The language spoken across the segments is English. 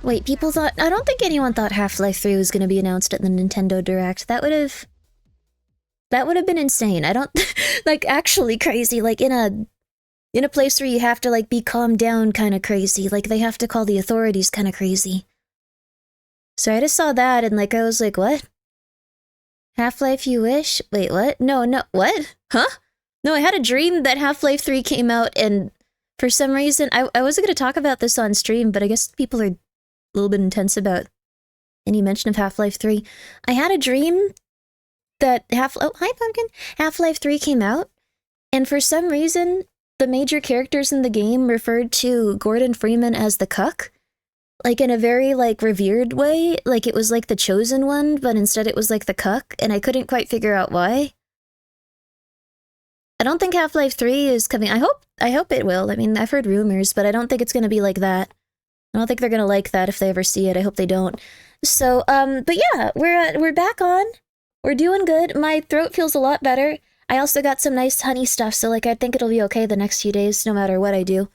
Wait, people thought... I don't think anyone thought Half-Life 3 was gonna be announced at the Nintendo Direct. That would've been insane. I don't... like, actually crazy. Like, in a place where you have to, like, be calmed down kind of crazy. Like, they have to call the authorities kind of crazy. So I just saw that, and, like, I was like, what? Half-Life You Wish? Wait, what? No, what? Huh? No, I had a dream that Half-Life 3 came out, and for some reason... I wasn't gonna talk about this on stream, but I guess people are a little bit intense about any mention of Half-Life 3. I had a dream that oh, hi, Pumpkin! Half-Life 3 came out, and for some reason, the major characters in the game referred to Gordon Freeman as the Cuck. Like, in a very, like, revered way. Like, it was like the chosen one, but instead it was like the Cuck, and I couldn't quite figure out why. I don't think Half-Life 3 is coming. I hope it will. I mean, I've heard rumors, but I don't think it's gonna be like that. I don't think they're gonna like that if they ever see it. I hope they don't. So, but yeah, we're back on. We're doing good. My throat feels a lot better. I also got some nice honey stuff, so, like, I think it'll be okay the next few days, no matter what I do.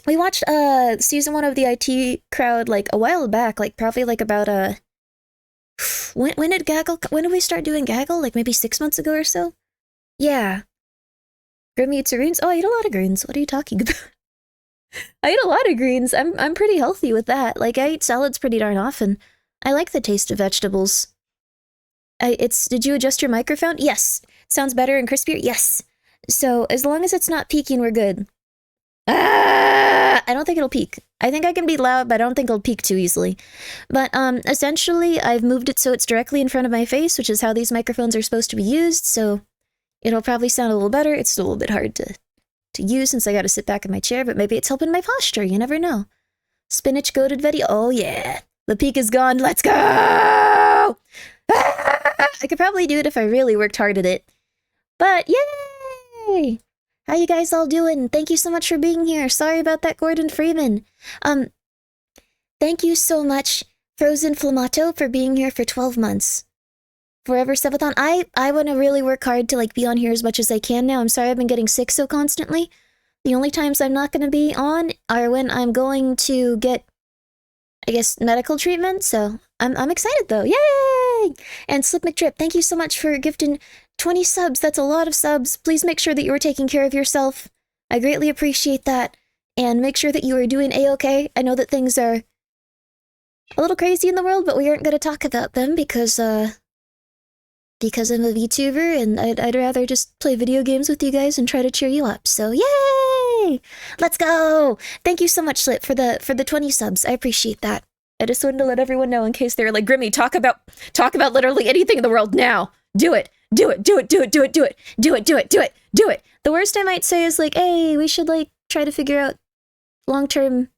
We watched, season 1 of the IT Crowd, like, a while back, like, probably, like, about, when did we start doing Gaggle? Like, maybe 6 months ago or so? Yeah. Grimmi eats greens? Oh, I eat a lot of greens. What are you talking about? I eat a lot of greens. I'm pretty healthy with that. Like, I eat salads pretty darn often. I like the taste of vegetables. Did you adjust your microphone? Yes. Sounds better and crispier? Yes. So, as long as it's not peaking, we're good. I don't think it'll peak. I think I can be loud, but I don't think it'll peak too easily. But, essentially, I've moved it so it's directly in front of my face, which is how these microphones are supposed to be used, so it'll probably sound a little better. It's still a little bit hard to use since I gotta sit back in my chair, but maybe it's helping my posture, you never know. Spinach goated video, oh yeah. The peak is gone, let's go! I could probably do it if I really worked hard at it. But, yay! How you guys all doing? Thank you so much for being here. Sorry about that, Gordon Freeman. Thank you so much, Frozen Flamato, for being here for 12 months. Forever Subathon. I want to really work hard to, like, be on here as much as I can now. I'm sorry I've been getting sick so constantly. The only times I'm not going to be on are when I'm going to get, I guess, medical treatment, so I'm excited, though. Yay! And Slip McDrip, thank you so much for gifting 20 subs. That's a lot of subs. Please make sure that you are taking care of yourself. I greatly appreciate that. And make sure that you are doing A-okay. I know that things are a little crazy in the world, but we aren't going to talk about them because I'm a VTuber, and I'd rather just play video games with you guys and try to cheer you up. So, yay! Let's go! Thank you so much, Slip, for the 20 subs. I appreciate that. I just wanted to let everyone know in case they were like, Grimmi, talk about literally anything in the world now. Do it. Do it. Do it. Do it. Do it. Do it. Do it. Do it. Do it. Do it. The worst I might say is like, hey, we should like try to figure out long-term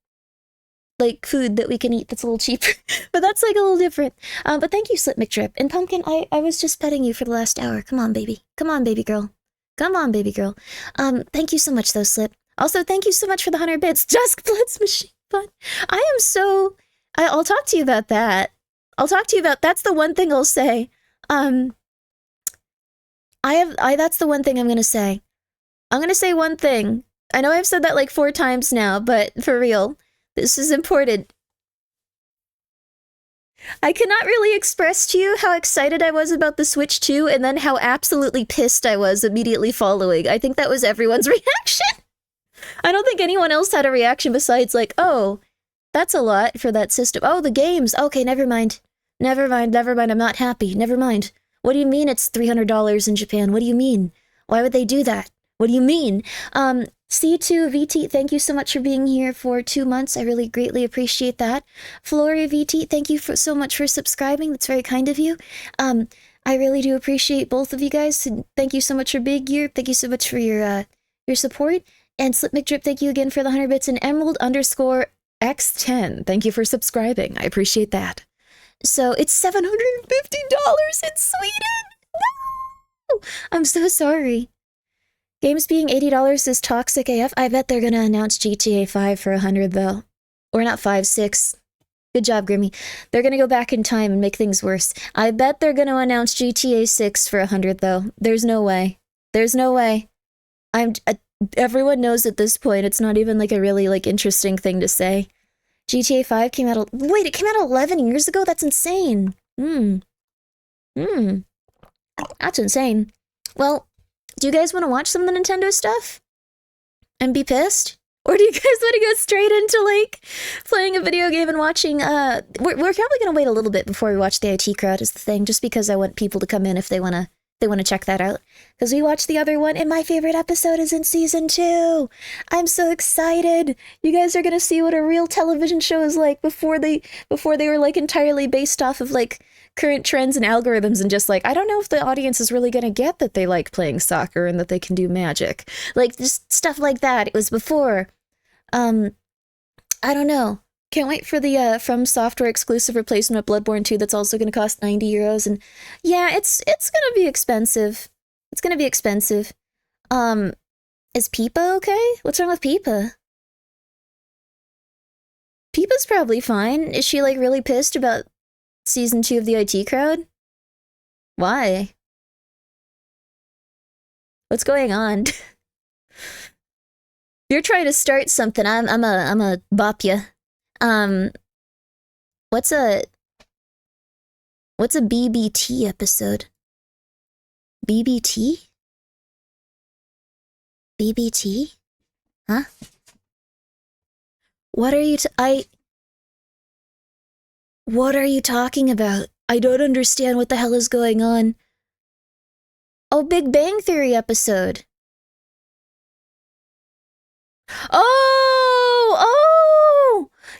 like food that we can eat that's a little cheaper. But that's like a little different. But thank you, Slip McDrip. And Pumpkin, I was just petting you for the last hour. Come on, baby. Come on, baby girl. Come on, baby girl. Thank you so much, though, Slip. Also, thank you so much for the 100 bits. Dusk Bloods Machine Fun. I'll talk to you about that. That's the one thing I'll say. That's the one thing I'm gonna say. I'm gonna say one thing. I know I've said that like 4 times now, but for real, this is important. I cannot really express to you how excited I was about the Switch 2 and then how absolutely pissed I was immediately following. I think that was everyone's reaction. I don't think anyone else had a reaction besides like, oh, that's a lot for that system. Oh, the games. Okay, never mind. Never mind, I'm not happy. Never mind. What do you mean it's $300 in Japan? What do you mean? Why would they do that? What do you mean? C2VT, thank you so much for being here for 2 months. I really greatly appreciate that. Floria VT, thank you so much for subscribing. That's very kind of you. I really do appreciate both of you guys. Thank you so much for being here. Thank you so much for your support. And Slip McDrip, thank you again for the 100 bits. And Emerald_X10, thank you for subscribing. I appreciate that. So it's $750 in Sweden! No! I'm so sorry. Games being $80 is toxic AF. I bet they're gonna announce GTA 5 for 100 though. Or not 5, 6. Good job, Grimmi. They're gonna go back in time and make things worse. I bet they're gonna announce GTA 6 for 100 though. There's no way. There's no way. Everyone knows at this point it's not even like a really like interesting thing to say. GTA 5 came out... Wait, it came out 11 years ago? That's insane. That's insane. Well, do you guys want to watch some of the Nintendo stuff? And be pissed? Or do you guys want to go straight into, like, playing a video game and watching, we're probably gonna wait a little bit before we watch the IT Crowd is the thing, just because I want people to come in if they wanna check that out. Because we watched the other one, and my favorite episode is in Season 2! I'm so excited! You guys are gonna see what a real television show is like before they were, like, entirely based off of, like, current trends and algorithms and just, like, I don't know if the audience is really gonna get that they like playing soccer and that they can do magic. Like, just stuff like that. It was before. I don't know. Can't wait for the, From Software exclusive replacement of Bloodborne 2 that's also gonna cost 90 euros, and yeah, it's gonna be expensive. It's gonna be expensive. Is Peepa okay? What's wrong with Peepa? Peepa's probably fine. Is she, like, really pissed about Season 2 of the IT Crowd? Why? What's going on? You're trying to start something. I'm a bop ya. What's a BBT episode? BBT? BBT? Huh? What are you what are you talking about? I don't understand what the hell is going on. Oh, Big Bang Theory episode. Oh!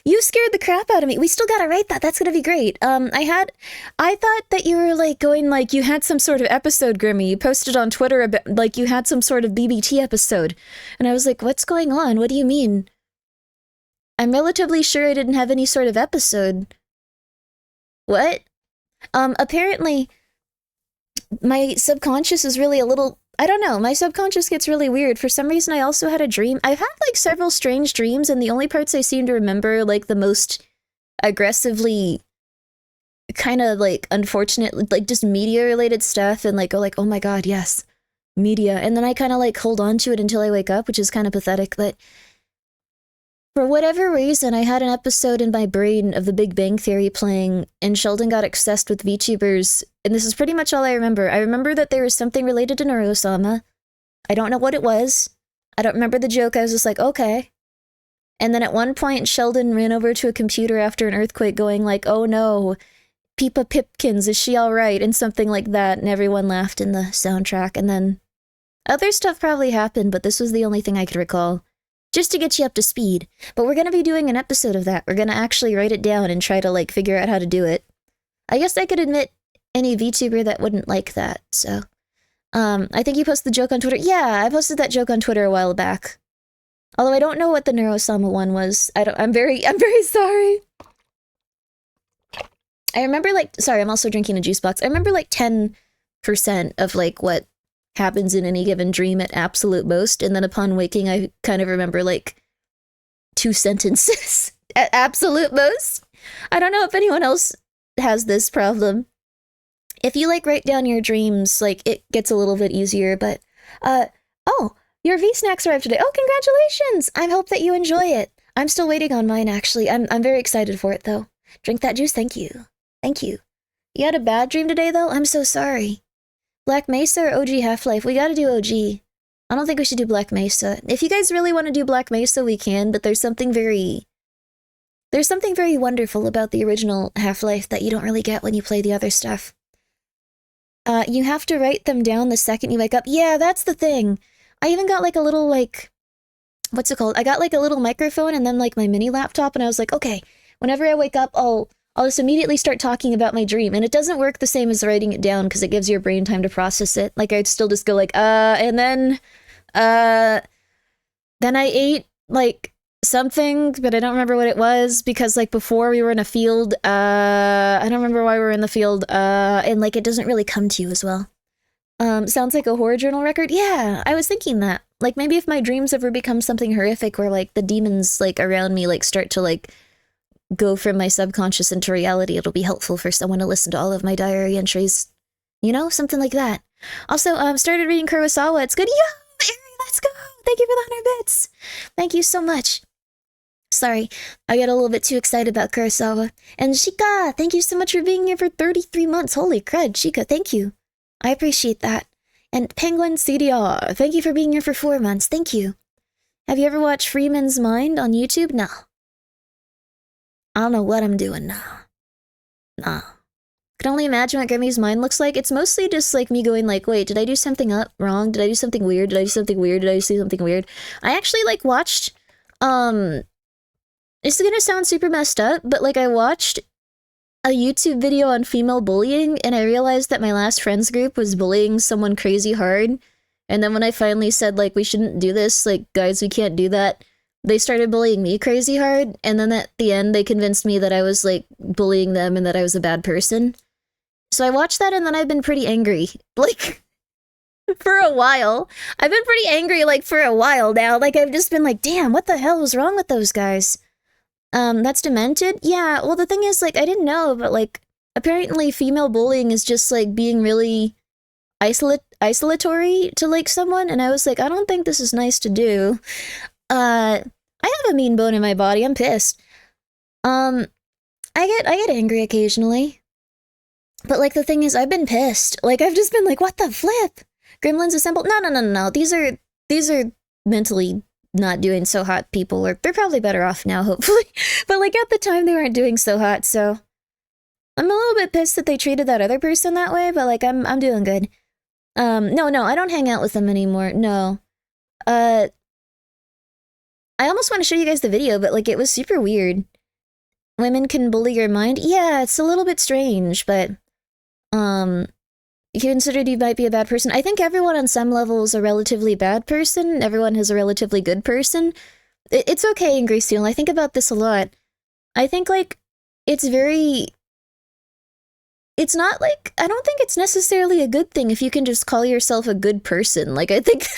You scared the crap out of me. We still gotta write that. That's gonna be great. I thought that you were, like, going, like, you had some sort of episode, Grimmi. You posted on Twitter about, like, you had some sort of BBT episode. And I was like, what's going on? What do you mean? I'm relatively sure I didn't have any sort of episode. What? Apparently, my subconscious is really a little... I don't know, my subconscious gets really weird. For some reason, I also had a dream. I've had, like, several strange dreams, and the only parts I seem to remember, like, the most aggressively kind of, like, unfortunate, like, just media-related stuff, and, like, go, like, oh my god, yes, media. And then I kind of, like, hold on to it until I wake up, which is kind of pathetic, but for whatever reason, I had an episode in my brain of The Big Bang Theory playing, and Sheldon got obsessed with VTubers, and this is pretty much all I remember. I remember that there was something related to Neurosama. I don't know what it was. I don't remember the joke. I was just like, okay. And then at one point, Sheldon ran over to a computer after an earthquake going like, oh no, Peepa Pipkins, is she alright? And something like that, and everyone laughed in the soundtrack, and then other stuff probably happened, but this was the only thing I could recall. Just to get you up to speed. But we're gonna be doing an episode of that. We're gonna actually write it down and try to, like, figure out how to do it. I guess I could admit any VTuber that wouldn't like that, so. I think you posted the joke on Twitter. Yeah, I posted that joke on Twitter a while back. Although I don't know what the Neurosama one was. I'm very sorry. I remember, like, sorry, I'm also drinking a juice box. I remember, like, 10% of, like, what happens in any given dream at absolute most, and then upon waking, I kind of remember, like, 2 sentences at absolute most. I don't know if anyone else has this problem. If you, like, write down your dreams, like, it gets a little bit easier, but, oh, your V-Snacks arrived today. Oh, congratulations! I hope that you enjoy it. I'm still waiting on mine, actually. I'm very excited for it, though. Drink that juice, thank you. Thank you. You had a bad dream today, though? I'm so sorry. Black Mesa or OG Half-Life? We gotta do OG. I don't think we should do Black Mesa. If you guys really want to do Black Mesa, we can, but there's something very wonderful about the original Half-Life that you don't really get when you play the other stuff. You have to write them down the second you wake up. Yeah, that's the thing. I even got, like, a little, like, what's it called? I got, like, a little microphone and then, like, my mini laptop, and I was like, okay, whenever I wake up, I'll just immediately start talking about my dream. And it doesn't work the same as writing it down because it gives your brain time to process it. Like, I'd still just go like, and then I ate, like, something, but I don't remember what it was because, like, before we were in a field, I don't remember why we were in the field, and, like, it doesn't really come to you as well. Sounds like a horror journal record? Yeah, I was thinking that. Like, maybe if my dreams ever become something horrific where, like, the demons, like, around me, like, start to, like, go from my subconscious into reality, it'll be helpful for someone to listen to all of my diary entries. You know? Something like that. Also, started reading Kurosawa. It's good. Yeah! Let's go! Thank you for the 100 bits! Thank you so much. Sorry, I got a little bit too excited about Kurosawa. And Shika, thank you so much for being here for 33 months. Holy crud, Shika, thank you. I appreciate that. And Penguin CDR, thank you for being here for 4 months. Thank you. Have you ever watched Freeman's Mind on YouTube? No. I don't know what I'm doing now. Nah. Can only imagine what Grimmi's mind looks like. It's mostly just like me going like, wait, did I do something wrong? Did I do something weird? Did I do something weird? Did I do something weird? I actually like watched, it's gonna sound super messed up, but like I watched a YouTube video on female bullying and I realized that my last friends group was bullying someone crazy hard. And then when I finally said like, we shouldn't do this, like guys, we can't do that, they started bullying me crazy hard. And then at the end, they convinced me that I was like bullying them and that I was a bad person. So I watched that and then I've been pretty angry, like, for a while. I've been pretty angry, like, for a while now. Like, I've just been like, damn, what the hell was wrong with those guys? That's demented? Yeah, well, the thing is, like, I didn't know, but, like, apparently female bullying is just, like, being really isolatory to, like, someone, and I was like, I don't think this is nice to do. I have a mean bone in my body, I'm pissed. I get angry occasionally. But, like, the thing is, I've been pissed. Like, I've just been like, what the flip? Gremlins assembled? No. These are mentally not doing so hot people, or they're probably better off now, hopefully. But, like, at the time, they weren't doing so hot, so I'm a little bit pissed that they treated that other person that way, but, like, I'm doing good. No, I don't hang out with them anymore, no. I almost want to show you guys the video, but, like, it was super weird. Women can bully your mind? Yeah, it's a little bit strange, but, you considered you might be a bad person. I think everyone on some level is a relatively bad person. Everyone is a relatively good person. It's okay in Grace Steel. I think about this a lot. I think, like, it's not, like, I don't think it's necessarily a good thing if you can just call yourself a good person. Like, I think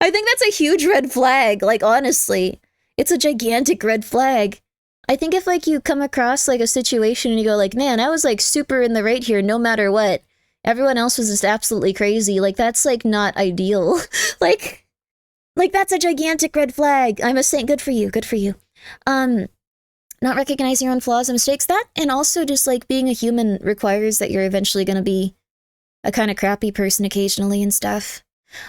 that's a huge red flag, like, honestly. It's a gigantic red flag. I think if, like, you come across, like, a situation and you go, like, man, I was, like, super in the right here no matter what. Everyone else was just absolutely crazy. Like, that's, like, not ideal. like, that's a gigantic red flag. I'm a saint. Good for you. Good for you. Not recognizing your own flaws and mistakes. That, and also just, like, being a human requires that you're eventually gonna be a kind of crappy person occasionally and stuff.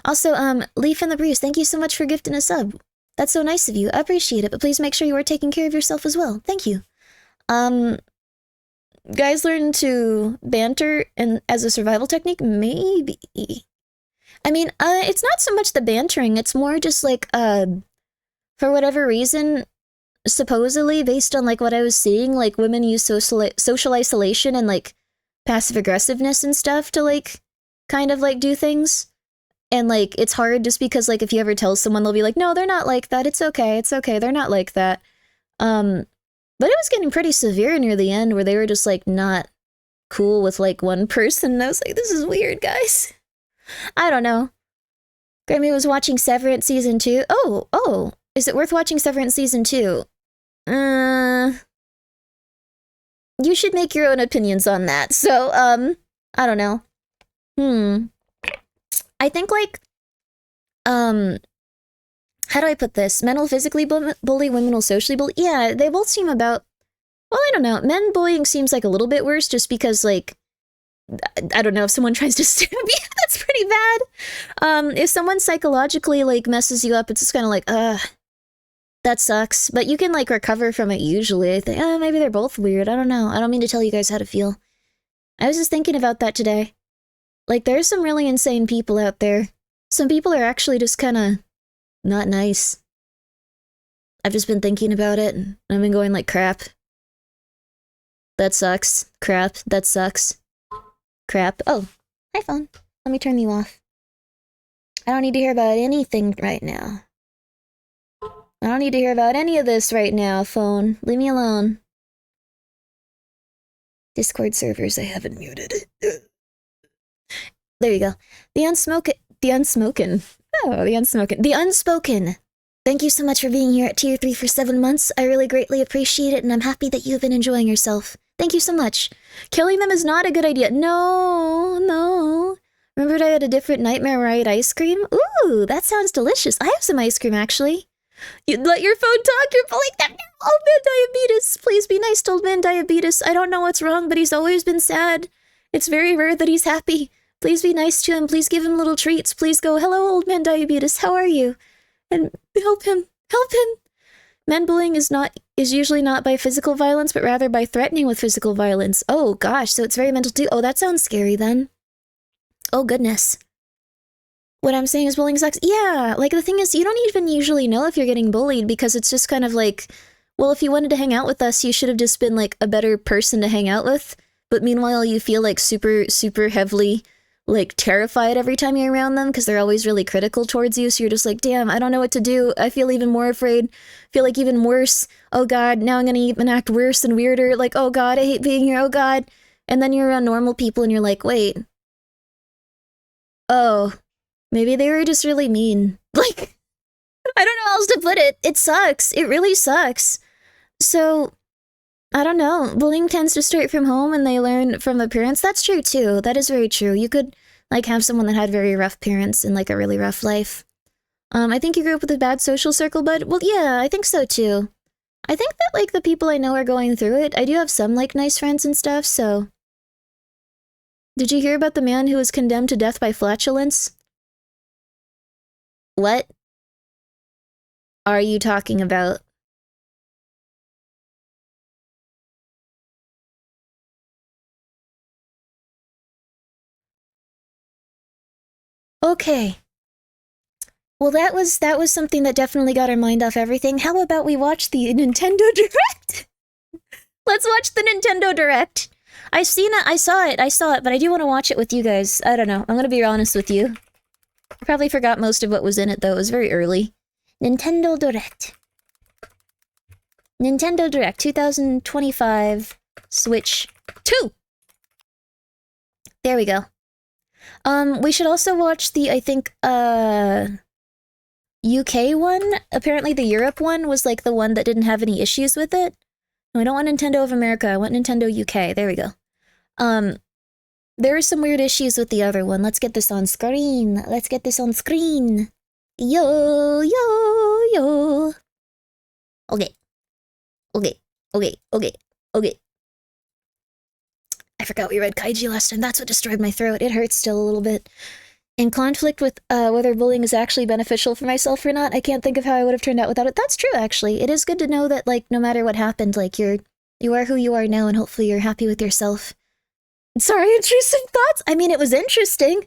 Also, Leaf and the Breeze, thank you so much for gifting a sub. That's so nice of you. I appreciate it, but please make sure you are taking care of yourself as well. Thank you. Guys learn to banter and as a survival technique? Maybe. I mean, it's not so much the bantering, it's more just like, for whatever reason, supposedly, based on like what I was seeing, like women use social isolation and like passive aggressiveness and stuff to like kind of like do things. And like it's hard just because like if you ever tell someone, they'll be like, no, they're not like that. It's okay, they're not like that. But it was getting pretty severe near the end where they were just like not cool with like one person. And I was like, this is weird, guys. I don't know. Grimmi was watching Severance Season 2. Oh, is it worth watching Severance Season 2? You should make your own opinions on that. So, I don't know. I think, like, how do I put this? Men will physically bully, women will socially bully. Yeah, they both seem about, well, I don't know. Men bullying seems like a little bit worse just because, like, I don't know, if someone tries to stab you, that's pretty bad. If someone psychologically, like, messes you up, it's just kind of like, that sucks. But you can, like, recover from it usually. I think, maybe they're both weird. I don't know. I don't mean to tell you guys how to feel. I was just thinking about that today. Like, there's some really insane people out there. Some people are actually just kind of not nice. I've just been thinking about it, and I've been going like, crap. That sucks. Crap. That sucks. Crap. Oh, hi, phone. Let me turn you off. I don't need to hear about anything right now. I don't need to hear about any of this right now, phone. Leave me alone. Discord servers I haven't muted. There you go. The unspoken. Thank you so much for being here at Tier 3 for 7 months. I really greatly appreciate it, and I'm happy that you've been enjoying yourself. Thank you so much. Killing them is not a good idea. No. Remembered I had a different nightmare where I ate ice cream? Ooh, that sounds delicious. I have some ice cream, actually. You let your phone talk, you're bullying them. Old man diabetes. Please be nice to old man diabetes. I don't know what's wrong, but he's always been sad. It's very rare that he's happy. Please be nice to him. Please give him little treats. Please go, hello, old man diabetes. How are you? And help him. Help him. Men bullying is usually not by physical violence, but rather by threatening with physical violence. Oh gosh, so it's very mental too. Oh, that sounds scary then. Oh goodness. What I'm saying is bullying sucks. Yeah, like the thing is, you don't even usually know if you're getting bullied because it's just kind of like, well, if you wanted to hang out with us, you should have just been like a better person to hang out with. But meanwhile, you feel like super, super heavily like terrified every time you're around them because they're always really critical towards you. So you're just like, damn, I don't know what to do. I feel even more afraid. Feel like even worse. Oh God, now I'm gonna even act worse and weirder. Like, oh God, I hate being here. Oh God. And then you're around normal people and you're like, wait. Oh, maybe they were just really mean. Like, I don't know how else to put it. It sucks. It really sucks. So, I don't know. Bullying tends to start from home and they learn from the parents. That's true too. That is very true. You could like have someone that had very rough parents and like a really rough life. I think you grew up with a bad social circle, bud. Well, yeah, I think so too. I think that like the people I know are going through it. I do have some like nice friends and stuff, so. Did you hear about the man who was condemned to death by flatulence? What are you talking about? Okay. Well, that was something that definitely got our mind off everything. How about we watch the Nintendo Direct? Let's watch the Nintendo Direct. I saw it, but I do want to watch it with you guys. I don't know. I'm gonna be honest with you. I probably forgot most of what was in it, though. It was very early. Nintendo Direct. Nintendo Direct 2025 Switch 2. There we go. We should also watch the, I think, UK one. Apparently the Europe one was like the one that didn't have any issues with it. No, I don't want Nintendo of America, I want Nintendo UK. There we go. There are some weird issues with the other one. Let's get this on screen. Let's get this on screen. Yo, yo, yo. Okay. Okay. Okay. Okay. Okay. I forgot we read Kaiji last time. That's what destroyed my throat. It hurts still a little bit. In conflict with whether bullying is actually beneficial for myself or not, I can't think of how I would have turned out without it. That's true, actually. It is good to know that, like, no matter what happened, like, you are who you are now, and hopefully you're happy with yourself. Sorry, intrusive thoughts? I mean, it was interesting.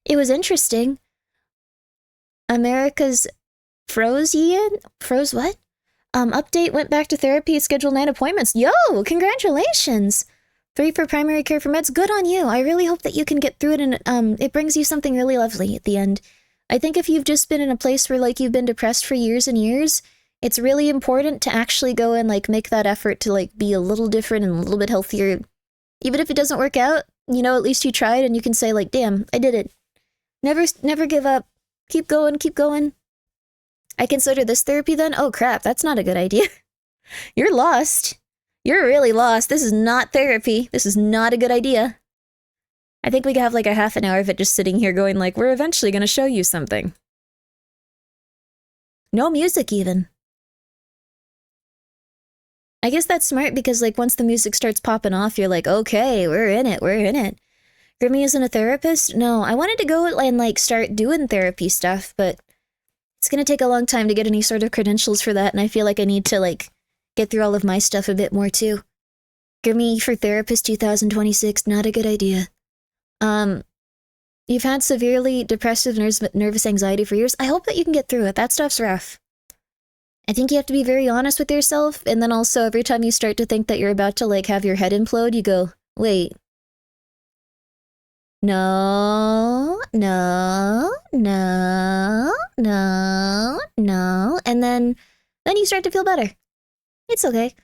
It was interesting. America's Froze what? Update, went back to therapy, scheduled 9 appointments. Yo, congratulations! 3 for primary care for meds. Good on you. I really hope that you can get through it and it brings you something really lovely at the end. I think if you've just been in a place where like you've been depressed for years and years, it's really important to actually go and like make that effort to like be a little different and a little bit healthier. Even if it doesn't work out, you know, at least you tried and you can say like, damn, I did it. Never give up. Keep going, keep going. I consider this therapy then? Oh crap, that's not a good idea. You're lost. You're really lost. This is not therapy. This is not a good idea. I think we could have like a half an hour of it just sitting here going like, we're eventually gonna show you something. No music even. I guess that's smart because like once the music starts popping off, you're like, okay, we're in it, we're in it. Grimmi isn't a therapist? No, I wanted to go and like start doing therapy stuff, but it's gonna take a long time to get any sort of credentials for that, and I feel like I need to like get through all of my stuff a bit more too. Grimmi for therapist 2026, not a good idea. You've had severely depressive nervous anxiety for years. I hope that you can get through it. That stuff's rough. I think you have to be very honest with yourself, and then also every time you start to think that you're about to like have your head implode, you go, wait. No, no, no, no, no, and then you start to feel better. It's okay.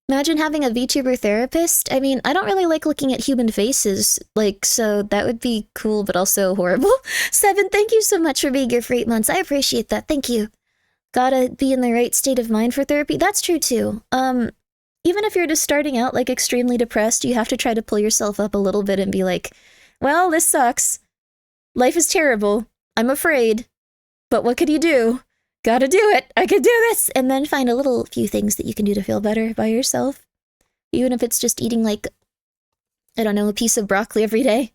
Imagine having a VTuber therapist. I mean, I don't really like looking at human faces, like, so that would be cool, but also horrible. 7, thank you so much for being here for 8 months. I appreciate that. Thank you. Gotta be in the right state of mind for therapy. That's true, too. Even if you're just starting out, like, extremely depressed, you have to try to pull yourself up a little bit and be like, well, this sucks. Life is terrible. I'm afraid. But what could you do? Gotta do it. I can do this. And then find a little few things that you can do to feel better by yourself. Even if it's just eating, like, I don't know, a piece of broccoli every day.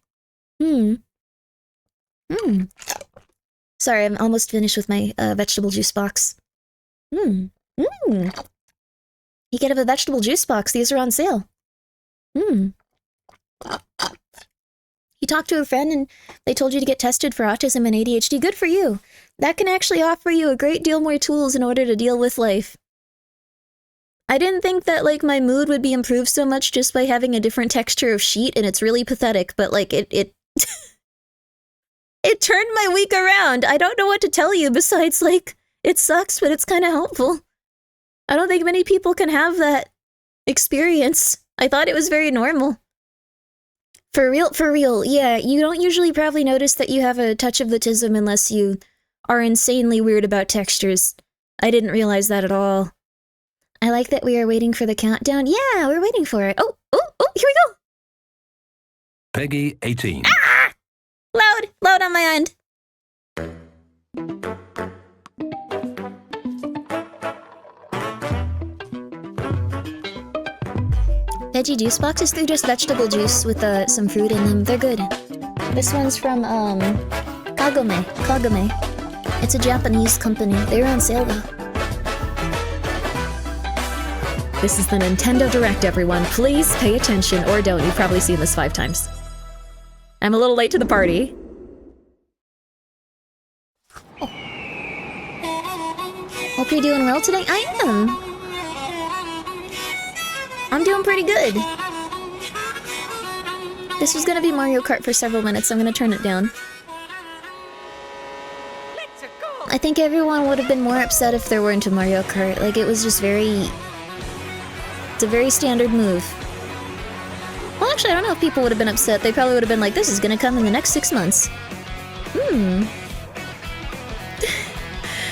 Sorry, I'm almost finished with my vegetable juice box. You can have a vegetable juice box. These are on sale. You talked to a friend and they told you to get tested for autism and ADHD. Good for you. That can actually offer you a great deal more tools in order to deal with life. I didn't think that, like, my mood would be improved so much just by having a different texture of sheet, and it's really pathetic, but, like, it it turned my week around. I don't know what to tell you besides, like, it sucks, but it's kind of helpful. I don't think many people can have that experience. I thought it was very normal. For real, yeah, you don't usually probably notice that you have a touch of autism unless you are insanely weird about textures. I didn't realize that at all. I like that we are waiting for the countdown. Yeah, we're waiting for it. Oh, here we go. Peggy 18. Ah! Loud on my end. Veggie juice boxes, they're just vegetable juice with some fruit in them. They're good. This one's from Kagome. It's a Japanese company. They're on sale though. This is the Nintendo Direct, everyone. Please pay attention, or don't. You've probably seen this 5 times. I'm a little late to the party. Oh. Hope you're doing well today. I am. I'm doing pretty good. This was gonna be Mario Kart for several minutes. I'm gonna turn it down. I think everyone would have been more upset if there weren't a Mario Kart. Like, it was just very... It's a very standard move. Well, actually, I don't know if people would have been upset. They probably would have been like, this is gonna come in the next 6 months.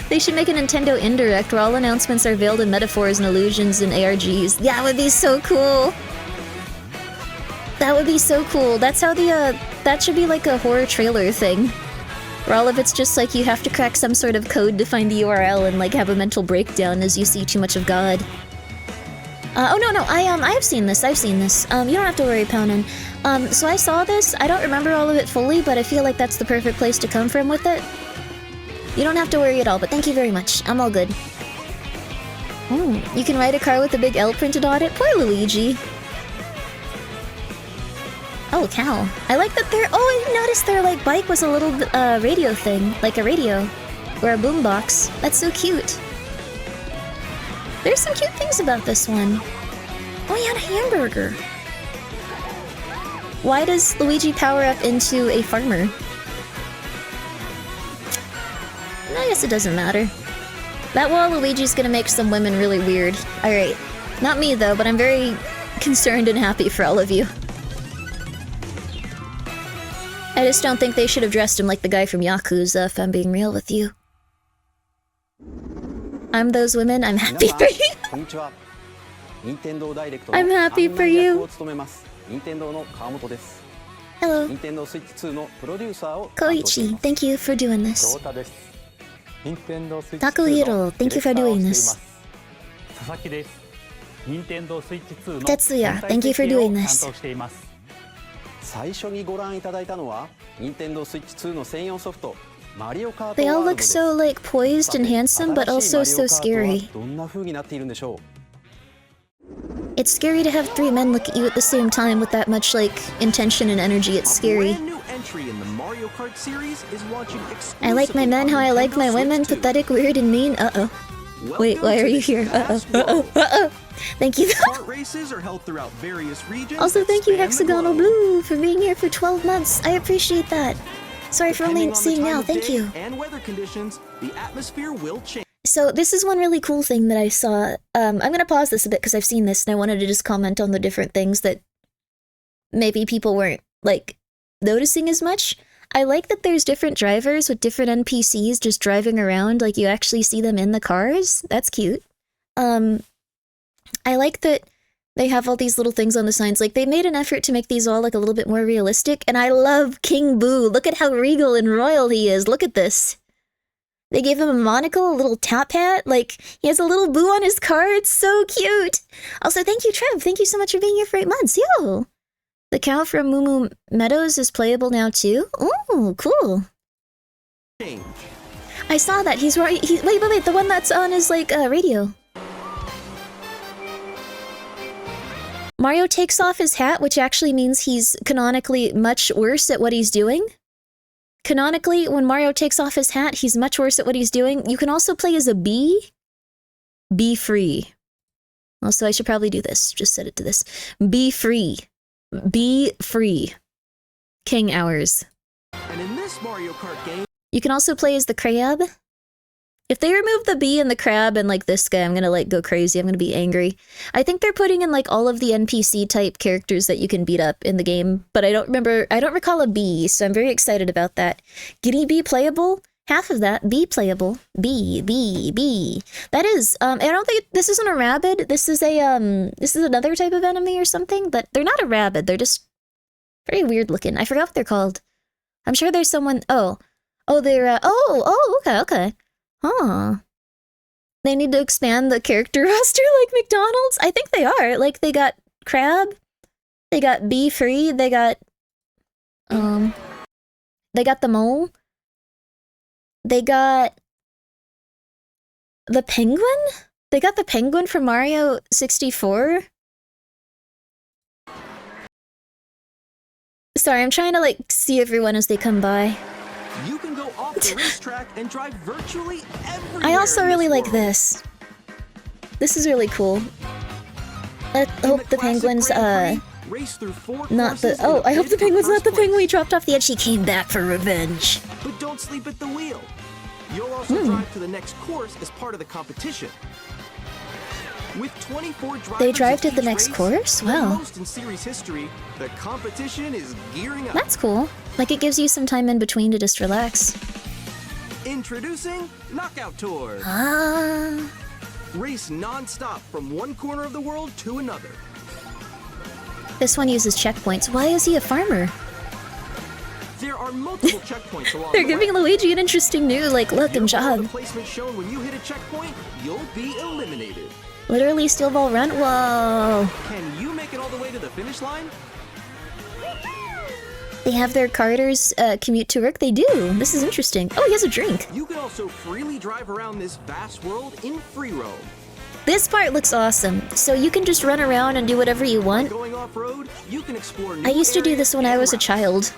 They should make a Nintendo Indirect where all announcements are veiled in metaphors and allusions and ARGs. That would be so cool! That would be so cool. That's how the, that should be like a horror trailer thing. Where all of it's just like you have to crack some sort of code to find the URL and like have a mental breakdown as you see too much of God. Oh no, I have seen this, You don't have to worry, Ponin. So I saw this, I don't remember all of it fully, but I feel like that's the perfect place to come from with it. You don't have to worry at all, but thank you very much. I'm all good. You can ride a car with a big L printed on it? Poor Luigi. Oh, cow. I like that their- oh, I noticed their, like, bike was a little, radio thing. Like a radio. Or a boombox. That's so cute. There's some cute things about this one. Oh, he had a hamburger. Why does Luigi power up into a farmer? I guess it doesn't matter. That Waluigi's gonna make some women really weird. Alright. Not me, though, but I'm very concerned and happy for all of you. I just don't think they should have dressed him like the guy from Yakuza, if I'm being real with you. I'm those women, I'm happy for you. I'm happy for you. Hello. Koichi, thank you for doing this. Takuhiro, thank you for doing this. Tetsuya, thank you for doing this. They all look so, like, poised and handsome, but also so scary. It's scary to have 3 men look at you at the same time with that much, like, intention and energy. It's scary. I like my men how I like my women, pathetic, weird, and mean. Uh-oh. Wait, why are you here? Uh-oh. Thank you. Also, thank you, Hexagonal Blue, for being here for 12 months. I appreciate that. Sorry for only seeing now, thank you. So, this is one really cool thing that I saw. I'm gonna pause this a bit because I've seen this and I wanted to just comment on the different things that maybe people weren't, like, noticing as much. I like that there's different drivers with different NPCs just driving around, like you actually see them in the cars. That's cute. I like that they have all these little things on the signs. Like, they made an effort to make these all, like, a little bit more realistic, and I love King Boo. Look at how regal and royal he is. Look at this. They gave him a monocle, a little top hat. Like, he has a little boo on his car. It's so cute. Also, thank you, Trev. Thank you so much for being here for 8 months. Yo! The cow from Moo Moo Meadows is playable now, too? Oh, cool. Change. I saw that. He's right. Wait. The one that's on his, like, radio. Mario takes off his hat, which actually means he's canonically much worse at what he's doing. Canonically, when Mario takes off his hat, he's much worse at what he's doing. You can also play as a bee. Be free. Also, I should probably do this. Just set it to this. Be free. Be free. King hours. And in this Mario Kart game, you can also play as the crab. If they remove the bee and the crab and like this guy, I'm gonna like go crazy. I'm gonna be angry. I think they're putting in like all of the NPC type characters that you can beat up in the game, but I don't recall a bee, so I'm very excited about that. Giddy bee playable? Half of that, bee playable. Bee. That is, I don't think, this isn't a rabbit. This is another type of enemy or something, but they're not a rabbit. They're just very weird looking. I forgot what they're called. I'm sure there's someone, they're, okay. Huh. They need to expand the character roster like McDonald's? I think they are. Like, they got Crab, they got Bee Free, they got the Mole, they got the Penguin? They got the Penguin from Mario 64? Sorry, I'm trying to, like, see everyone as they come by. you can go off the racetrack and drive virtually everywhere. I also in really this like world. this. This is really cool. I hope the penguin's, race through 4 not the- courses in oh, a I hope bid the for penguin's not first the penguin place. he dropped off the edge. He came back for revenge. But don't sleep at the wheel. You'll also drive to the next course as part of the competition. With 24 drivers They drive in to the each next race, course? the Wow. most in series history, the competition is gearing up. That's cool. Like, it gives you some time in between to just relax. Introducing Knockout Tour. Ah. Race non-stop from one corner of the world to another. This one uses checkpoints. Why is he a farmer? There are multiple checkpoints along They're the giving way. Luigi an interesting new, like, look and If you don't follow the job. placement shown when you hit a checkpoint, you'll be eliminated. Literally steel ball run? Whoa. Can you make it all the way to the finish line? They have their carters commute to work? They do. This is interesting. Oh, he has a drink. You can also freely drive around this vast world in free roam. This part looks awesome. So you can just run around and do whatever you want. Going off-road, you can explore new I used to do areas this when I and was a routes. child.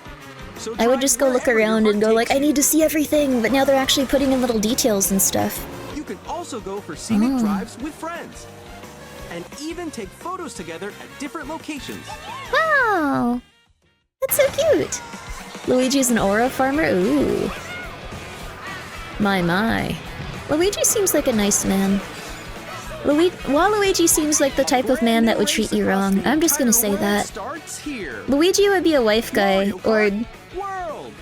So I would drive just go look wherever your around and heart go like, takes I need to see everything, but now they're actually putting in little details and stuff. you. You can also go for scenic Oh. drives with friends. And even take photos together at different locations. Wow! That's so cute! Luigi's an aura farmer? Ooh. My. Luigi seems like a nice man. Waluigi seems like the type of man that would treat you wrong. I'm just gonna say that. Starts here. Luigi would be a wife guy, Mario or... Kart World.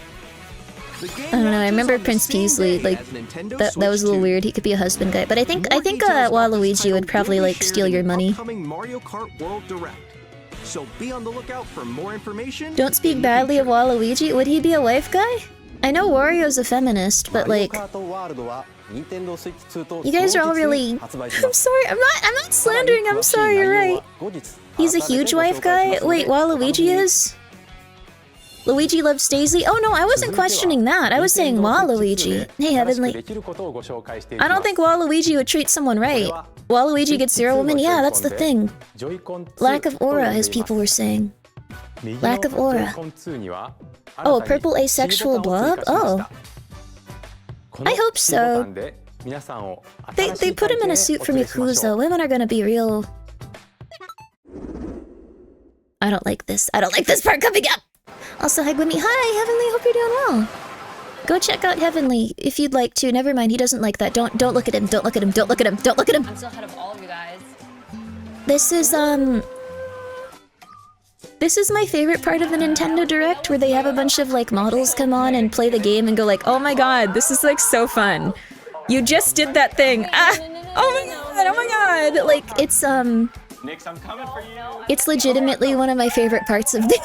The game I don't know, I launches remember on the Prince same Peasley, day like, as Nintendo that was a Switch little 2. weird. He could be a husband guy. But I think More details about this Waluigi title would probably, will be like, shared steal in your the money. upcoming Mario Kart World Direct. So be on the lookout for more information. Don't speak in the badly of future. Waluigi. Would he be a wife guy? I know Wario's a feminist, but like, you guys are all really... I'm sorry, I'm not slandering, I'm sorry, you're right. He's a huge wife guy? Wait, Waluigi is? Luigi loves Daisy? Oh no, I wasn't questioning that. I was saying Waluigi. Hey, Heavenly. I don't think Waluigi would treat someone right. Waluigi gets 0 women? Yeah, that's the thing. Lack of aura, as people were saying. Lack of aura. Oh, a purple asexual blob? Oh. I hope so. They put him in a suit for Mikuzo. Women are gonna be real... I don't like this. I don't like this part coming up! Also, hi Grimmi. Hi, Heavenly, hope you're doing well. Go check out Heavenly if you'd like to. Never mind, he doesn't like that. Don't look at him. Don't look at him. Don't look at him. Don't look at him. I'm still ahead of all of you guys. This is my favorite part of the Nintendo Direct, where they have a bunch of like models come on and play the game and go like, oh my god, this is like so fun. You just did that thing. Ah! Oh my god, oh my god! Like, it's Nix, I'm coming for you. it's legitimately one of my favorite parts of the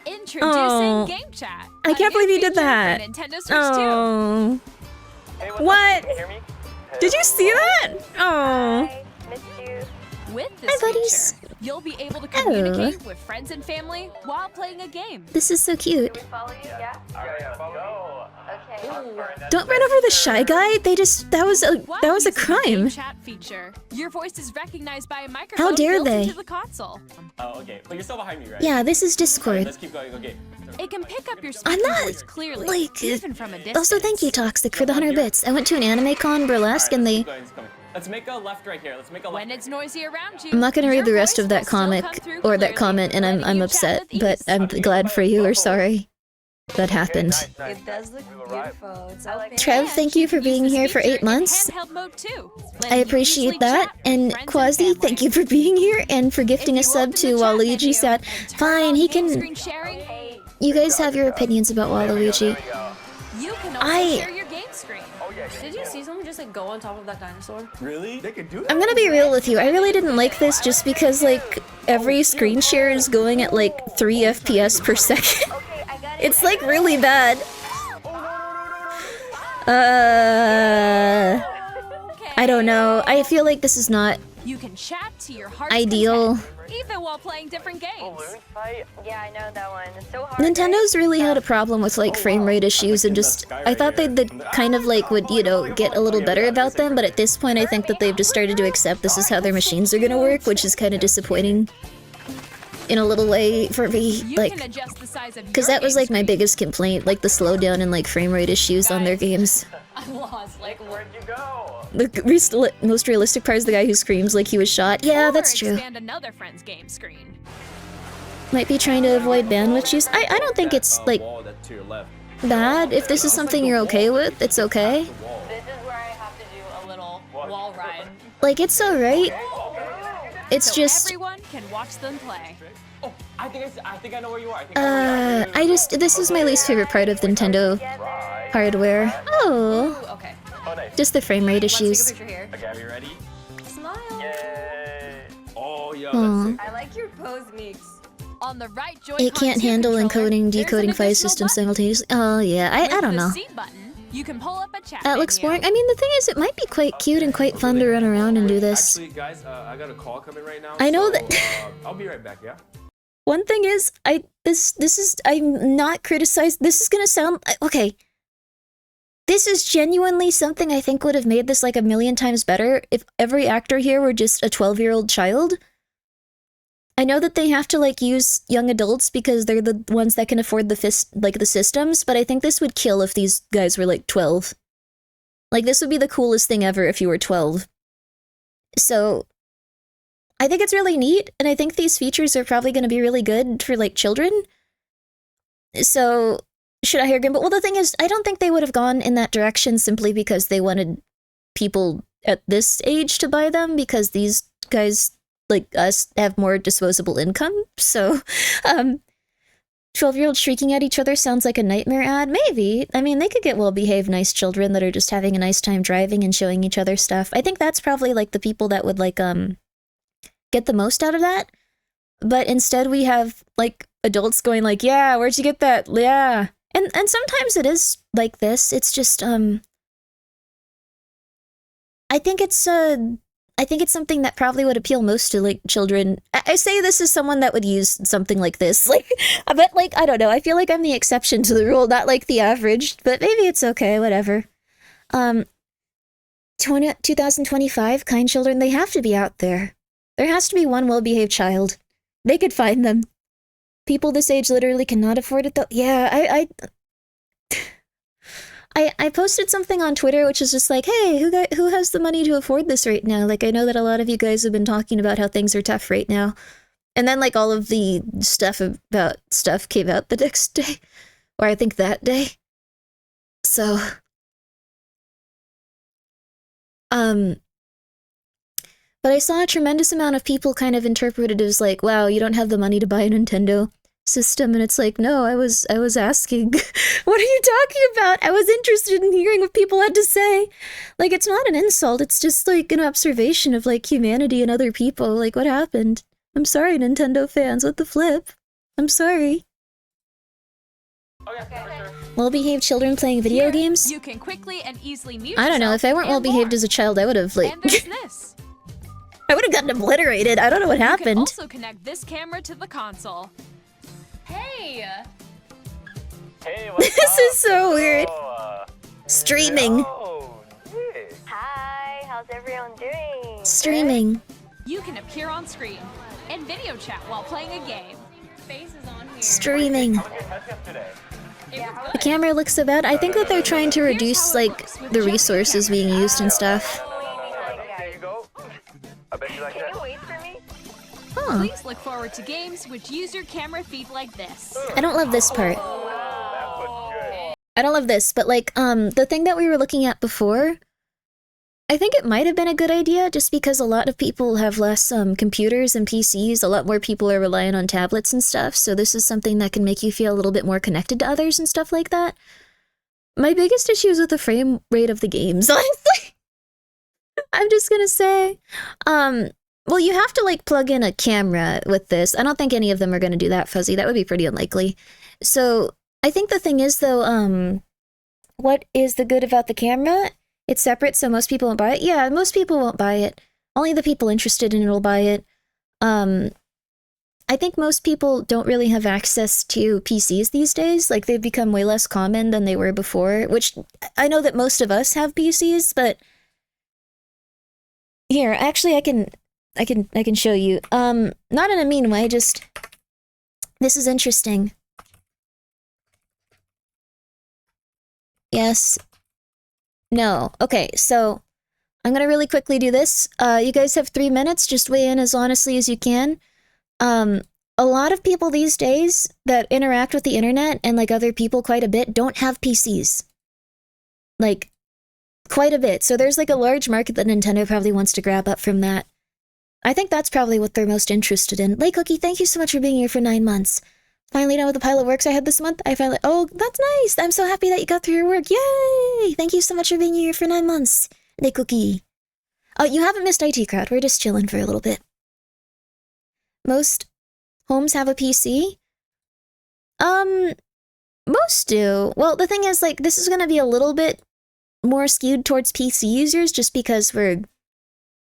Introducing Oh. Game Chat. I a can't new believe you did feature for that. Nintendo Switch 2. Oh. What? Did you see that? Oh. With Hi, this buddies. feature, you'll be able to communicate with friends and family while playing a game. This is so cute. Follow you, yeah? Okay. Don't run over the shy guy. that was a While that was a using the game crime. Chat feature, your voice is recognized by a microphone dare built they? into the console. Oh, okay. But you're still behind me, right? Yeah, this is Discord. Let's keep going. Okay. It can pick up your I'm speaking not, voice clearly, like, even from a distance. Also, thank you, Toxic, for the 100 bits. I went to an anime con burlesque and they. Let's make a left right here. Let's make a left. When it's noisy around you, I'm not gonna read your the rest voice of that will still comic come through or that clearly, comment, and letting I'm you upset, chat with but ease. I'm glad for you. Or sorry that happened. It does look beautiful. It's all pink. Trev, And thank you for can use being this here for feature 8 in months. handheld mode too, I letting you appreciate easily that. chat with And friends Quasi, family. thank you for being here and for gifting a If you sub open to the chat Waluigi menu Sat. and turn Fine, on he game can. screen sharing, You guys have your opinions about Waluigi. you can also I- share your game screen. Did you see someone just like go on top of that dinosaur? Really? They could do that. I'm gonna be real with you. I really didn't like this just because, like, every screen share is going at like 3 FPS per second. It's like really bad. I don't know. I feel like this is not You can chat to your heart's ideal. content, even while playing different games. Yeah, I know that one. It's so hard. Nintendo's really had a problem with like frame rate issues and just I thought they'd kind of like would, you know, get a little better about them, but at this point I think that they've just started to accept this is how their machines are gonna work, which is kind of disappointing in a little way for me, You like, can adjust the size of because your that was game like my biggest complaint, like the slowdown and like frame rate issues on their games. I'm lost. Like, Where'd you go? The most realistic part is the guy who screams like he was shot. Yeah, that's true. Expand another friend's game screen. Might be trying to avoid bandwidth use. I don't think it's like Wall that's to your left. bad. If this is something you're okay with, it's okay. This is where I have to do a little wall ride. Like, it's alright. It's So just, everyone can watch them play. Oh, I think I know where you are. I think I know where you are. I just, this is my least favorite part of Nintendo hardware. Oh, Ooh, okay. Oh, nice. just the frame rate Let's take a issues. picture here. Okay, are you ready? Smile. Yay. Oh, yeah. Aw. That's sick. I like your pose, Meeks. On the right Joy-Con It can't 2 handle controller, encoding, there's an decoding file additional systems button. simultaneously. Oh yeah, I With don't the know. C button, you can pull up a chat That looks menu. boring. I mean, the thing is, it might be quite cute and quite fun to run around and do this. Actually, guys, I got a call coming right now. I know so, that- I'll be right back. Yeah. One thing is, I'm not criticized. This is gonna sound okay. This is genuinely something I think would have made this like a million times better if every actor here were just a 12-year-old child. I know that they have to like use young adults because they're the ones that can afford the systems, but I think this would kill if these guys were like 12. Like, this would be the coolest thing ever if you were 12. So I think it's really neat, and I think these features are probably going to be really good for like children. So should I hear Grimmi? Well, the thing is, I don't think they would have gone in that direction simply because they wanted people at this age to buy them, because these guys like us have more disposable income. So 12-year-olds shrieking at each other sounds like a nightmare ad. Maybe. I mean, they could get well-behaved nice children that are just having a nice time driving and showing each other stuff. I think that's probably like the people that would like get the most out of that. But instead we have like adults going like, yeah, where'd you get that? Yeah. And sometimes it is like this. It's just I think it's something that probably would appeal most to like children. I say this as someone that would use something like this, like, but like, I don't know. I feel like I'm the exception to the rule, not like the average, but maybe it's okay, whatever. 2025, kind children, they have to be out there. There has to be one well-behaved child. They could find them. People this age literally cannot afford it though. Yeah, I posted something on Twitter which is just like, hey, who has the money to afford this right now? Like, I know that a lot of you guys have been talking about how things are tough right now. And then like all of the stuff about stuff came out the next day. Or I think that day. So but I saw a tremendous amount of people kind of interpret it as like, wow, you don't have the money to buy a Nintendo system, and it's like, no, I was asking what are you talking about? I was interested in hearing what people had to say. Like, it's not an insult, it's just like an observation of like humanity and other people. Like, what happened? I'm sorry, Nintendo fans, what the flip? I'm sorry. Oh, yeah, for sure. Well-behaved children playing video Here, games? You can quickly and easily mute I don't know, if I weren't well-behaved as a child, I would have, like... And there's this. I would have gotten obliterated. I don't know what You can happened. also connect this camera to the console. Hey! Hey, what's This is so weird. up? Streaming. Oh, Nick. Hi, how's everyone doing? Streaming. You can appear on screen and video chat while playing a game. Face is on here. Streaming. How was your test yesterday? The camera looks so bad. I think that they're trying to reduce, like, the resources being used and stuff. There you go. I bet you like Can that. you wait for me? Huh. Please look forward to games which use your camera feed like this. I don't love this part. That was good. I don't love this, but, like, the thing that we were looking at before, I think it might have been a good idea just because a lot of people have less computers and PCs. A lot more people are relying on tablets and stuff. So this is something that can make you feel a little bit more connected to others and stuff like that. My biggest issue is with the frame rate of the games, honestly. I'm just gonna say. Well, you have to, like, plug in a camera with this. I don't think any of them are gonna do that, Fuzzy. That would be pretty unlikely. So I think the thing is, though, what is the good about the camera? It's separate, so most people won't buy it. Yeah, most people won't buy it. Only the people interested in it will buy it. I think most people don't really have access to PCs these days. Like, they've become way less common than they were before, which I know that most of us have PCs, but here, actually I can show you. Not in a mean way, just this is interesting. Yes. No. Okay, so I'm gonna really quickly do this. You guys have 3 minutes, just weigh in as honestly as you can. A lot of people these days that interact with the internet and, like, other people quite a bit don't have PCs. Like, quite a bit. So there's, like, a large market that Nintendo probably wants to grab up from that. I think that's probably what they're most interested in. Lay Cookie, thank you so much for being here for 9 months. Finally done with the pile of works I had this month. Oh, that's nice. I'm so happy that you got through your work. Yay! Thank you so much for being here for 9 months. Lay Cookie. Oh, you haven't missed IT Crowd. We're just chilling for a little bit. Most homes have a PC. Most do. Well, the thing is, like, this is gonna be a little bit more skewed towards PC users just because we're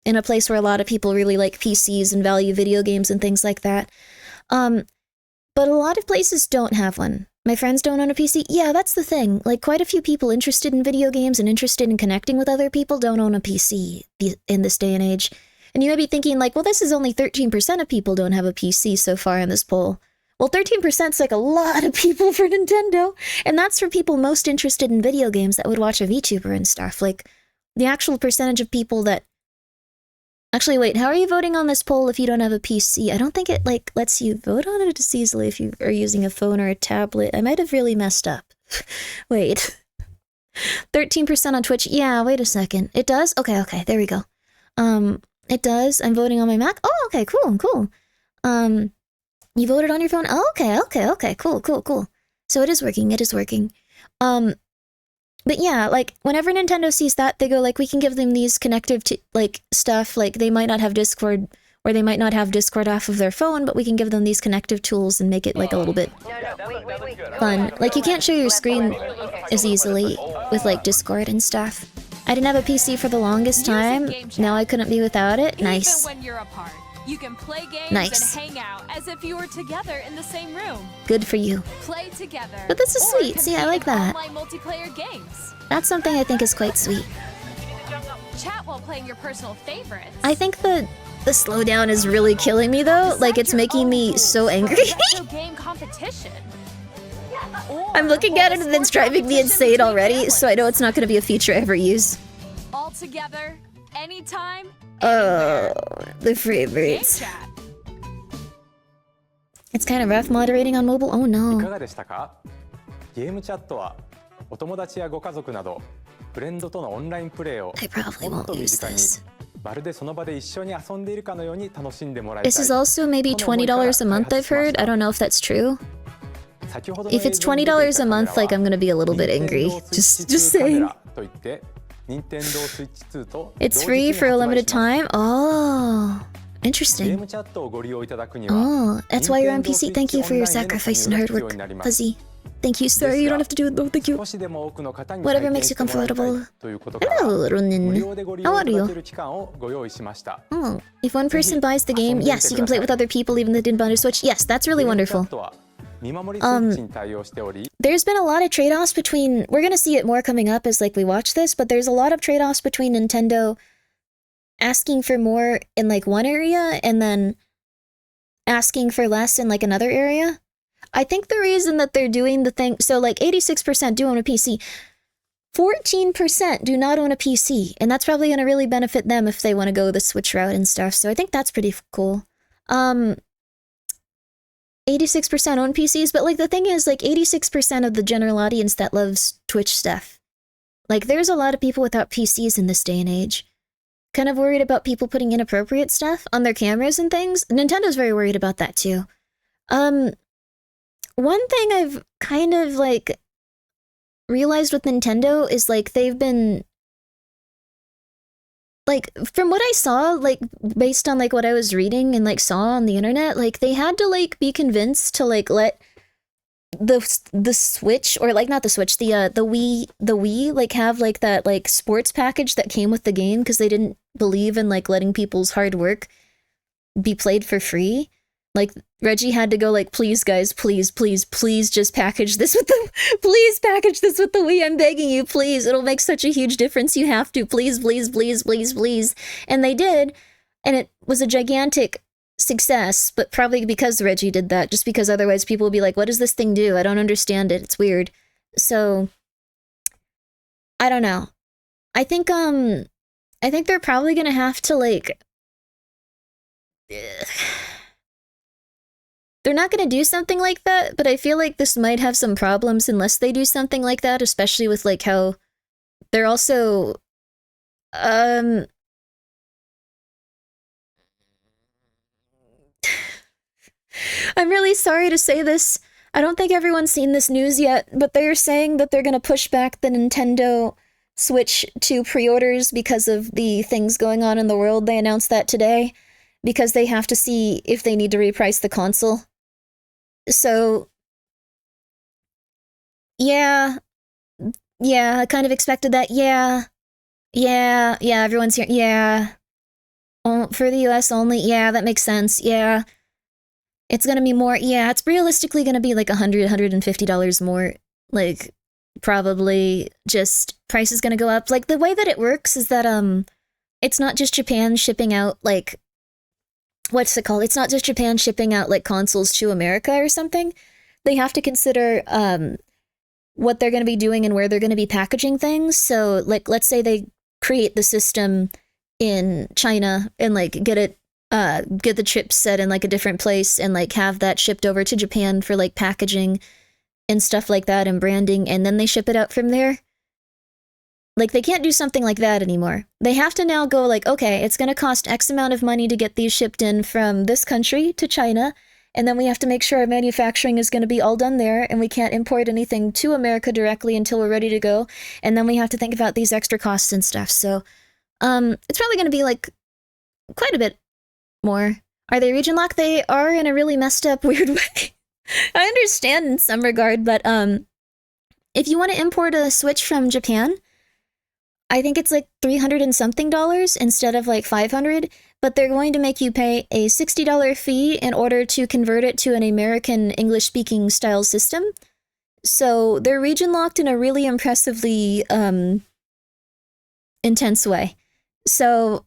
in a place where a lot of people really like PCs and value video games and things like that. But a lot of places don't have one. My friends don't own a PC. Yeah, that's the thing. Like, quite a few people interested in video games and interested in connecting with other people don't own a PC in this day and age. And you may be thinking, like, well, this is only 13% of people don't have a PC so far in this poll. Well, 13%'s like a lot of people for Nintendo. And that's for people most interested in video games that would watch a VTuber and stuff. Like, the actual percentage of people that... Actually, wait, how are you voting on this poll if you don't have a PC? I don't think it, like, lets you vote on it as easily if you are using a phone or a tablet. I might have really messed up. Wait. 13% on Twitch. Yeah, wait a second. It does? Okay, there we go. It does. I'm voting on my Mac. Oh, okay, cool. You voted on your phone? Oh, okay, cool. So it is working. But yeah, like, whenever Nintendo sees that, they go, like, we can give them these connective, like, stuff, like, they might not have Discord, or they might not have Discord off of their phone, but we can give them these connective tools and make it, like, a little bit Wait. fun. Like, you can't show your screen as easily with, like, Discord and stuff. I didn't have a PC for the longest time. Now I couldn't be without it. Nice. Even when you're apart, you can play games Nice. and hang out as if you were together in the same room. Good for you. Play together. But this is or sweet. See, I compete like in that. Online multiplayer games. That's something I think is quite sweet. Chat while playing your personal favorites. I think the slowdown is really killing me, though. Like, it's making me so angry. Game competition. I'm looking at it and it's driving me insane already, so I know it's not going to be a feature I ever use. All together, anytime. Oh, the frame Game rates. chat. It's kind of rough moderating on mobile. Oh いか no. がでしたか？ゲームチャットはお友達やご家族などフレンドとのオンラインプレイを I probably もっ won't と身 use 近に this. まるでその場で一緒に遊んでいるかのように楽しんでもらいたい。 This is also maybe $20 a month, I've heard. I don't know if that's true. 先ほどの If it's $20 a month, like, I'm gonna be a little bit angry. Just saying. It's free for a limited time? Oh, ゲー interesting. ムチャットをご利用いただくには Oh, that's why you're on PC. Nintendo Thank you for your Switch sacrifice Online and hard への work, 入力が必要になります。 Fuzzy. Thank you, sir. You don't have to do it though. Thank you. 少しでも多くの方に Whatever 体験 makes し you てもらいたい comfortable. ということから Hello, 無 Ronin. 料でご利 How 用 are いただ you? ける期間をご用意しました。 Oh, if one person buys the game, yes, you can play it with other people even if they didn't buy the Switch. Yes, that's really ゲームチャ wonderful. ットは見守りスイッチに対応しており、 There's been a lot of trade-offs between... We're gonna see it more coming up as like we watch this, but there's a lot of trade-offs between Nintendo asking for more in like one area and then asking for less in like another area. I think the reason that they're doing the thing... So like 86% do own a PC. 14% do not own a PC, and that's probably going to really benefit them if they want to go the Switch route and stuff, so I think that's pretty cool. 86% own PCs, but like the thing is, like 86% of the general audience that loves Twitch stuff. Like there's a lot of people without PCs in this day and age. Kind of worried about people putting inappropriate stuff on their cameras and things. Nintendo's very worried about that too. One thing I've kind of like realized with Nintendo is like they've been like, from what I saw, like based on like what I was reading and like saw on the internet, like they had to like be convinced to like let the Switch, or like not the Switch, the Wii like have like that like sports package that came with the game because they didn't believe in like letting people's hard work be played for free. Like Reggie had to go like, please guys, please just package this with the please package this with the Wii, I'm begging you, please, it'll make such a huge difference, you have to, please. And they did, and it was a gigantic success, but probably because Reggie did that, just because otherwise people would be like, what does this thing do? I don't understand it, it's weird. So I don't know. I think they're probably gonna have to like they're not going to do something like that, but I feel like this might have some problems unless they do something like that, especially with like how they're also I'm really sorry to say this. I don't think everyone's seen this news yet, but they're saying that they're going to push back the Nintendo Switch to pre-orders because of the things going on in the world. They announced that today because they have to see if they need to reprice the console. So, yeah, I kind of expected that. Yeah, everyone's here. Yeah, for the US only. Yeah, that makes sense. Yeah, it's gonna be more. Yeah, it's realistically gonna be like $150 more. Like, probably just price is gonna go up. Like, the way that it works is that, it's not just Japan shipping out, like, what's it called? It's not just Japan shipping out like consoles to America or something. They have to consider what they're going to be doing and where they're going to be packaging things. So like, let's say they create the system in China and like get the chips set in like a different place and like have that shipped over to Japan for like packaging and stuff like that and branding, and then they ship it out from there. Like, they can't do something like that anymore. They have to now go like, okay, it's going to cost X amount of money to get these shipped in from this country to China, and then we have to make sure our manufacturing is going to be all done there, and we can't import anything to America directly until we're ready to go, and then we have to think about these extra costs and stuff. So, it's probably going to be like quite a bit more. Are they region locked? They are, in a really messed up, weird way. I understand in some regard, but if you want to import a Switch from Japan, I think it's like $300 and something instead of like $500, but they're going to make you pay a $60 fee in order to convert it to an American English-speaking style system. So they're region locked in a really impressively intense way. So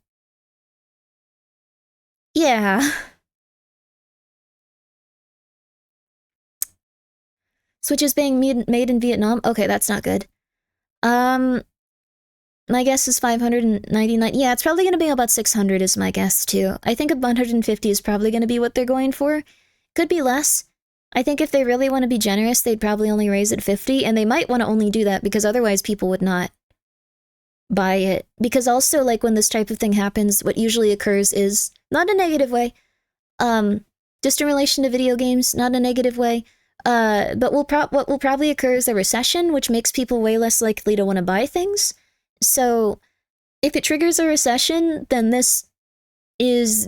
yeah. Switch is being made in Vietnam. Okay, that's not good. My guess is 599. Yeah, it's probably going to be about 600 is my guess, too. I think 150 is probably going to be what they're going for. Could be less. I think if they really want to be generous, they'd probably only raise it 50, and they might want to only do that because otherwise people would not buy it. Because also, like, when this type of thing happens, what usually occurs is, not in a negative way, just in relation to video games, not in a negative way, but what will probably occur is a recession, which makes people way less likely to want to buy things. So, if it triggers a recession, then this is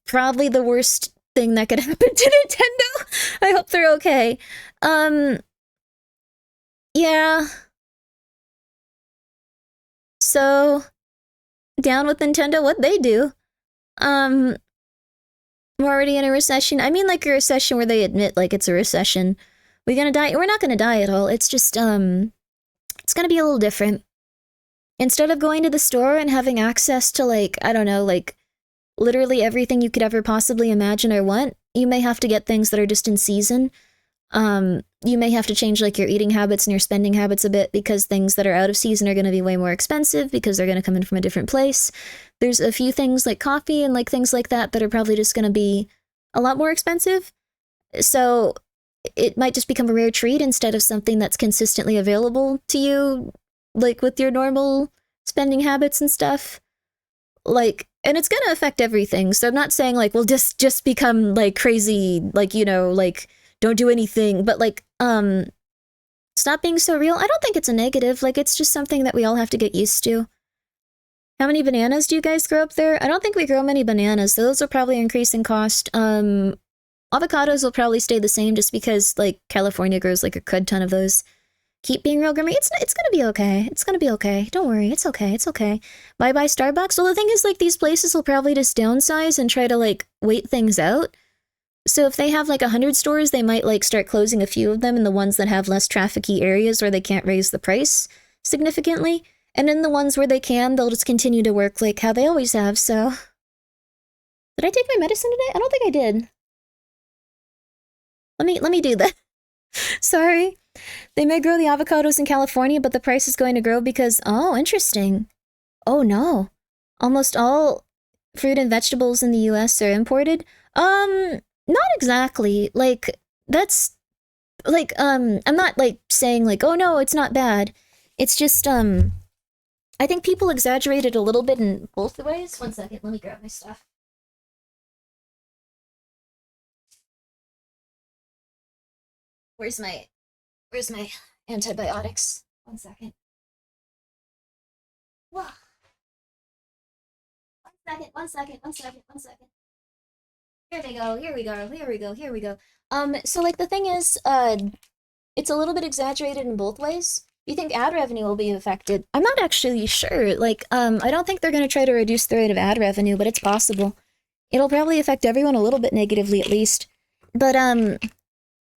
probably the worst thing that could happen to Nintendo. I hope they're okay. Yeah. So, down with Nintendo, what they do. We're already in a recession. I mean, like a recession where they admit, like, it's a recession. We're gonna die? We're not gonna die at all. It's just, it's gonna be a little different. Instead of going to the store and having access to, like, I don't know, like, literally everything you could ever possibly imagine or want, you may have to get things that are just in season. You may have to change, like, your eating habits and your spending habits a bit because things that are out of season are going to be way more expensive because they're going to come in from a different place. There's a few things like coffee and, like, things like that that are probably just going to be a lot more expensive. So it might just become a rare treat instead of something that's consistently available to you, like, with your normal spending habits and stuff. Like, and it's going to affect everything. So I'm not saying, like, well, just become, like, crazy, like, you know, like, don't do anything, but, like, stop being so real. I don't think it's a negative. Like, it's just something that we all have to get used to. How many bananas do you guys grow up there? I don't think we grow many bananas. Those will probably increase in cost. Avocados will probably stay the same just because, like, California grows, like, a crud ton of those. Keep being real, Grimmi. It's gonna be okay. It's gonna be okay. Don't worry. It's okay. It's okay. Bye-bye Starbucks. Well, the thing is, like, these places will probably just downsize and try to, like, wait things out. So if they have, like, 100 stores, they might, like, start closing a few of them in the ones that have less trafficky areas where they can't raise the price significantly. And in the ones where they can, they'll just continue to work, like, how they always have, so... Did I take my medicine today? I don't think I did. Let me do that. Sorry. They may grow the avocados in California, but the price is going to grow because... Oh, interesting. Oh, no. Almost all fruit and vegetables in the US are imported? Not exactly. Like, that's... Like, I'm not, like, saying, like, oh, no, it's not bad. It's just, I think people exaggerate it a little bit in both the ways. One second, let me grab my stuff. Where's my antibiotics? One second. Whoa. One second. Here we go. So, like, the thing is, it's a little bit exaggerated in both ways. You think ad revenue will be affected? I'm not actually sure. Like, I don't think they're going to try to reduce the rate of ad revenue, but it's possible. It'll probably affect everyone a little bit negatively, at least. But,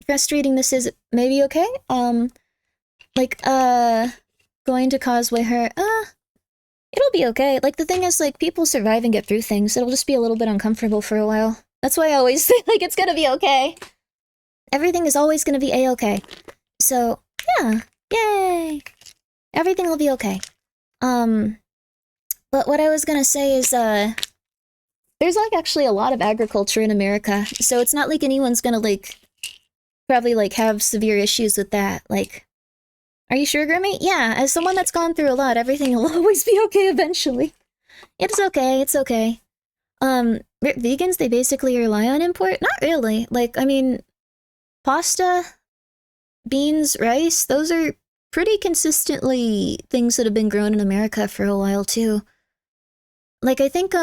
frustrating this is maybe okay. Going to causeway her, it'll be okay. Like, the thing is, like, people survive and get through things. It'll just be a little bit uncomfortable for a while. That's why I always say, like, it's gonna be okay. Everything is always gonna be a-okay. So, yeah. Yay! Everything will be okay. But what I was gonna say is, there's, like, actually a lot of agriculture in America, so it's not like anyone's gonna, like, probably, like, have severe issues with that. Like, are you sure, Grimmi? Yeah, as someone that's gone through a lot, everything will always be okay eventually. It's okay. Vegans, they basically rely on import? Not really. Like, I mean, pasta, beans, rice, those are pretty consistently things that have been grown in America for a while, too. Like, I think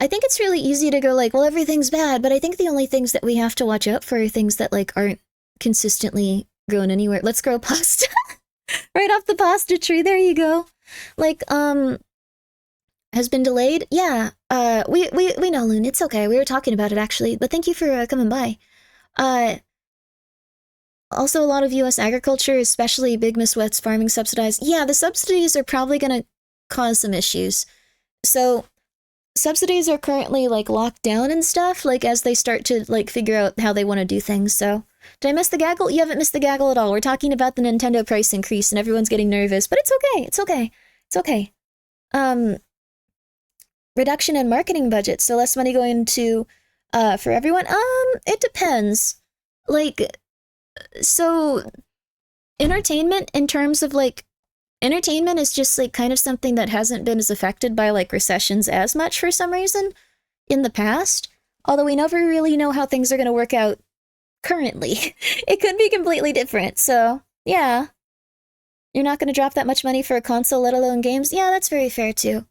it's really easy to go, like, well, everything's bad, but I think the only things that we have to watch out for are things that, like, aren't consistently grown anywhere. Let's grow pasta. Right off the pasta tree, there you go. Like, has been delayed? Yeah, we know, Loon, it's okay. We were talking about it, actually, but thank you for coming by. Also, a lot of U.S. agriculture, especially Big Miss Wet's farming subsidized. Yeah, the subsidies are probably gonna cause some issues. So, subsidies are currently, like, locked down and stuff, like, as they start to, like, figure out how they want to do things, so... Did I miss the gaggle? You haven't missed the gaggle at all. We're talking about the Nintendo price increase and everyone's getting nervous, but it's okay. Reduction in marketing budget, so less money going to, for everyone? It depends. Like, so, entertainment in terms of, like, entertainment is just, like, kind of something that hasn't been as affected by, like, recessions as much for some reason in the past. Although we never really know how things are going to work out currently. It could be completely different, so, yeah. You're not going to drop that much money for a console, let alone games? Yeah, that's very fair, too.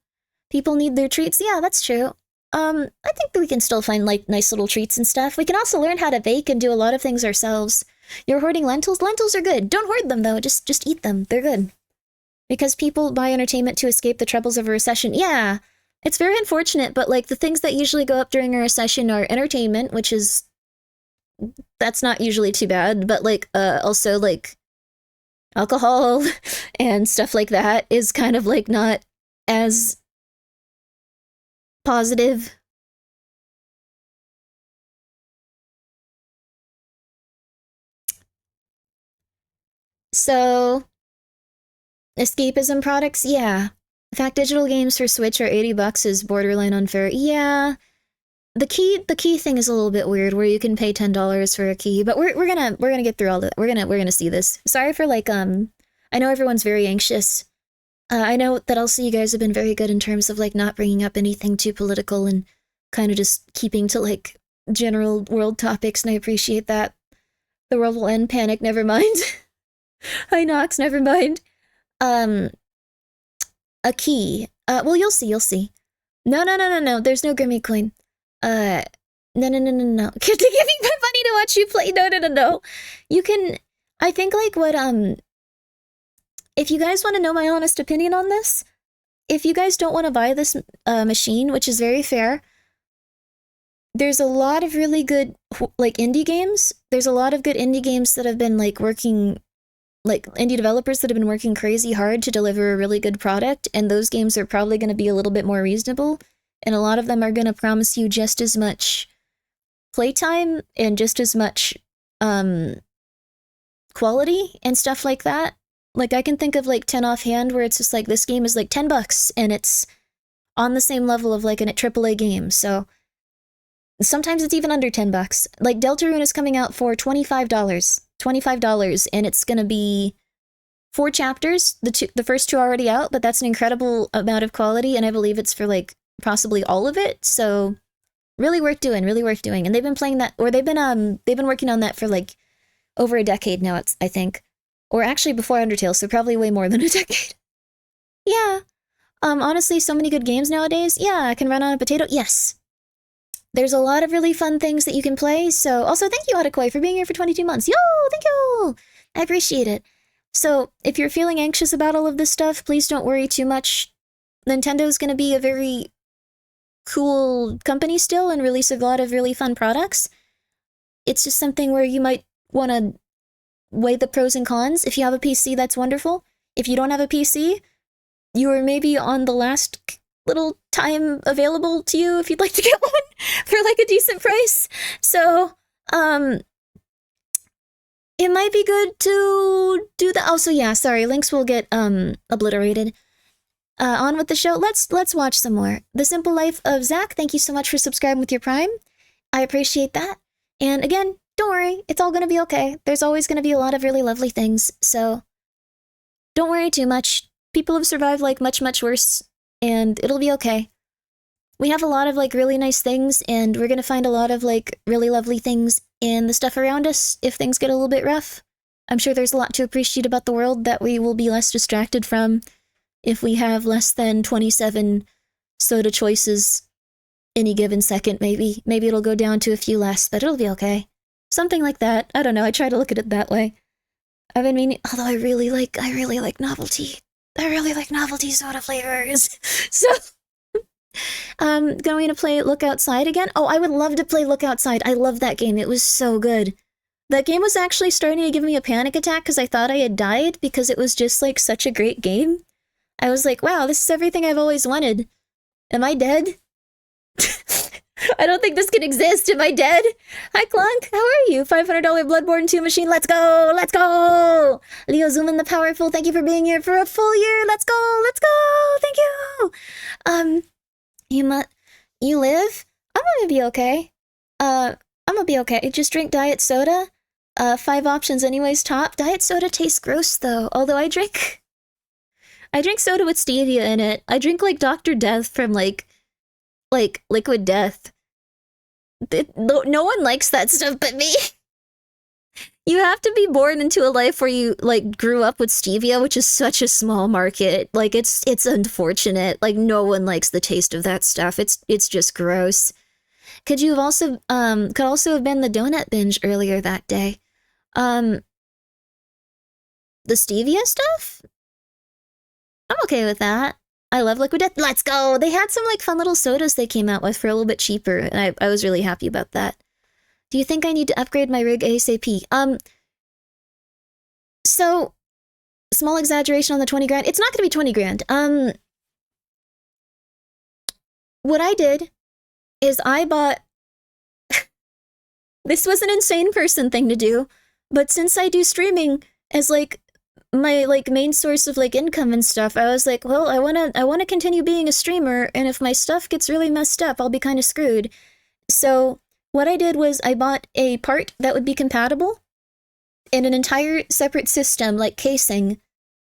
People need their treats? Yeah, that's true. I think that we can still find like nice little treats and stuff. We can also learn how to bake and do a lot of things ourselves. You're hoarding lentils? Lentils are good. Don't hoard them though, just eat them. They're good. Because people buy entertainment to escape the troubles of a recession. Yeah, it's very unfortunate, but like the things that usually go up during a recession are entertainment, which is, that's not usually too bad, but like also like alcohol and stuff like that is kind of like not as positive. So, escapism products, yeah. In fact, digital games for Switch are $80 is borderline unfair. Yeah. The key thing is a little bit weird where you can pay $10 for a key, but we're gonna get through all that. We're gonna see this. Sorry for like I know everyone's very anxious. I know that also you guys have been very good in terms of like not bringing up anything too political and kind of just keeping to like general world topics, and I appreciate that. The world will end, panic, never mind. Hi Nox, never mind. A key. Well, you'll see. No, there's no Grimmi coin. No. Give me my money to watch you play. No. You can, I think like what, if you guys want to know my honest opinion on this, if you guys don't want to buy this machine, which is very fair, there's a lot of really good, like, indie games. There's a lot of good indie games that have been, like, working, like, indie developers that have been working crazy hard to deliver a really good product, and those games are probably going to be a little bit more reasonable, and a lot of them are going to promise you just as much playtime and just as much, quality and stuff like that. Like, I can think of, like, 10 offhand where it's just, like, this game is, like, $10, and it's on the same level of, like, a AAA game, so sometimes it's even under $10. Like, Deltarune is coming out for $25, and it's gonna be 4 chapters. The first 2 are already out, but that's an incredible amount of quality, and I believe it's for, like, possibly all of it, so really worth doing, and they've been playing that, or they've been working on that for, like, over a decade now, I think. Or actually before Undertale, so probably way more than a decade. Yeah. Honestly, so many good games nowadays. Yeah, I can run on a potato. Yes. There's a lot of really fun things that you can play, so also thank you, Adekoi, for being here for 22 months. Yo, thank you! I appreciate it. So, if you're feeling anxious about all of this stuff, please don't worry too much. Nintendo's gonna be a very cool company still and release a lot of really fun products. It's just something where you might want to weigh the pros and cons. If you have a PC, that's wonderful. If you don't have a PC, you are maybe on the last little time available to you if you'd like to get one for like a decent price. So, it might be good to do that. Also, yeah, sorry, links will get obliterated. On with the show. Let's watch some more. The Simple Life of Zach, thank you so much for subscribing with your Prime. I appreciate that. And again, don't worry, it's all gonna be okay. There's always gonna be a lot of really lovely things, so don't worry too much. People have survived like much worse, and it'll be okay. We have a lot of like really nice things, and we're gonna find a lot of like really lovely things in the stuff around us if things get a little bit rough. I'm sure there's a lot to appreciate about the world that we will be less distracted from if we have less than 27 soda choices any given second, maybe. Maybe it'll go down to a few less, but it'll be okay. Something like that. I don't know, I try to look at it that way. I've been meaning, although I really like novelty. I really like novelty soda flavors. So, going to play Look Outside again? Oh, I would love to play Look Outside. I love that game. It was so good. That game was actually starting to give me a panic attack because I thought I had died because it was just like such a great game. I was like, wow, this is everything I've always wanted. Am I dead? I don't think this can exist. Am I dead? Hi, Clunk. How are you? $500 Bloodborne 2 machine. Let's go. Let's go. Leo Zuman the Powerful. Thank you for being here for a full year. Let's go. Let's go. Thank you. You live? I'm gonna be okay. I'm gonna be okay. Just drink diet soda. 5 options anyways. Top. Diet soda tastes gross though. Although I drink soda with stevia in it. I drink like Dr. Death from like Liquid Death. No one likes that stuff but me. You have to be born into a life where you like grew up with stevia, which is such a small market. Like it's unfortunate. Like no one likes the taste of that stuff. It's just gross. Could also have been the donut binge earlier that day. The stevia stuff? I'm okay with that. I love Liquid Death. Let's go! They had some like fun little sodas they came out with for a little bit cheaper, and I was really happy about that. Do you think I need to upgrade my rig ASAP? So, small exaggeration on the 20 grand. It's not gonna be 20 grand. What I did is I bought... This was an insane person thing to do, but since I do streaming as like my like main source of like income and stuff, I was like, well, I wanna continue being a streamer, and if my stuff gets really messed up, I'll be kind of screwed. So what I did was I bought a part that would be compatible in an entire separate system, like casing,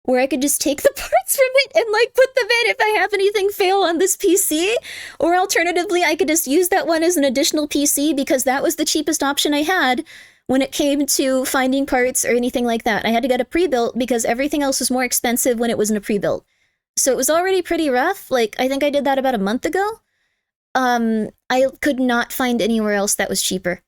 where I could just take the parts from it and like put them in if I have anything fail on this PC. Or alternatively, I could just use that one as an additional PC because that was the cheapest option I had when it came to finding parts or anything like that. I had to get a pre-built because everything else was more expensive when it wasn't a pre-built. So it was already pretty rough. Like, I think I did that about a month ago. I could not find anywhere else that was cheaper.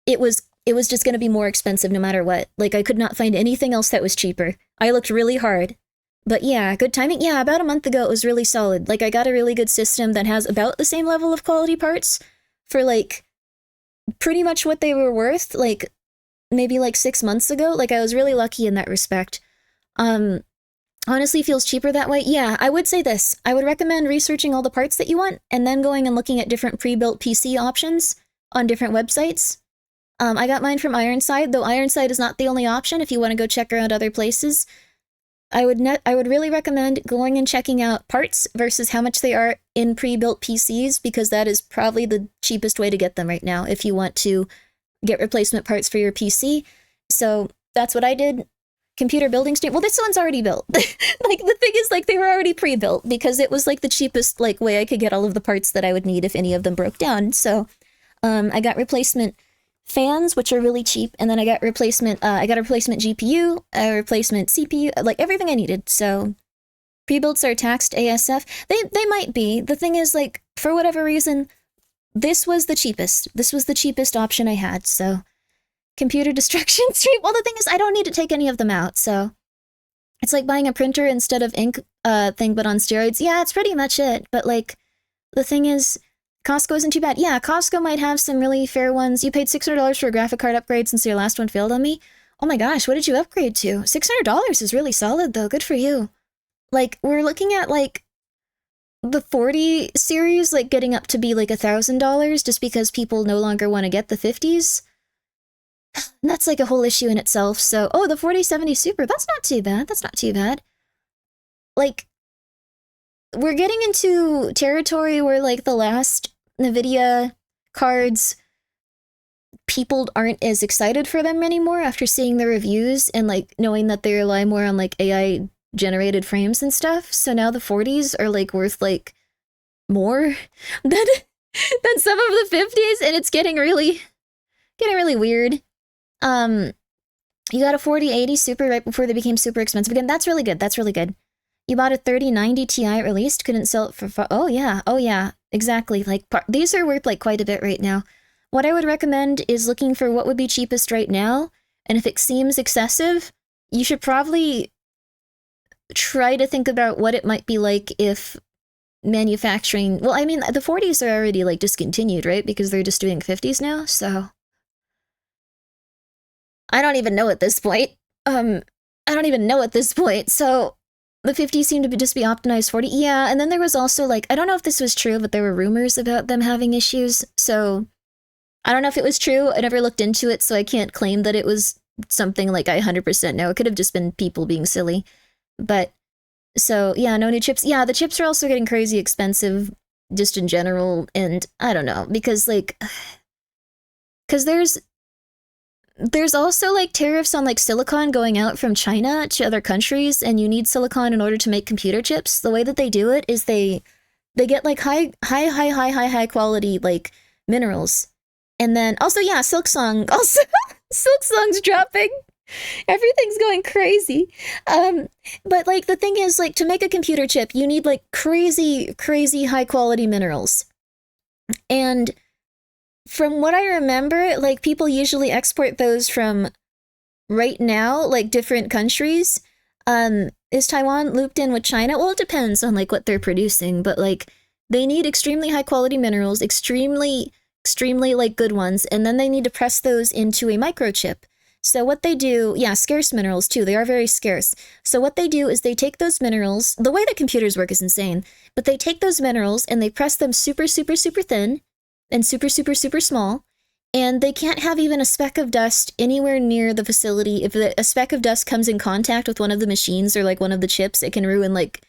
It was just going to be more expensive no matter what. Like, I could not find anything else that was cheaper. I looked really hard. But yeah, good timing. Yeah, about a month ago, it was really solid. Like, I got a really good system that has about the same level of quality parts for, like, pretty much what they were worth, like, maybe, like, 6 months ago. Like, I was really lucky in that respect. Honestly feels cheaper that way. Yeah, I would say this. I would recommend researching all the parts that you want and then going and looking at different pre-built PC options on different websites. I got mine from Ironside, though Ironside is not the only option if you want to go check around other places. I would really recommend going and checking out parts versus how much they are in pre-built PCs, because that is probably the cheapest way to get them right now if you want to get replacement parts for your PC. So that's what I did. Computer building stream. Well, this one's already built. Like, the thing is, like, they were already pre-built because it was, like, the cheapest, like, way I could get all of the parts that I would need if any of them broke down. So, I got replacement fans, which are really cheap, and then I got a replacement GPU, a replacement CPU, like, everything I needed. So, pre-builts are taxed ASF. They might be. The thing is, like, for whatever reason, this was the cheapest. This was the cheapest option I had, so... Computer destruction stream. Well, the thing is, I don't need to take any of them out, so it's like buying a printer instead of ink thing, but on steroids. Yeah, it's pretty much it. But like, the thing is, Costco isn't too bad. Yeah, Costco might have some really fair ones. You paid $600 for a graphic card upgrade since your last one failed on me. Oh my gosh, what did you upgrade to? $600 is really solid though. Good for you. Like, we're looking at like the 40 series, like getting up to be like $1,000 just because people no longer want to get the 50s. That's like a whole issue in itself. So, oh, the 4070 Super, that's not too bad. That's not too bad. Like, we're getting into territory where, like, the last NVIDIA cards, people aren't as excited for them anymore after seeing the reviews and, like, knowing that they rely more on, like, AI-generated frames and stuff. So now the 40s are, like, worth, like, more than some of the 50s, and it's getting really weird. You got a 4080 Super right before they became super expensive again. That's really good. That's really good. You bought a 3090 Ti released, couldn't sell it for... Oh yeah, exactly. Like, these are worth, like, quite a bit right now. What I would recommend is looking for what would be cheapest right now, and if it seems excessive, you should probably try to think about what it might be like if manufacturing... Well, I mean, the 40s are already, like, discontinued, right? Because they're just doing 50s now, so... I don't even know at this point. So the 50s seem to just be optimized 40. Yeah, and then there was also, like, I don't know if this was true, but there were rumors about them having issues. So I don't know if it was true. I never looked into it, so I can't claim that it was something like I 100% know. It could have just been people being silly. But, so, yeah, no new chips. Yeah, the chips are also getting crazy expensive just in general, and I don't know, because, like, because there's also, like, tariffs on, like, silicon going out from China to other countries, and you need silicon in order to make computer chips. The way that they do it is they get, like, high quality, like, minerals. And then, also, yeah, Silksong, also, Silk Song's dropping. Everything's going crazy. But like the thing is, like, to make a computer chip, you need like crazy high quality minerals. And from what I remember, like, people usually export those from right now, like, different countries. Is Taiwan looped in with China? Well, it depends on like what they're producing, but like they need extremely high quality minerals, extremely like good ones, and then they need to press those into a microchip. So what they do, yeah, scarce minerals too, they are very scarce. So what they do is they take those minerals, the way that computers work is insane, but they take those minerals and they press them super thin and super small, and they can't have even a speck of dust anywhere near the facility. If a speck of dust comes in contact with one of the machines or like one of the chips, it can ruin like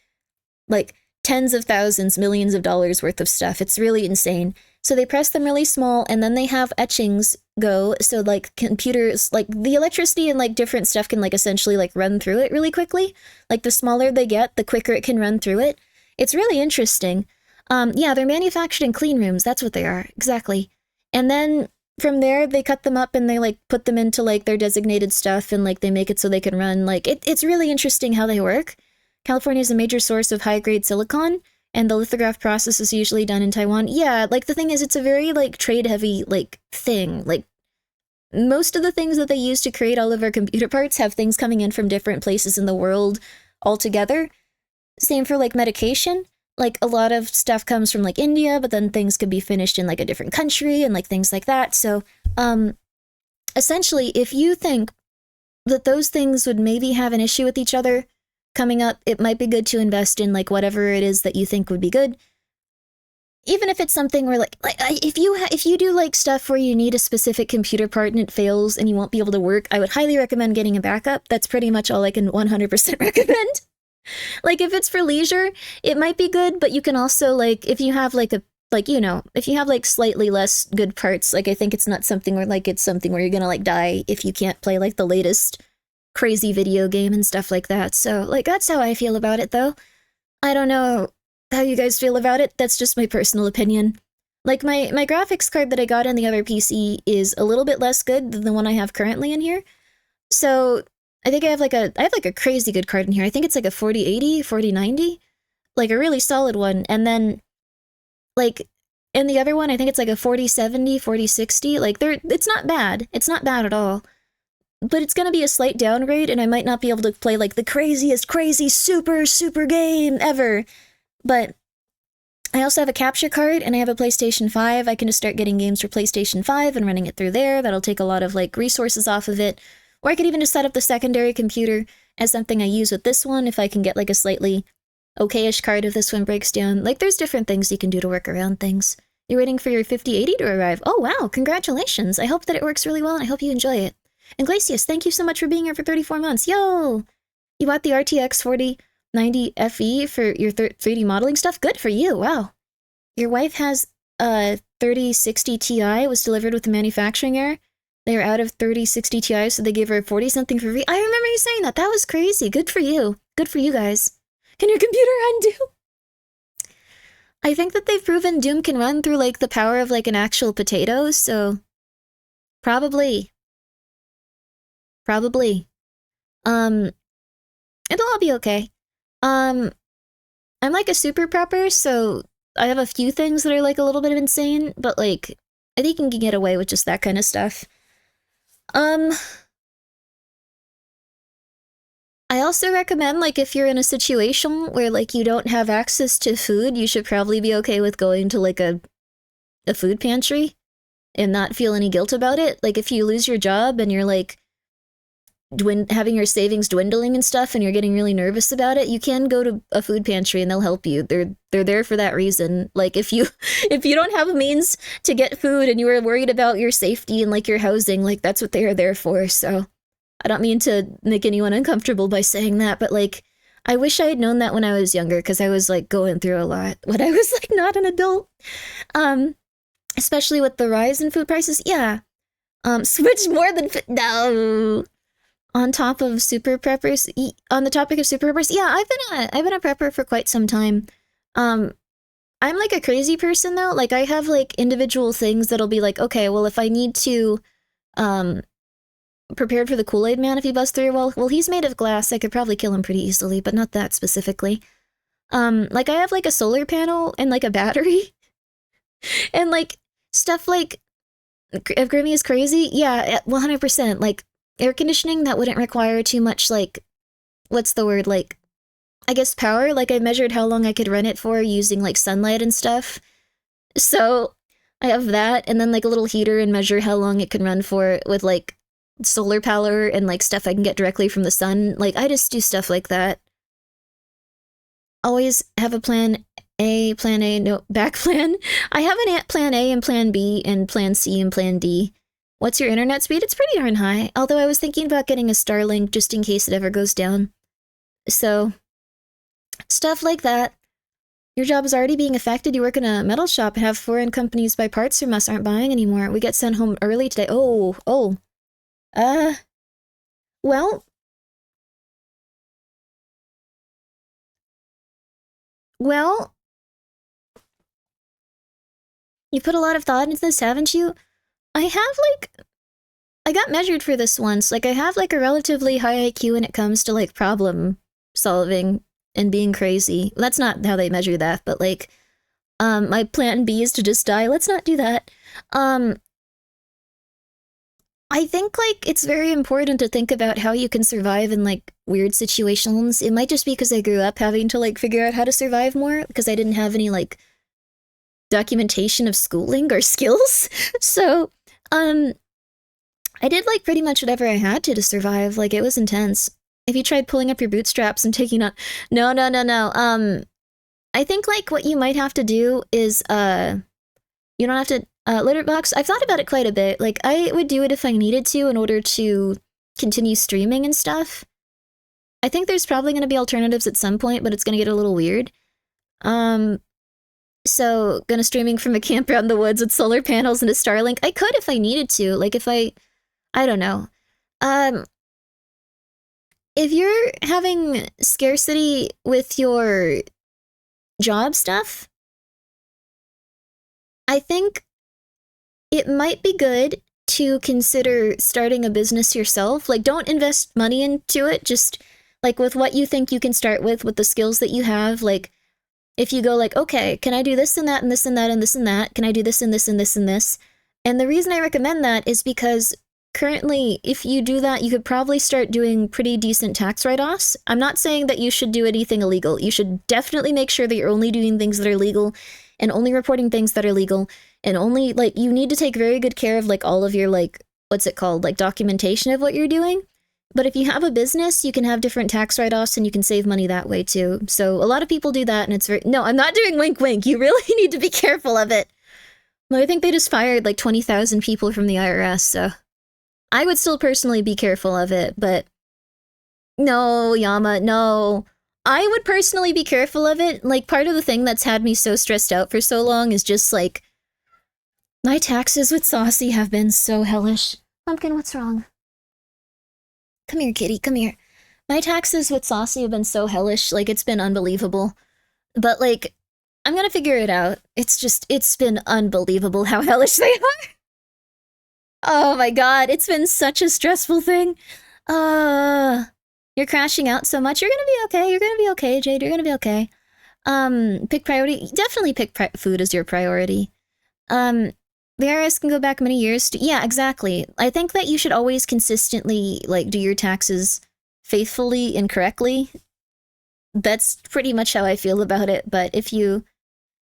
tens of thousands, millions of dollars worth of stuff. It's really insane. So they press them really small, and then they have etchings go. So like computers, like the electricity and like different stuff can like essentially like run through it really quickly. Like the smaller they get, the quicker it can run through it. It's really interesting. Yeah, they're manufactured in clean rooms. That's what they are. Exactly. And then from there, they cut them up and they like put them into like their designated stuff, and like they make it so they can run. Like it's really interesting how they work. California is a major source of high-grade silicon, and the lithograph process is usually done in Taiwan. Yeah, like the thing is, it's a very like trade-heavy like thing. Like most of the things that they use to create all of our computer parts have things coming in from different places in the world altogether. Same for like medication. Like a lot of stuff comes from like India, but then things could be finished in like a different country and like things like that. So essentially, if you think that those things would maybe have an issue with each other coming up, it might be good to invest in like whatever it is that you think would be good. Even if it's something where like if you do like stuff where you need a specific computer part and it fails and you won't be able to work, I would highly recommend getting a backup. That's pretty much all I can 100% recommend. Like if it's for leisure, it might be good, but you can also like if you have like if you have like slightly less good parts, like I think it's not something where like it's something where you're gonna like die if you can't play like the latest crazy video game and stuff like that. So like that's how I feel about it though. I don't know how you guys feel about it. That's just my personal opinion. Like my graphics card that I got in the other PC is a little bit less good than the one I have currently in here. So I think I have like a crazy good card in here. I think it's like a 4080, 4090, like a really solid one. And then like in the other one, I think it's like a 4070, 4060. Like it's not bad. It's not bad at all. But it's going to be a slight downgrade, and I might not be able to play like the craziest, crazy, super game ever. But I also have a capture card, and I have a PlayStation 5. I can just start getting games for PlayStation 5 and running it through there. That'll take a lot of like resources off of it. Or I could even just set up the secondary computer as something I use with this one if I can get like a slightly okay-ish card if this one breaks down. Like there's different things you can do to work around things. You're waiting for your 5080 to arrive. Oh wow, congratulations. I hope that it works really well, and I hope you enjoy it. And Glacius, thank you so much for being here for 34 months. Yo! You bought the RTX 4090 FE for your 3D modeling stuff? Good for you, wow. Your wife has a 3060 Ti, was delivered with a manufacturing error. They are out of 3060 Ti, so they gave her 40-something for free. I remember you saying that. That was crazy. Good for you. Good for you guys. Can your computer run Doom? I think that they've proven Doom can run through, like, the power of, like, an actual potato, so... Probably. It'll all be okay. I'm like a super prepper, so I have a few things that are, like, a little bit of insane, but, like, I think you can get away with just that kind of stuff. I also recommend, like, if you're in a situation where, like, you don't have access to food, you should probably be okay with going to, like, a food pantry and not feel any guilt about it. Like, if you lose your job and you're, like, having your savings dwindling and stuff and you're getting really nervous about it, you can go to a food pantry and they'll help you. They're there for that reason. Like, if you don't have a means to get food and you are worried about your safety and, like, your housing, like, that's what they are there for, so... I don't mean to make anyone uncomfortable by saying that, but, like, I wish I had known that when I was younger, because I was, like, going through a lot when I was, like, not an adult. Especially with the rise in food prices. Yeah. Switch more than... No! On top of super preppers... On the topic of super preppers, yeah, I've been a prepper for quite some time. I'm, like, a crazy person, though. Like, I have, like, individual things that'll be like, okay, well, if I need to, prepared for the Kool-Aid Man if he busts through your wall. Well, he's made of glass. I could probably kill him pretty easily, but not that specifically. Like, I have, like, a solar panel and, like, a battery. And, like, stuff like, if Grimmi is crazy, yeah, 100%. Like, air conditioning, that wouldn't require too much, like, what's the word, like, I guess power. Like, I measured how long I could run it for using, like, sunlight and stuff. So, I have that, and then, like, a little heater and measure how long it can run for with, like, solar power and, like, stuff I can get directly from the sun. Like, I just do stuff like that. Always have a plan A, no, back plan. I have plan A and plan B and plan C and plan D. What's your internet speed? It's pretty darn high, although I was thinking about getting a Starlink just in case it ever goes down. So, stuff like that. Your job is already being affected. You work in a metal shop and have foreign companies buy parts from us aren't buying anymore. We get sent home early today. Well, you put a lot of thought into this, haven't you? I got measured for this once. Like, I have, like, a relatively high IQ when it comes to, like, problem solving and being crazy. That's not how they measure that, but, like, my plan B is to just die. Let's not do that. I think, like, it's very important to think about how you can survive in, like, weird situations. It might just be because I grew up having to, like, figure out how to survive more, because I didn't have any, like, documentation of schooling or skills. So, I did, like, pretty much whatever I had to survive. Like, it was intense. If you tried pulling up your bootstraps and taking on... No. I think, like, what you might have to do is, you don't have to... Litterbox, I've thought about it quite a bit. Like, I would do it if I needed to in order to continue streaming and stuff. I think there's probably going to be alternatives at some point, but it's going to get a little weird. So, gonna streaming from a campground in the woods with solar panels and a Starlink. I could if I needed to. Like, if I don't know. If you're having scarcity with your job stuff, I think it might be good to consider starting a business yourself. Like, don't invest money into it. Just, like, with what you think you can start with the skills that you have. Like, if you go, like, okay, can I do this and that and this and that and this and that? Can I do this and this and this and this? And the reason I recommend that is because currently, if you do that, you could probably start doing pretty decent tax write-offs. I'm not saying that you should do anything illegal. You should definitely make sure that you're only doing things that are legal and only reporting things that are legal. And only, like, you need to take very good care of, like, all of your, like, what's it called? Like, documentation of what you're doing. But if you have a business, you can have different tax write-offs and you can save money that way, too. So a lot of people do that, and it's very... No, I'm not doing wink wink. You really need to be careful of it. Well, I think they just fired, like, 20,000 people from the IRS, so... I would still personally be careful of it, but... No, Yama, no. I would personally be careful of it. Like, part of the thing that's had me so stressed out for so long is just, like... My taxes with Saucy have been so hellish. Pumpkin, what's wrong? Come here, kitty, come here. My taxes with Saucy have been so hellish, like, it's been unbelievable. But, like, I'm gonna figure it out. It's been unbelievable how hellish they are. Oh my god, it's been such a stressful thing. You're crashing out so much. You're gonna be okay, Jade, you're gonna be okay. Pick priority. Definitely pick food as your priority. The IRS can go back many years to... Yeah, exactly. I think that you should always consistently, like, do your taxes faithfully and correctly. That's pretty much how I feel about it, but if you...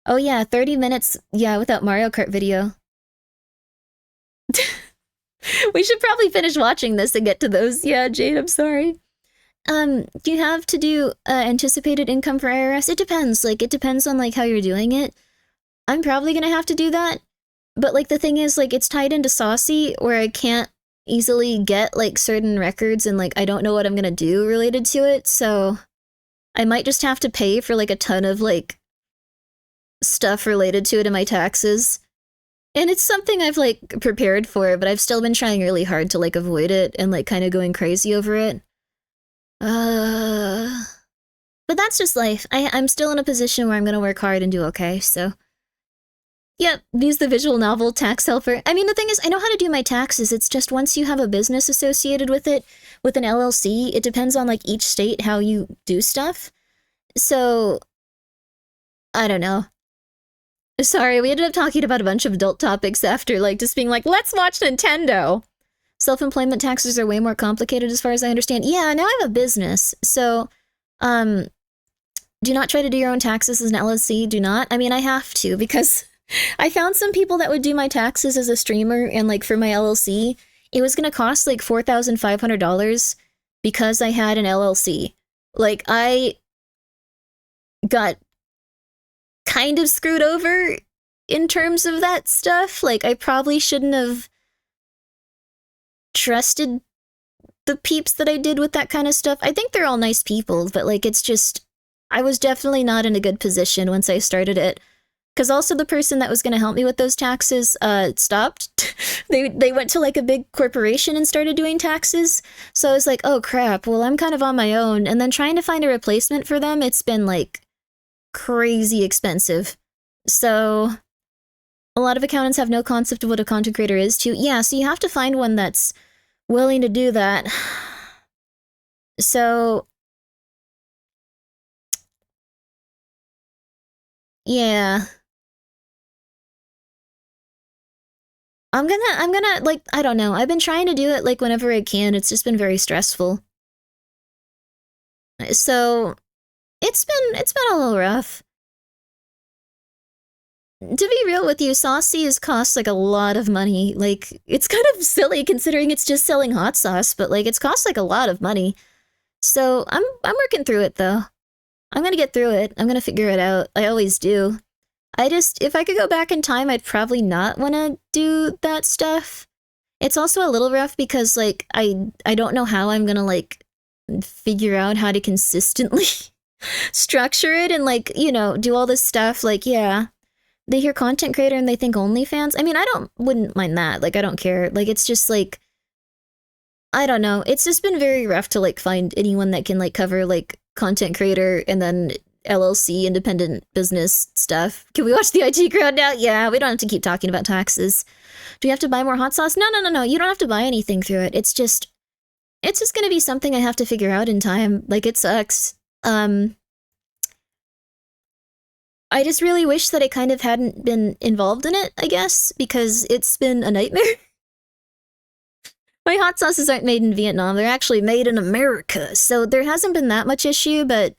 Oh yeah, 30 minutes, yeah, without Mario Kart video. We should probably finish watching this and get to those. Yeah, Jade, I'm sorry. Do you have to do anticipated income for IRS? It depends. Like, it depends on, like, how you're doing it. I'm probably gonna have to do that. But, like, the thing is, like, it's tied into Saucy, where I can't easily get, like, certain records, and, like, I don't know what I'm gonna do related to it, so... I might just have to pay for, like, a ton of, like, stuff related to it in my taxes. And it's something I've, like, prepared for, but I've still been trying really hard to, like, avoid it and, like, kind of going crazy over it. But that's just life. I'm still in a position where I'm gonna work hard and do okay, so... Yep, use the visual novel tax helper. I mean, the thing is, I know how to do my taxes. It's just once you have a business associated with it, with an LLC, it depends on like each state how you do stuff. So, I don't know. Sorry, we ended up talking about a bunch of adult topics after, like, just being like, let's watch Nintendo. Self-employment taxes are way more complicated as far as I understand. Yeah, now I have a business. So, do not try to do your own taxes as an LLC. Do not. I mean, I have to because I found some people that would do my taxes as a streamer and like for my LLC. It was going to cost like $4,500 because I had an LLC. Like, I got kind of screwed over in terms of that stuff. Like, I probably shouldn't have trusted the peeps that I did with that kind of stuff. I think they're all nice people, but like, it's just, I was definitely not in a good position once I started it. Because also the person that was going to help me with those taxes stopped. They went to like a big corporation and started doing taxes. So I was like, oh crap, well I'm kind of on my own. And then trying to find a replacement for them, it's been like crazy expensive. So a lot of accountants have no concept of what a content creator is too. Yeah, so you have to find one that's willing to do that. So yeah. I'm gonna, like, I don't know. I've been trying to do it, like, whenever I can. It's just been very stressful. So, it's been a little rough. To be real with you, Saucy has cost, like, a lot of money. Like, it's kind of silly considering it's just selling hot sauce, but, like, it's cost, like, a lot of money. So, I'm working through it, though. I'm gonna get through it. I'm gonna figure it out. I always do. If I could go back in time, I'd probably not want to do that stuff. It's also a little rough because, like, I don't know how I'm gonna, like, figure out how to consistently structure it and, like, you know, do all this stuff. Like, yeah, they hear content creator and they think OnlyFans. I mean, wouldn't mind that. Like, I don't care. Like, it's just, like, I don't know. It's just been very rough to, like, find anyone that can, like, cover, like, content creator and then LLC, independent business stuff. Can we watch the IT crowd now? Yeah, we don't have to keep talking about taxes. Do we have to buy more hot sauce? No. You don't have to buy anything through it. It's just gonna be something I have to figure out in time. Like, it sucks. I just really wish that I kind of hadn't been involved in it, I guess, because it's been a nightmare. My hot sauces aren't made in Vietnam. They're actually made in America. So there hasn't been that much issue, but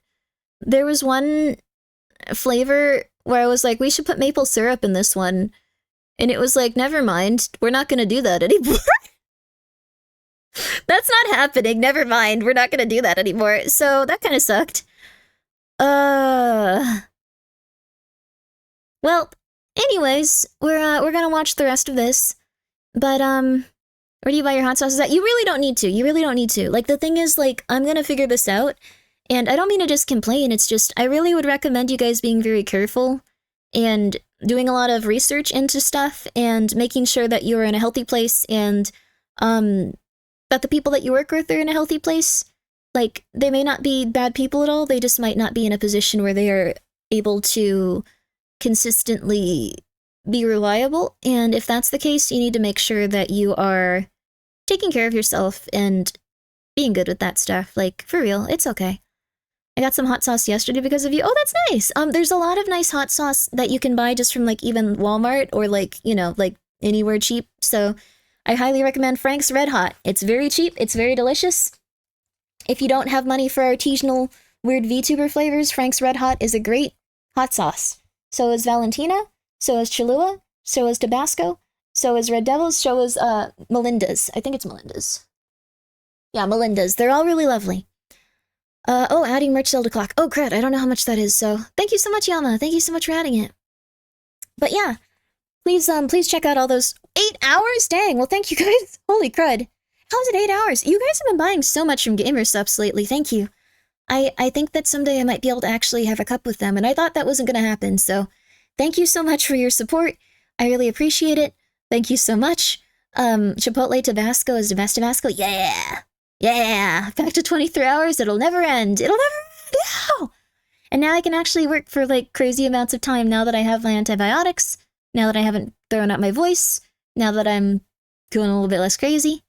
there was one flavor where I was like, we should put maple syrup in this one. And it was like, never mind. We're not going to do that anymore. That's not happening. Never mind. We're not going to do that anymore. So that kind of sucked. Well, anyways, we're going to watch the rest of this. But, where do you buy your hot sauces at? You really don't need to. You really don't need to. Like, the thing is, like, I'm gonna figure this out. And I don't mean to just complain. It's just, I really would recommend you guys being very careful and doing a lot of research into stuff and making sure that you're in a healthy place and, that the people that you work with are in a healthy place. Like, they may not be bad people at all. They just might not be in a position where they are able to consistently be reliable, and if that's the case, you need to make sure that you are taking care of yourself and being good with that stuff. Like, for real, it's okay. I got some hot sauce yesterday because of you. Oh, that's nice. There's a lot of nice hot sauce that you can buy just from, like, even Walmart or, like, you know, like, anywhere cheap. So I highly recommend Frank's Red Hot. It's very cheap. It's very delicious. If you don't have money for artisanal weird VTuber flavors, Frank's Red Hot is a great hot sauce. So is Valentina. So is Cholula. So is Tabasco. So is Red Devils. So is Melinda's. I think it's Melinda's. Yeah, Melinda's. They're all really lovely. Oh, adding merch sale to clock. Oh, crud. I don't know how much that is. So thank you so much, Yama. Thank you so much for adding it. But yeah, please check out all those 8 hours. Dang. Well, thank you guys. Holy crud. How is it 8 hours? You guys have been buying so much from GamerSupps lately. Thank you. I think that someday I might be able to actually have a cup with them, and I thought that wasn't going to happen. So thank you so much for your support. I really appreciate it. Thank you so much. Chipotle Tabasco is the best Tabasco. Yeah. Yeah. Back to 23 hours. It'll never end. It'll never end. Yeah. And now I can actually work for, like, crazy amounts of time now that I have my antibiotics. now that I haven't thrown out my voice, now that I'm going a little bit less crazy.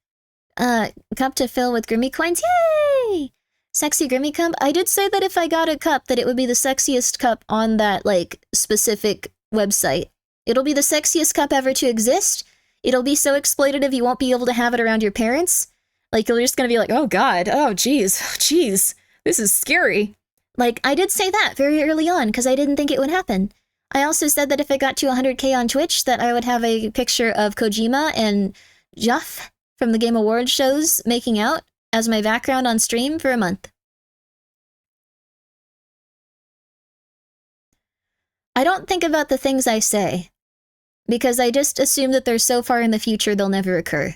Cup to fill with Grimmi coins. Yay! Sexy Grimmi cup. I did say that if I got a cup, that it would be the sexiest cup on that, like, specific website. It'll be the sexiest cup ever to exist. It'll be so exploitative you won't be able to have it around your parents. Like, you're just gonna be like, oh god, oh jeez, this is scary. Like, I did say that very early on, because I didn't think it would happen. I also said that if it got to 100k on Twitch, that I would have a picture of Kojima and Jeff from the Game Awards shows making out as my background on stream for a month. I don't think about the things I say, because I just assume that they're so far in the future they'll never occur.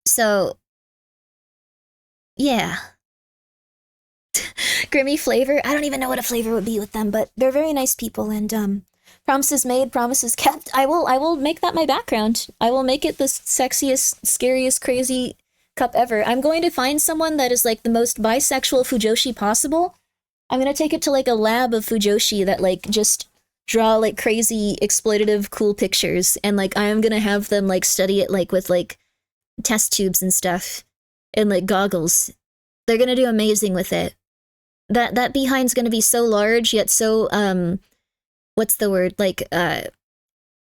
So, yeah. Grimmi flavor? I don't even know what a flavor would be with them, but they're very nice people, and promises made, promises kept. I will make that my background. I will make it the sexiest, scariest, crazy cup ever. I'm going to find someone that is like the most bisexual Fujoshi possible. I'm gonna take it to like a lab of Fujoshi that like just draw like crazy, exploitative, cool pictures, and like I am gonna have them like study it like with like test tubes and stuff and like goggles. They're gonna do amazing with it. That behind's gonna be so large yet so what's the word, like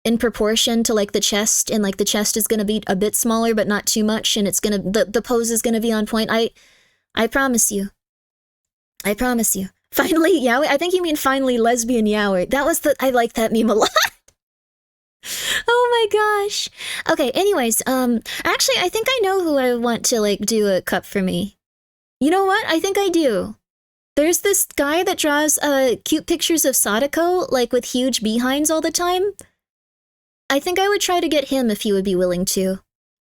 in proportion to like the chest, and like the chest is gonna be a bit smaller but not too much, and it's gonna the pose is gonna be on point. I promise you. I promise you. Finally yaoi? I think you mean finally lesbian yaoi. That was I like that meme a lot. Oh my gosh. Okay, anyways, actually I think I know who I want to like do a cup for me. You know what? I think I do. There's this guy that draws cute pictures of Sadako, like with huge behinds all the time. I think I would try to get him if he would be willing to.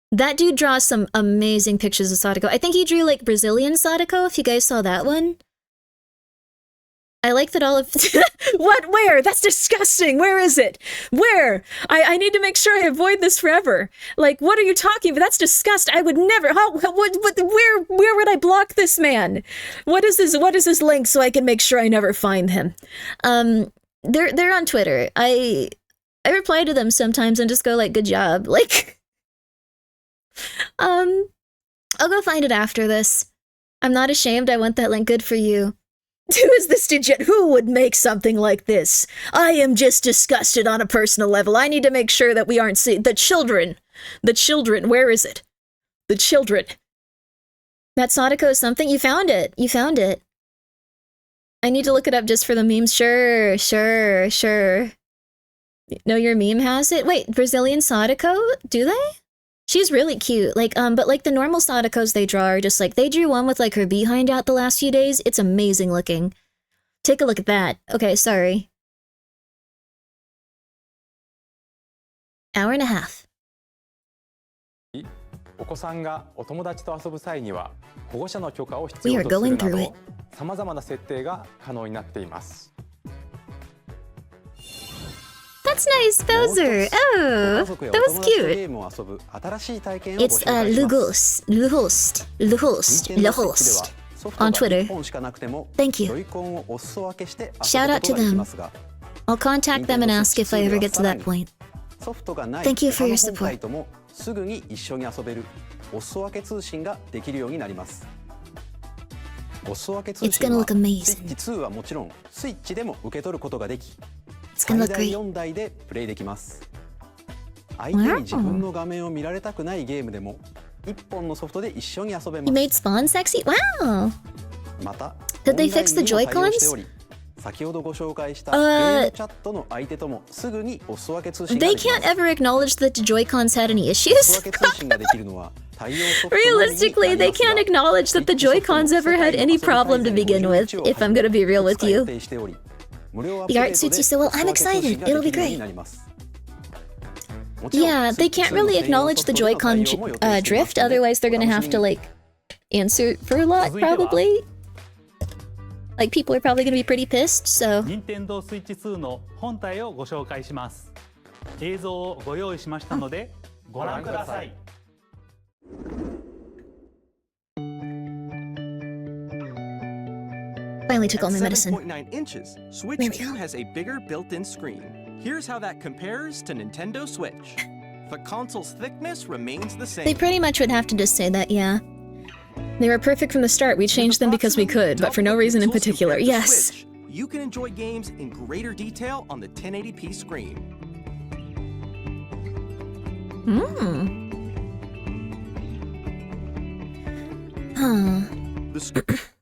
That dude draws some amazing pictures of Sadako. I think he drew like Brazilian Sadako, if you guys saw that one. I like that all of... What? Where? That's disgusting! Where is it? Where? I need to make sure I avoid this forever. Like, what are you talking about? That's disgusting. I would never... Where would I block this man? What is this link so I can make sure I never find him? They're on Twitter. I reply to them sometimes and just go like, good job. Like... I'll go find it after this. I'm not ashamed. I want that link. Good for you. Who is this degenerate? Who would make something like this? I am just disgusted on a personal level. I need to make sure that we aren't seeing the children. The children. Where is it? The children. That Sadako is something? You found it. You found it. I need to look it up just for the memes. Sure. No, your meme has it? Wait, Brazilian Sadako? Do they? She's really cute, like, but like the normal Sadakos they draw are just like, they drew one with like her behind out the last few days. It's amazing looking. Take a look at that. Okay, sorry. Hour and a half. お子さんがお友達と遊ぶ際には保護者の許可を必 We 要 are とす going るな through it. ど、さまざまな設定が可能になっています。 That's nice, Bowser. Oh, that was cute. It's Luhost on Twitter. Thank you. Shout out to them. I'll contact them and ask if I ever get to that point. Thank you for your support. すぐに一緒に遊べるお裾分け通信ができるようになります。お裾分け通信はスイッチ2はもちろんスイッチでも受け取ることができ、最大4台でプレイできます。相手に自分の画面を見られたくないゲームでも1本のソフトで一緒に遊べます。You made Spawn sexy? Wow! また、 Did they fix the Joy-Cons? 先ほどご紹介したゲームチャットの相手ともすぐにお裾分け通信ができます。 They can't ever acknowledge that the Joy-Cons had any issues? お裾分け通信ができるのは Realistically, they can't acknowledge that the Joy-Cons ever had any problem to begin with, if I'm gonna be real with you. The art suits you so well. I'm excited. It'll be great. Yeah, they can't really acknowledge the Joy-Con drift, otherwise they're gonna have to, like, answer for a lot, probably. Like, people are probably gonna be pretty pissed, so... Nintendo Switch 2の本体をご紹介します。映像をご用意しましたので、ご覧ください。 Finally took all my medicine. 7.9 inches, Switch 2 has a bigger built-in screen, Here's how that compares to Nintendo Switch. The console's thickness remains the same. They pretty much would have to just say that, yeah. They were perfect from the start. We changed them because we could, but for no reason in particular. Yes. Switch, you can enjoy games in greater detail on the 1080p screen. Huh.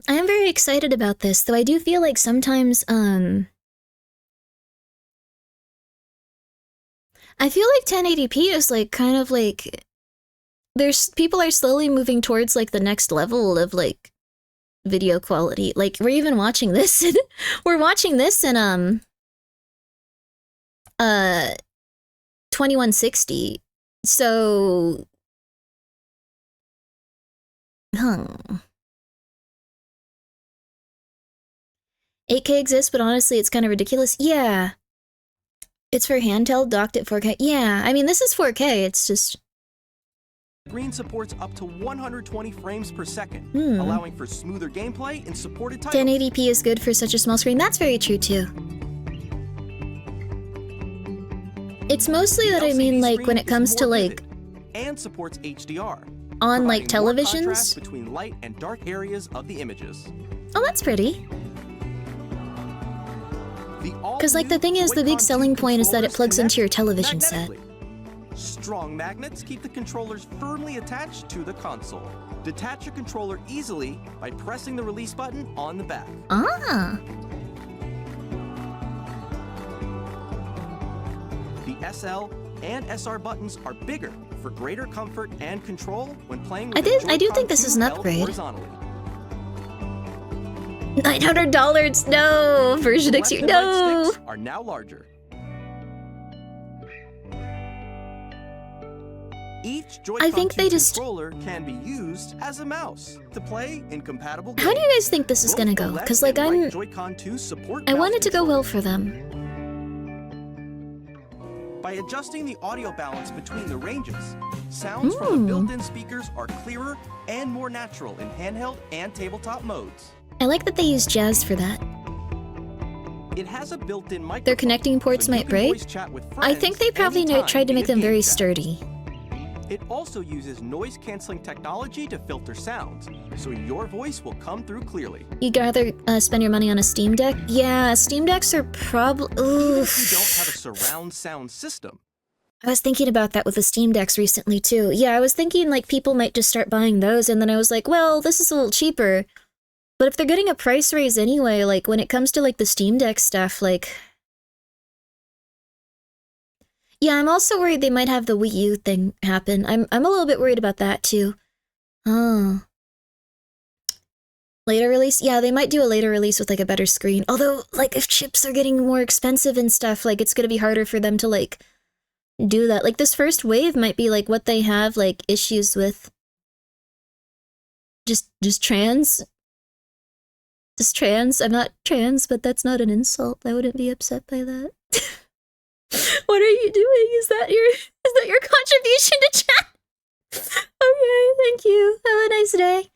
I am very excited about this, though I do feel like sometimes, I feel like 1080p is like kind of like people are slowly moving towards like the next level of like video quality. Like we're even watching this in, we're watching this in 2160. So 8K exists, but honestly it's kind of ridiculous. Yeah. It's for handheld, docked at 4K. Yeah, I mean, this is 4K, it's just... Screen supports up to 120 frames per second, allowing for smoother gameplay in supported titles. 1080p is good for such a small screen. That's very true, too. It's mostly that I mean, like, when it comes to, like... And supports HDR. On, like, televisions? More contrast between light and dark areas of the images. Oh, that's pretty. Because, like, the thing is, the big selling point is that it plugs into your television set. Strong magnets keep the controllers firmly attached to the console. Detach your controller easily by pressing the release button on the back. Ah. The SL and SR buttons are bigger for greater comfort and control when playing with I do think this is an upgrade. $900, no! Version X, no! Are now larger. Each Joy-Con I think they just... controller can be used as a mouse to play in compatible games. How do you guys think this is gonna go? Because, like, I want it to go well for them. By adjusting the audio balance between the ranges, sounds from the built-in speakers are clearer and more natural in handheld and tabletop modes. I like that they use jazz for that. It has a built-in microphone. Their connecting ports might break. I think they probably tried to make them very sturdy. It also uses noise-canceling technology to filter sounds, so your voice will come through clearly. You'd rather spend your money on a Steam Deck? Yeah, Steam Decks are probably... Even if you don't have a surround sound system. I was thinking about that with the Steam Decks recently, too. Yeah, I was thinking, like, people might just start buying those, and then I was like, well, this is a little cheaper. But if they're getting a price raise anyway, like, when it comes to, like, the Steam Deck stuff, like... Yeah, I'm also worried they might have the Wii U thing happen. I'm a little bit worried about that, too. Oh. Later release? Yeah, they might do a later release with, like, a better screen. Although, like, if chips are getting more expensive and stuff, like, it's gonna be harder for them to, like, do that. Like, this first wave might be, like, what they have, like, issues with. Just trans? Just trans? I'm not trans, but that's not an insult. I wouldn't be upset by that. What are you doing? Is that your contribution to chat? Okay, thank you. Have a nice day.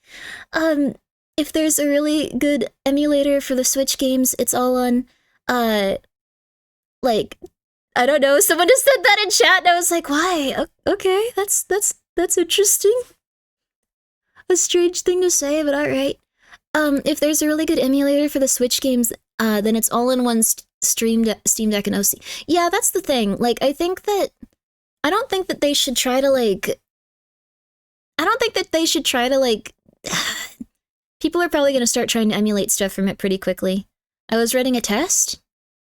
If there's a really good emulator for the Switch games, it's all on, like, I don't know, someone just said that in chat and I was like, why? Okay, that's interesting. A strange thing to say, but alright. If there's a really good emulator for the Switch games, then it's all in one Steam Deck and OC. Yeah, that's the thing. Like, I don't think that they should try to, like... People are probably gonna start trying to emulate stuff from it pretty quickly. I was writing a test?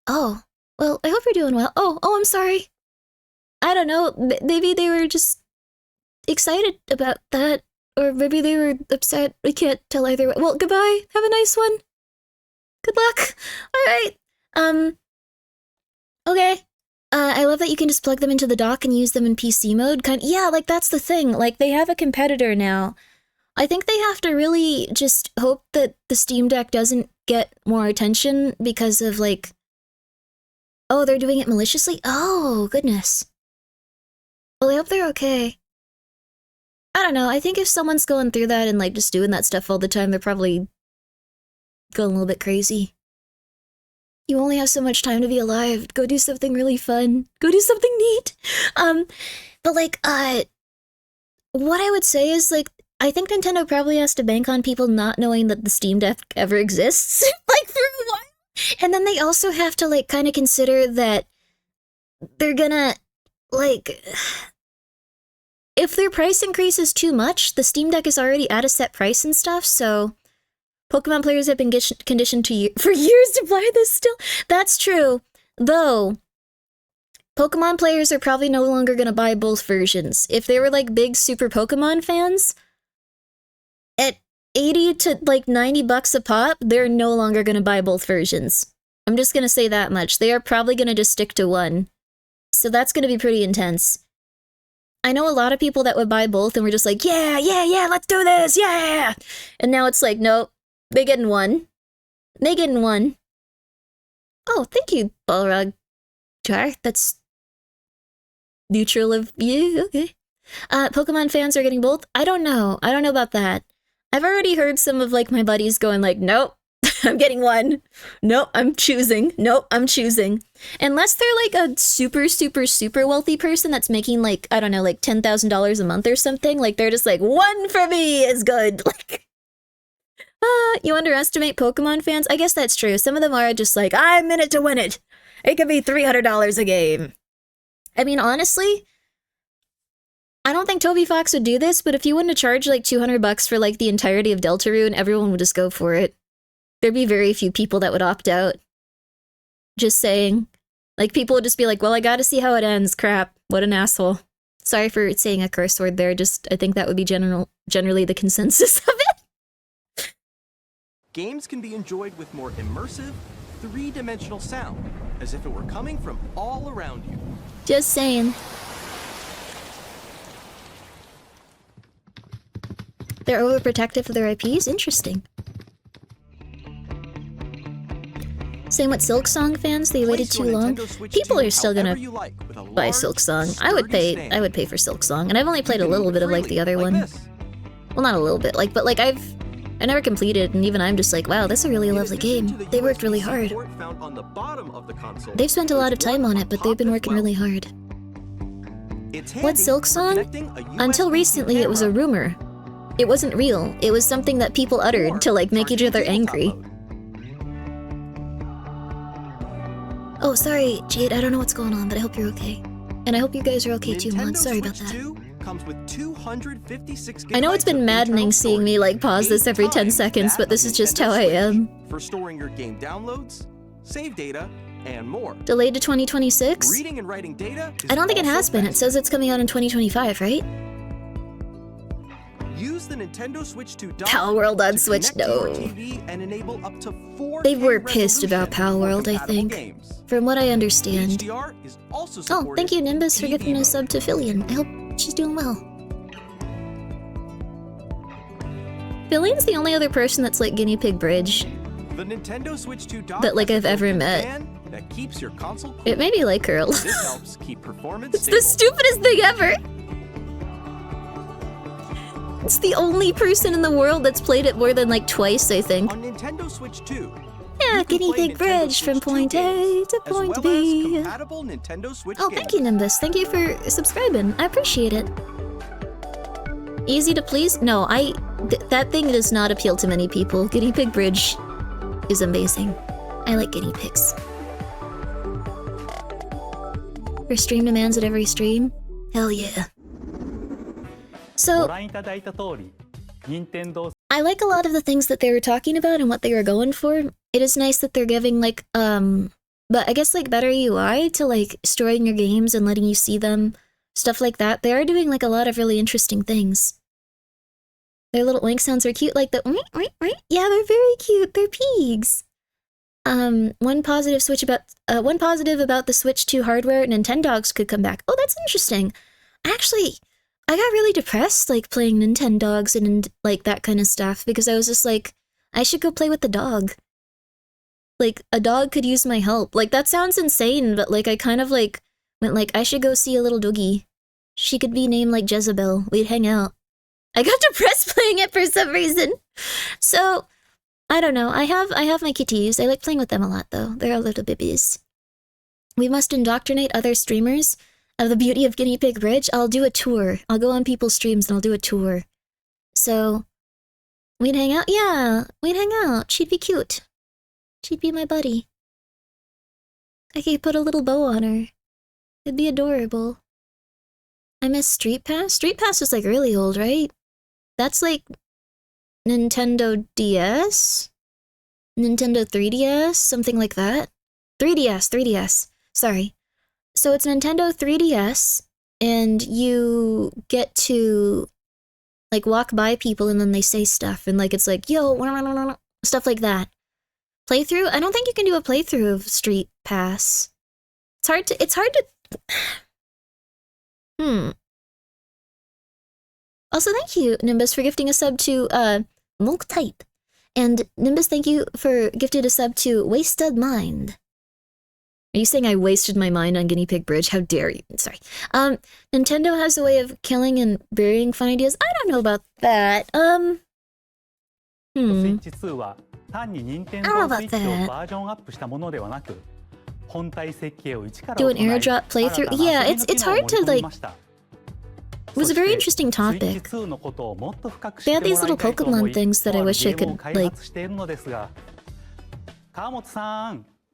Oh. Well, I hope you're doing well. Oh, I'm sorry. I don't know. Maybe they were just excited about that. Or maybe they were upset. We can't tell either way. Well, goodbye. Have a nice one. Good luck. Alright. Okay. I love that you can just plug them into the dock and use them in PC mode. Yeah, like, that's the thing. Like, they have a competitor now. I think they have to really just hope that the Steam Deck doesn't get more attention because of, like... Oh, they're doing it maliciously? Oh, goodness. Well, I hope they're okay. I don't know, I think if someone's going through that and, like, just doing that stuff all the time, they're probably going a little bit crazy. You only have so much time to be alive. Go do something really fun. Go do something neat. But like, what I would say is like, I think Nintendo probably has to bank on people not knowing that the Steam Deck ever exists, like for a while. And then they also have to like kind of consider that they're gonna like, if their price increases too much, the Steam Deck is already at a set price and stuff, so Pokemon players have been conditioned for years to buy this still. That's true. Though, Pokemon players are probably no longer going to buy both versions. If they were like big super Pokemon fans, at 80 to like $90 a pop, they're no longer going to buy both versions. I'm just going to say that much. They are probably going to just stick to one. So that's going to be pretty intense. I know a lot of people that would buy both and were just like, yeah, let's do this, yeah! And now it's like, nope, they getting one. They getting one. Oh, thank you, Balrog Jar. That's neutral of you, okay. Pokemon fans are getting both? I don't know. I don't know about that. I've already heard some of like my buddies going like, nope, I'm getting one. Nope, I'm choosing. Nope, I'm choosing. Unless they're like a super, super, super wealthy person that's making like, I don't know, like $10,000 a month or something. Like they're just like, one for me is good. Like, you underestimate Pokemon fans? I guess that's true. Some of them are just like, I'm in it to win it. It could be $300 a game. I mean, honestly, I don't think Toby Fox would do this, but if you wanted to charge like $200 for like the entirety of Deltarune, everyone would just go for it. There'd be very few people that would opt out. Just saying. Like, people would just be like, well, I gotta see how it ends. Crap. What an asshole. Sorry for saying a curse word there. Just, I think that would be generally the consensus of it. Games can be enjoyed with more immersive, three-dimensional sound, as if it were coming from all around you. Just saying. They're overprotective of their IPs? Interesting. Same with Silksong fans, they waited too long. People are still gonna buy Silksong. I would pay for Silksong, and I've only played a little bit of like the other one. Well, not a little bit, like, but like I never completed, and even I'm just like, wow, that's a really lovely game. They worked really hard. They've spent a lot of time on it, but they've been working really hard. What's Silksong? Until recently, it was a rumor. It wasn't real. It was something that people uttered to like make each other angry. Oh, sorry, Jade, I don't know what's going on, but I hope you're okay. And I hope you guys are okay too, Mon. Sorry about that. Comes with 256 I know it's been maddening seeing me like pause this every 10 seconds, but this is just how I am. For storing your game downloads, save data, and more. Delayed to 2026? Reading and writing data I don't think it has been. It says it's coming out in 2025, right? Use the Nintendo Switch 2 Pal World on Switch, no. and enable up to 4K They were pissed about Pal World, I think. games. From what I understand. HDR is also Oh, thank you, Nimbus, for giving a sub to Fillion. I hope she's doing well. Fillion's the only other person that's like Guinea Pig Bridge The Nintendo Switch 2 that like I've ever met. That keeps your console cool. It made me like her. This helps keep performance It's the stupidest thing ever! It's the only person in the world that's played it more than like twice, I think. On Nintendo Switch 2. Yeah, Guinea Pig Bridge from point A to point B. Oh, thank you, Nimbus. Thank you for subscribing. I appreciate it. Easy to please? No, that thing does not appeal to many people. Guinea Pig Bridge is amazing. I like guinea pigs. For stream demands at every stream? Hell yeah. So, I like a lot of the things that they were talking about and what they were going for. It is nice that they're giving like, but I guess like better UI to like storing your games and letting you see them, stuff like that. They are doing like a lot of really interesting things. Their little oink sounds are cute, like the oink, oink, oink. Yeah, they're very cute. They're pigs. One positive about the Switch 2 hardware, Nintendogs could come back. Oh, that's interesting. Actually, I got really depressed, like, playing Nintendogs and, like, that kind of stuff, because I was just like, I should go play with the dog. Like, a dog could use my help. Like, that sounds insane, but, like, I kind of, like, went, like, I should go see a little doggy. She could be named, like, Jezebel. We'd hang out. I got depressed playing it for some reason. So, I don't know. I have my kitties. I like playing with them a lot, though. They're all little babies. We must indoctrinate other streamers of the beauty of Guinea Pig Bridge. I'll do a tour. I'll go on people's streams and I'll do a tour. So, we'd hang out? Yeah, we'd hang out. She'd be cute. She'd be my buddy. I could put a little bow on her. It'd be adorable. I miss Street Pass. Street Pass is like really old, right? That's like Nintendo DS? Nintendo 3DS? Something like that? 3DS. Sorry. So it's Nintendo 3DS, and you get to like walk by people and then they say stuff, and like it's like, yo, stuff like that. Playthrough? I don't think you can do a playthrough of Street Pass. It's hard to Also, thank you, Nimbus, for gifting a sub to Mulk Type. And Nimbus, thank you for gifted a sub to Wasted Mind. Are you saying I wasted my mind on Guinea Pig Bridge? How dare you? Sorry. Nintendo has a way of killing and burying fun ideas. I don't know about that.スイッチ2は単に任天堂スイッチをバージョンアップしたものではなく、本体設計を一から Do an airdrop playthrough? Yeah, it's hard to like. It was a very interesting topic. They had these little Pokemon things that I wish I could like.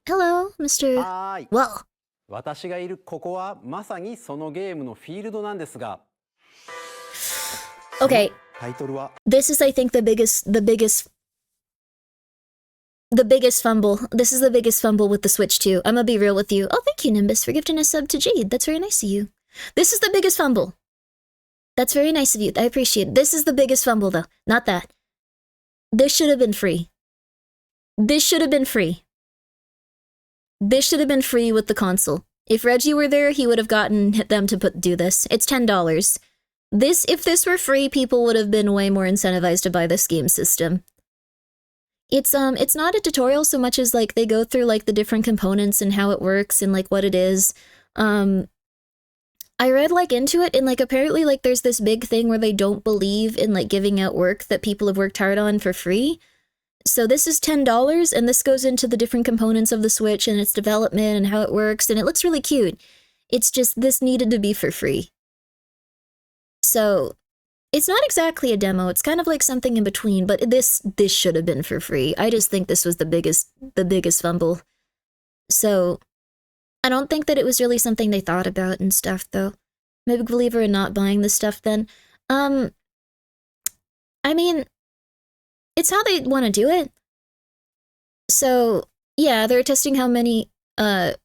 Hello, Mr. Well. 私がいるここはまさにそのゲームのフィールドなんですが。Okay. タイトルは This is, I think, the biggest fumble. This is the biggest fumble with the Switch too. I'm gonna be real with you. Oh, thank you, Nimbus, for gifting a sub to Jade. That's very nice of you. This is the biggest fumble. That's very nice of you. I appreciate it. This is the biggest fumble, though. Not that. This should have been free. This should have been free. This should have been free with the console. If Reggie were there, he would have gotten them to do this. It's $10. If this were free, people would have been way more incentivized to buy this game system. It's not a tutorial so much as like they go through like the different components and how it works and like what it is. I read like into it, and like apparently like there's this big thing where they don't believe in like giving out work that people have worked hard on for free. So this is $10, and this goes into the different components of the Switch and its development and how it works, and it looks really cute. It's just this needed to be for free. So it's not exactly a demo. It's kind of like something in between, but this should have been for free. I just think this was the biggest fumble. So I don't think that it was really something they thought about and stuff, though. I'm a big believer in not buying this stuff then. I mean, it's how they want to do it. So, yeah, they're testing how many, Wii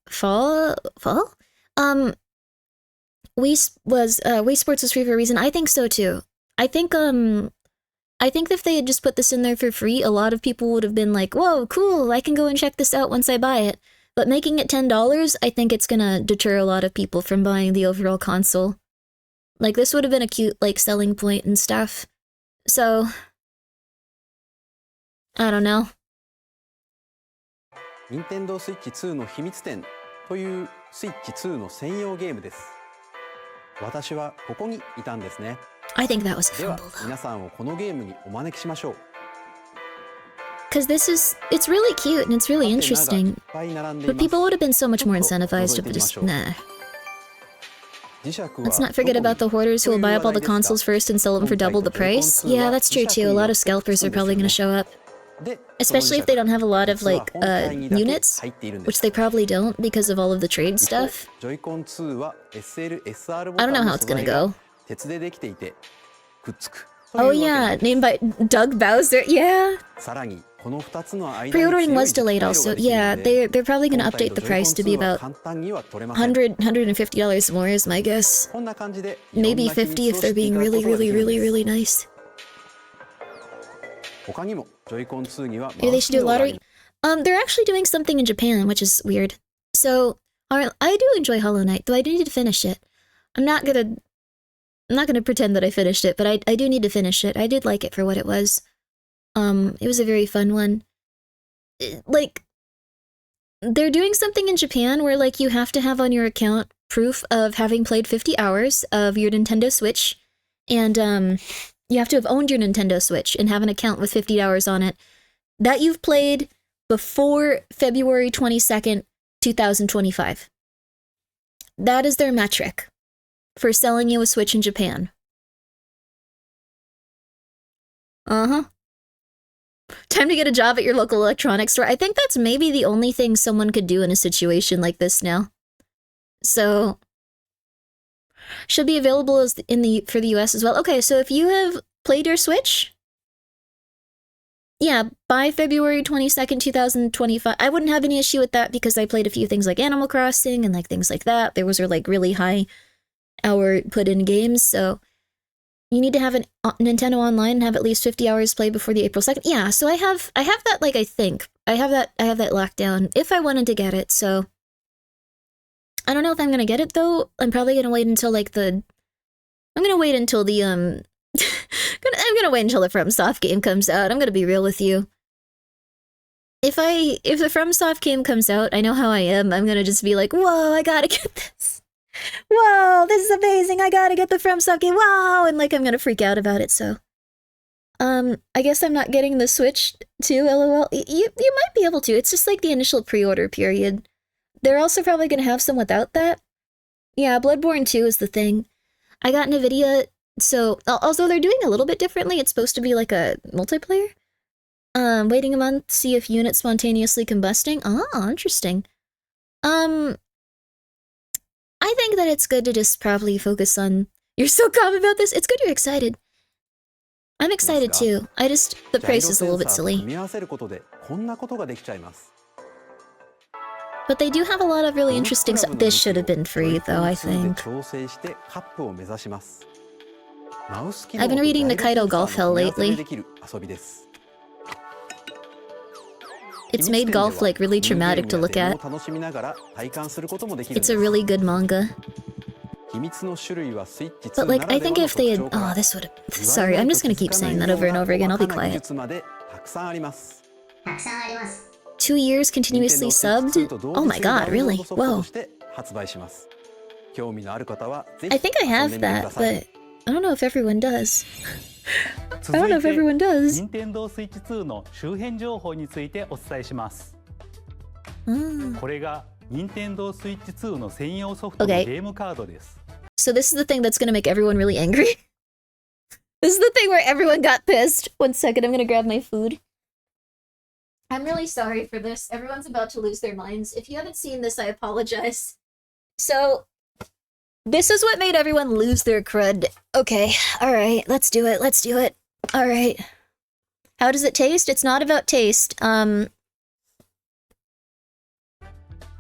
Sports was free for a reason. I think so, too. I think if they had just put this in there for free, a lot of people would have been like, whoa, cool, I can go and check this out once I buy it. But making it $10, I think it's gonna deter a lot of people from buying the overall console. Like, this would have been a cute, like, selling point and stuff. So, I don't know. Nintendo Switch 2の秘密点という Switch 2の専用ゲームです。私はここにいたんですね。I think that was a では fumble, though. 皆さんをこのゲームにお招きしましょう。Because it's really cute and it's really interesting. But people would have been so much more incentivized to just, nah. Let's not forget about the hoarders who will buy up all the consoles first and sell them for double the price. Yeah, that's true too. A lot of scalpers are probably going to show up. Especially if they don't have a lot of, like, units, which they probably don't because of all of the trade stuff. I don't know how it's gonna go. Oh yeah, named by Doug Bowser, yeah. Pre-ordering was delayed also, yeah, they're probably gonna update the price to be about $150 more is my guess. Maybe $50 if they're being really nice. Maybe they should do a lottery. They're actually doing something in Japan, which is weird. So, I do enjoy Hollow Knight, though I do need to finish it. I'm not gonna pretend that I finished it, but I do need to finish it. I did like it for what it was. It was a very fun one. Like, they're doing something in Japan where, like, you have to have on your account proof of having played 50 hours of your Nintendo Switch, and, you have to have owned your Nintendo Switch and have an account with 50 hours on it that you've played before February 22nd, 2025. That is their metric for selling you a Switch in Japan. Uh-huh. Time to get a job at your local electronics store. I think that's maybe the only thing someone could do in a situation like this now. So, should be available for the US as well. Okay, so if you have played your Switch, yeah, by February 22nd, 2025, I wouldn't have any issue with that because I played a few things like Animal Crossing and like things like that. Those are like really high hour put in games, so you need to have a Nintendo Online and have at least 50 hours played before the April 2nd. Yeah, so I have that, like, I think. I have that locked down if I wanted to get it, so I don't know if I'm gonna get it though. I'm probably gonna wait until I'm gonna wait until the I'm gonna wait until the FromSoft game comes out. I'm gonna be real with you. If the FromSoft game comes out, I know how I am. I'm gonna just be like, whoa, I gotta get this. Whoa, this is amazing. I gotta get the FromSoft game. Wow, and like I'm gonna freak out about it. So, I guess I'm not getting the Switch too. LOL. You might be able to. It's just like the initial pre-order period. They're also probably gonna have some without that. Yeah, Bloodborne 2 is the thing. I got NVIDIA. So, although they're doing a little bit differently, it's supposed to be like a multiplayer. Waiting a month, see if unit spontaneously combusting. Oh, interesting. I think that it's good to just probably focus on... You're so calm about this? It's good you're excited. I'm excited too. The price is a little bit silly. But they do have a lot of really interesting stuff. This should have been free though, I think. I've been reading the Kaido Golf Hell lately. It's made golf like really traumatic to look at. It's a really good manga. But like, I think if they had... Oh, this would have... Sorry, I'm just gonna keep saying that over and over again. I'll be quiet. 2 years continuously subbed? Oh my god, really? Whoa. I think I have that, but I don't know if everyone does. I don't know if everyone does. Nintendo Switch 2の周辺情報についてお伝えします。これが Nintendo Switch 2の専用ソフトのゲームカードです。So this is the thing that's gonna make everyone really angry. This is the thing where everyone got pissed. 1 second, I'm gonna grab my food. I'm really sorry for this. Everyone's about to lose their minds. If you haven't seen this, I apologize. So, this is what made everyone lose their crud. Okay, alright, let's do it, Alright. How does it taste? It's not about taste.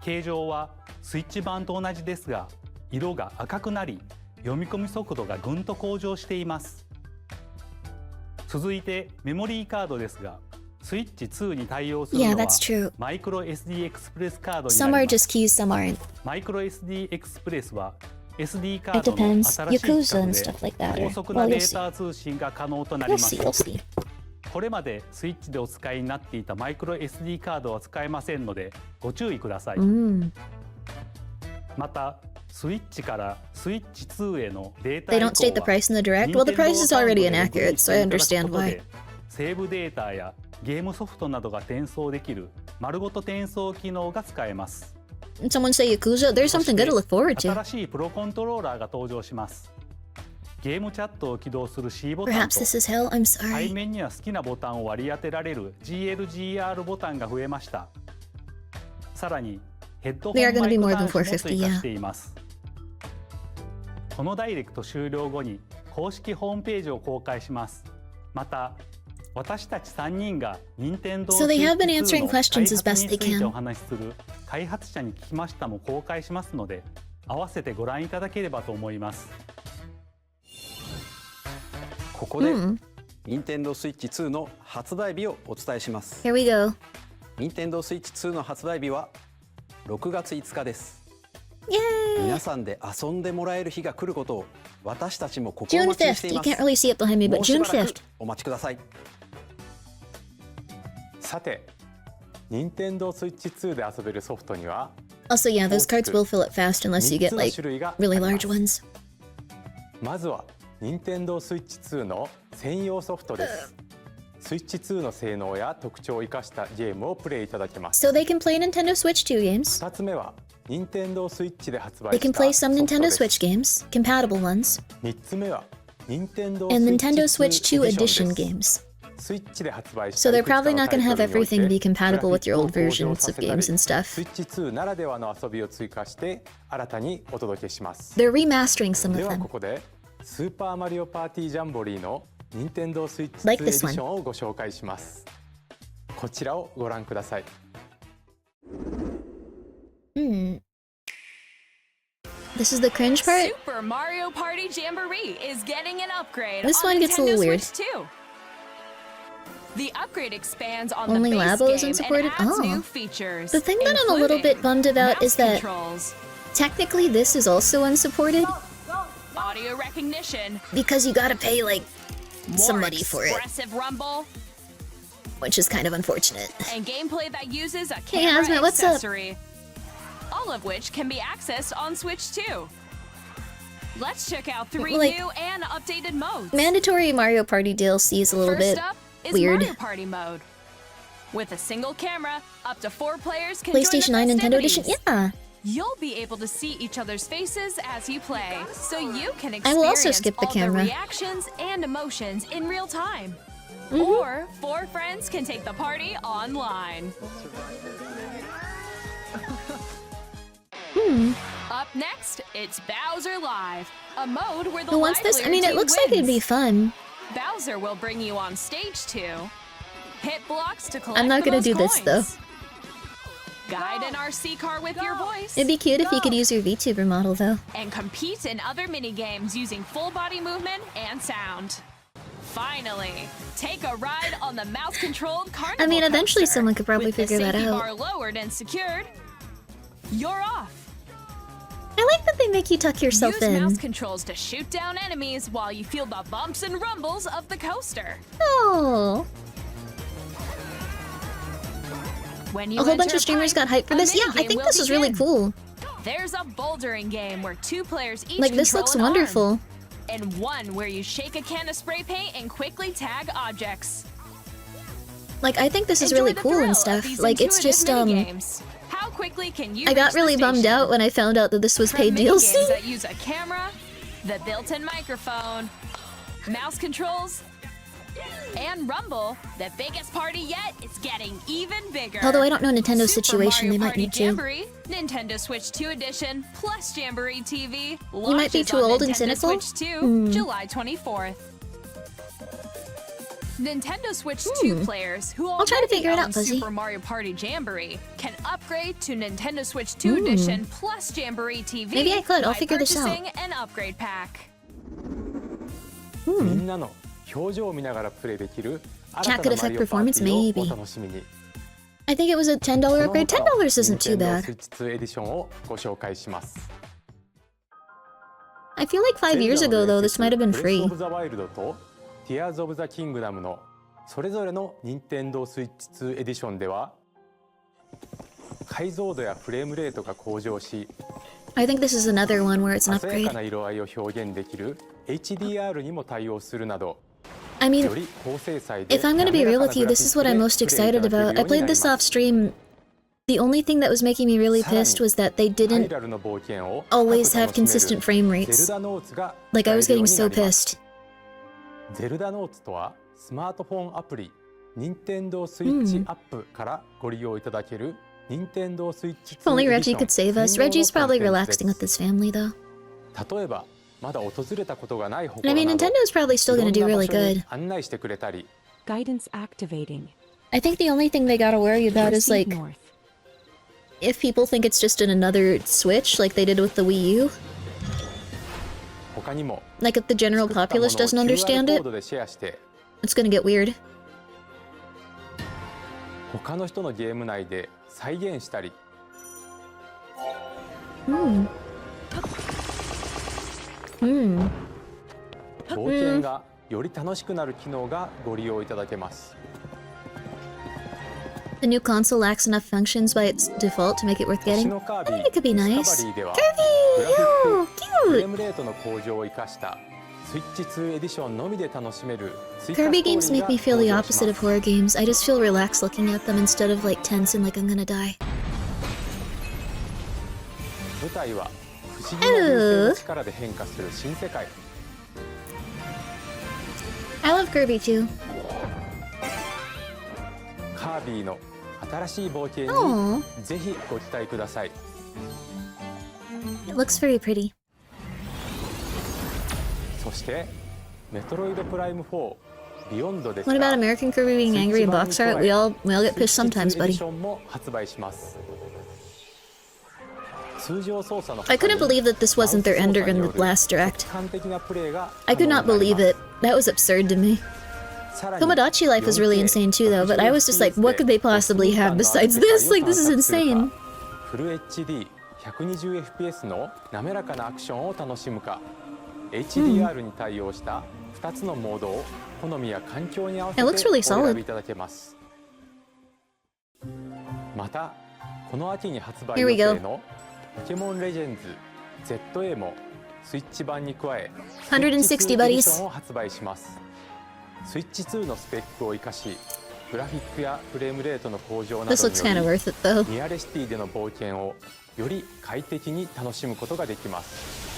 形状はスイッチ版と同じですが、色が赤くなり、読み込み速度がぐんと向上しています。続いてメモリーカードですが、スイッチ2に対応するのはマイクロ SD エクスプレスカードになります。Some are just keys, some aren't. マイクロ SD エクスプレスは SD カードの新しい規格で高速なデータ通信が可能となります。これまでスイッチでお使いになっていたマイクロ SD カードは使えませんのでご注意ください。またスイッチからスイッチ2へのデータ移行は They don't state the price in the direct. Well, the price is already inaccurate, so I understand why. セーブデータやゲームソフトなどが転送できる丸ごと転送機能が使えます。Someone say Yakuza? There's something good to look forward to. 新しいプロコントローラーが登場します。ゲームチャットを起動する C ボタンと背面には好きなボタンを割り当てられる GLGR ボタンが増えました。さらにヘッドホンマイク端子も追加しています。このダイレクト終了後に公式ホームページを公開します。また私たち3人が任天堂 Switch 2の開発についてお話しする開発者に聞きましたも公開しますので、合わせてご覧いただければと思います。ここで、任天堂 Switch 2の発売日をお伝えします。Here we go. 任天堂 Switch 2の発売日は6月5日です。皆さんで遊んでもらえる日が来ることを私たちも心待ちにしています。June 5th. You can't really see it behind me, but June 5th. お待ちください。さて、任天堂 Switch 2で遊べるソフトには Also, yeah, those cards will fill up fast unless you get like really large ones. まずは任天堂 Switch 2の専用ソフトです。スイッチ2の性能や特徴を生かしたゲームをプレイいただけます。 So they can play Nintendo Switch 2 games. 2つ目は、任天堂スイッチで発売 They した can play some ソフト Nintendo です Switch games, compatible ones, 3つ目は、任天堂 and スイッ Nintendo チ Switch 2 2エディショ edition ンです。 games. スイッチで発売し So た they're いくつか probably の not タ going イ to ト have ルにおいて everything be compatible with your グラ old フィックを向上 versions さ of せたり games and ス stuff. イッチ2ならではの遊びを追加して新たにお届けします。 They're remastering some で of は them. ここでスーパーマリオパーティージャンボリーの任天堂スイッチ2 Like エデ this ィションをご紹介します。こちらをご覧ください。 This is the cringe part? Super Mario Party Jamboree is getting an upgrade. This on one gets a Nintendo little weird. Switch 2. The upgrade expands on Only the base Labo game isn't supported? and adds Oh. new features. The thing that I'm a little bit bummed about is that controls, technically this is also unsupported audio recognition, because you gotta pay like more some money for it, expressive rumble, which is kind of unfortunate. and gameplay that uses a Hey, camera Hazmat, what's up? accessory. All of which can be accessed on Switch 2. Let's check out 3 Like, new and updated modes. Mandatory Mario Party DLC is a little First bit up is weird. Mario Party mode. With a single camera, up to 4 players can PlayStation 9 join the Nintendo Edition. festivities. Yeah. You'll be able to see each other's faces as you play, so you can I will also experience skip the all camera. reactions and emotions in real time. Mm-hmm. Or 4 friends can take the party online. Up next, it's Bowser Live, a mode where the Who wants this? I mean, it looks like it'd be fun. Bowser will bring you on stage to hit blocks to collect I'm not the gonna most do this, though. coins. Guide an RC car with your voice. It'd be cute if you could use your VTuber model, though. And compete in other minigames using full body movement and sound. Finally, take a ride on the mouse-controlled carnival I mean, eventually coaster. someone could probably With the figure that safety out. bar lowered and secured, you're off. I like that they make you tuck yourself Use in. mouse controls to shoot down enemies while you feel the bumps and rumbles of the coaster. Oh. When you A whole bunch enter of streamers pipe, got hyped for a this. Yeah, I minigame think will this is really begin. cool. There's a bouldering game where 2 players each Like, this control looks an wonderful. arm, and one where you shake a can of spray paint and quickly tag objects. Like, I think this is Enjoy really the cool thrill and of stuff. these Like, it's intuitive just, minigames. How quickly can you I got reach the really bummed station? out when I found out that this was From paid minigames DLC. that use a camera, the built-in microphone, mouse controls, and rumble, the biggest party yet is getting even bigger. Although I don't know Nintendo's Super situation, Mario they might Party need to. Jamboree, Nintendo Switch 2 Edition, plus Jamboree TV You might be launches too on old and Nintendo cynical? Switch 2, July 24th. Nintendo Switch 2 players who I'll try to already figure it out, own Fuzzy. Super Mario Party Jamboree can upgrade to Nintendo Switch 2 Edition plus Jamboree TV Maybe I could. I'll by figure this out. purchasing an upgrade pack. みんなの表情を見ながらプレイできる Chat could affect performance, 新たなマリオパーティーを maybe. お楽しみに。 I think it was a $10 upgrade. $10 isn't too bad. 任天堂スイッチ2エディションをご紹介します。 I feel like 5 years ago, though, this might have been ブレス free. オブザワイルドとティアーズオブザキングダムのそれぞれの任天堂スイッチ2エディションでは解像度やフレームレートが向上し、 I think this is another one where it's an 鮮やか upgrade. な色合いを表現できる HDR にも対応するなど、 I mean, より高精細で if I'm gonna be real with you, this is what I'm most excited about. I played this off stream. The only thing that was making me really pissed was that they ハイ didn't ラルの冒険を always have 深く楽しめ consistent る frame ゼル rates. ダノーツが Like, I was 使えるよ getting うにな so ります pissed. ゼルダノーツとはスマートフォンアプリ任天堂スイッチアップからご利用いただける任天堂スイッチ If only 2エディ Reggie ション could save us. 専用の Reggie's probably コンテンツです relaxing with this family, though. 例えばまだ訪れたことがないほ And I ころ mean, など Nintendo's probably still いろ gonna ん do な場 really 所に good. 案内してくれたり Guidance activating. I think the only thing they gotta worry about is, Proceed like, north. if people think it's just in another Switch, like they did with the Wii U. 他にも Like, if the general 作ったものを populace doesn't QR understand コー it, ドでシェアして it's gonna get weird. 他の人のゲーム内で再現したり Hmm. 冒険がより楽しくなる機能がご利用いただけます。 The new console lacks enough functions by its default to make it worth 星 getting. のカー I ビ think it could be ィ nice. スカバリーでは Kirby! グラフィック Yo, フレー cute! ムレートの向上を生かした Switch 2 エディションのみで楽しめる追加 Kirby ストーリ games ー make が me feel the 登場し opposite ま of す horror games. I just feel relaxed looking at them instead of like tense and like I'm gonna die. 舞台は不思議な流星の力で変化する新世界。 I love Kirby too. カービィの新しい冒険 Aww. にぜひご期待ください。 It looks very pretty. そしてメトロイドプライム4ビヨンドです What が about American Kirby being angry in box art? We all get pissed sometimes, スイッチ2エディ buddy. ションも発売します。通常操作の I couldn't believe that this wasn't their ender in the last direct. I could not believe it. That was absurd to me. Tomodachi Life was really insane too, though, but I was just like, what could they possibly have besides this? Like, this is insane. フル HD120fps の滑らかなアクションを楽しむか、HDR に対応した2つのモードを好みや環境に合わせて It looks really お solid. 選びいただけます。また、この秋に発売 Here we 予 go. 定のポケモンレジェンズ ZA もスイッチ版に加え、 160 スイッチ2エディショ buddies. ンを発売します。スイッチ2のスペックを生かし、グラフィックやフレームレートの向上な This ど looks に kind よ of り worth it, though. ニアレシティでの冒険をより快適に楽しむことができます。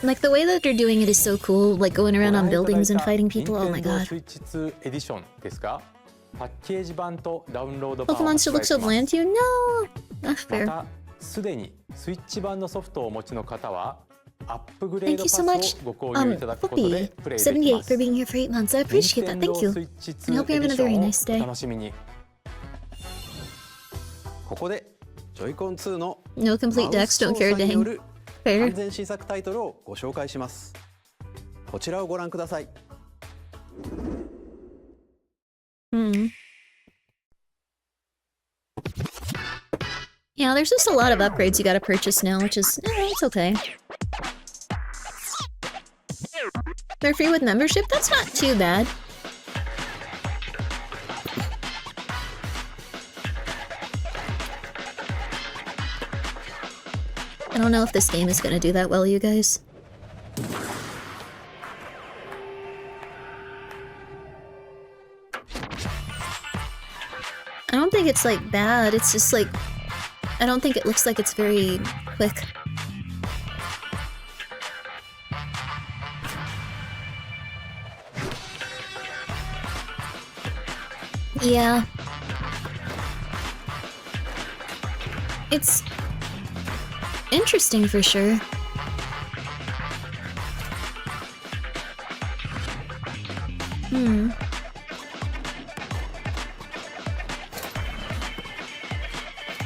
Like, the way that they're doing it is so cool, like going around on buildings and fighting people. Oh my god. スイッチ2エディションですが、パッケージ版とダウンロード版を Pokemon 発 still 売 look し so ます。 bland to you? No! Not ま fair. た、すでにスイッチ版のソフトをお持ちの方は、アップグレー Thank ド you パ so much, スをご購入いただくことでプレイでき Poppy78 ます。 for being here for 8 months. I appreciate that. Thank you. スイッチ I hope 2 you're エデ having ィ a ショ very ン nice を day. お楽しみに。ここでジョイコン2の No complete マウ decks, ス don't 操 care, 作によ dang. る Fair. 完全新作タイトルをご紹介します。こちらをご覧ください。Yeah, there's just a lot of upgrades you gotta purchase now, which is, it's okay. They're free with membership? That's not too bad. I don't know if this game is gonna do that well, you guys. I don't think it's like bad, it's just like I don't think it looks like it's very quick. Yeah. It's interesting for sure.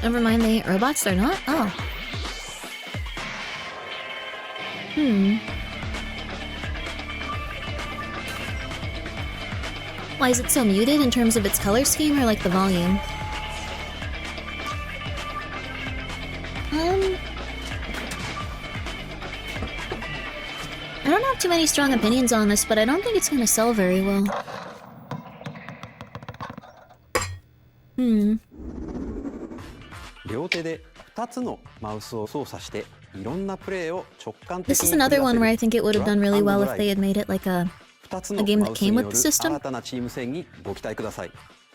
Never mind, they ain't robots, they're not? Oh. Why is it so muted in terms of its color scheme or like the volume? I don't have too many strong opinions on this, but I don't think it's gonna sell very well. 両手で2つのマウスを操作していろんなプレイを直感的 This に is another one where I think it would have done really well if they had made it like a 2つの game that マウスに came よ with る the system. 新たなチーム戦にご期待ください。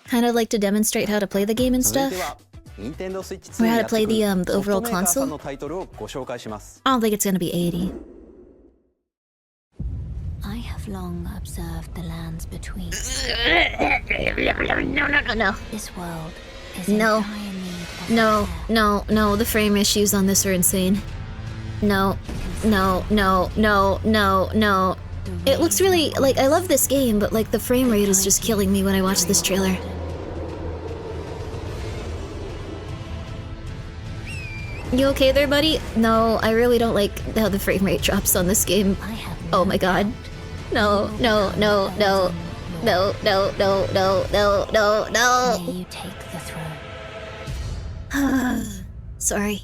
kind of like to demonstrate how to play the game and 続い stuff. ては任天堂スイッチ Or 2 how に to やって play くる the ソ overall フトメーカーさん console. のタイトルをご紹介します。 I don't think it's gonna be 80. I have long observed the lands between. No. This world is No. in dire need of No, repair. no, no, the frame issues on this are insane. No, no, no, no, no, no. It looks really, like, I love this game, but like the frame rate is just killing me when I watch this trailer. You okay there, buddy? No, I really don't like how the frame rate drops on this game. I have Oh my god. No, no, no, no. No, no, no, no, no, no, no. May you take the throne. Sorry.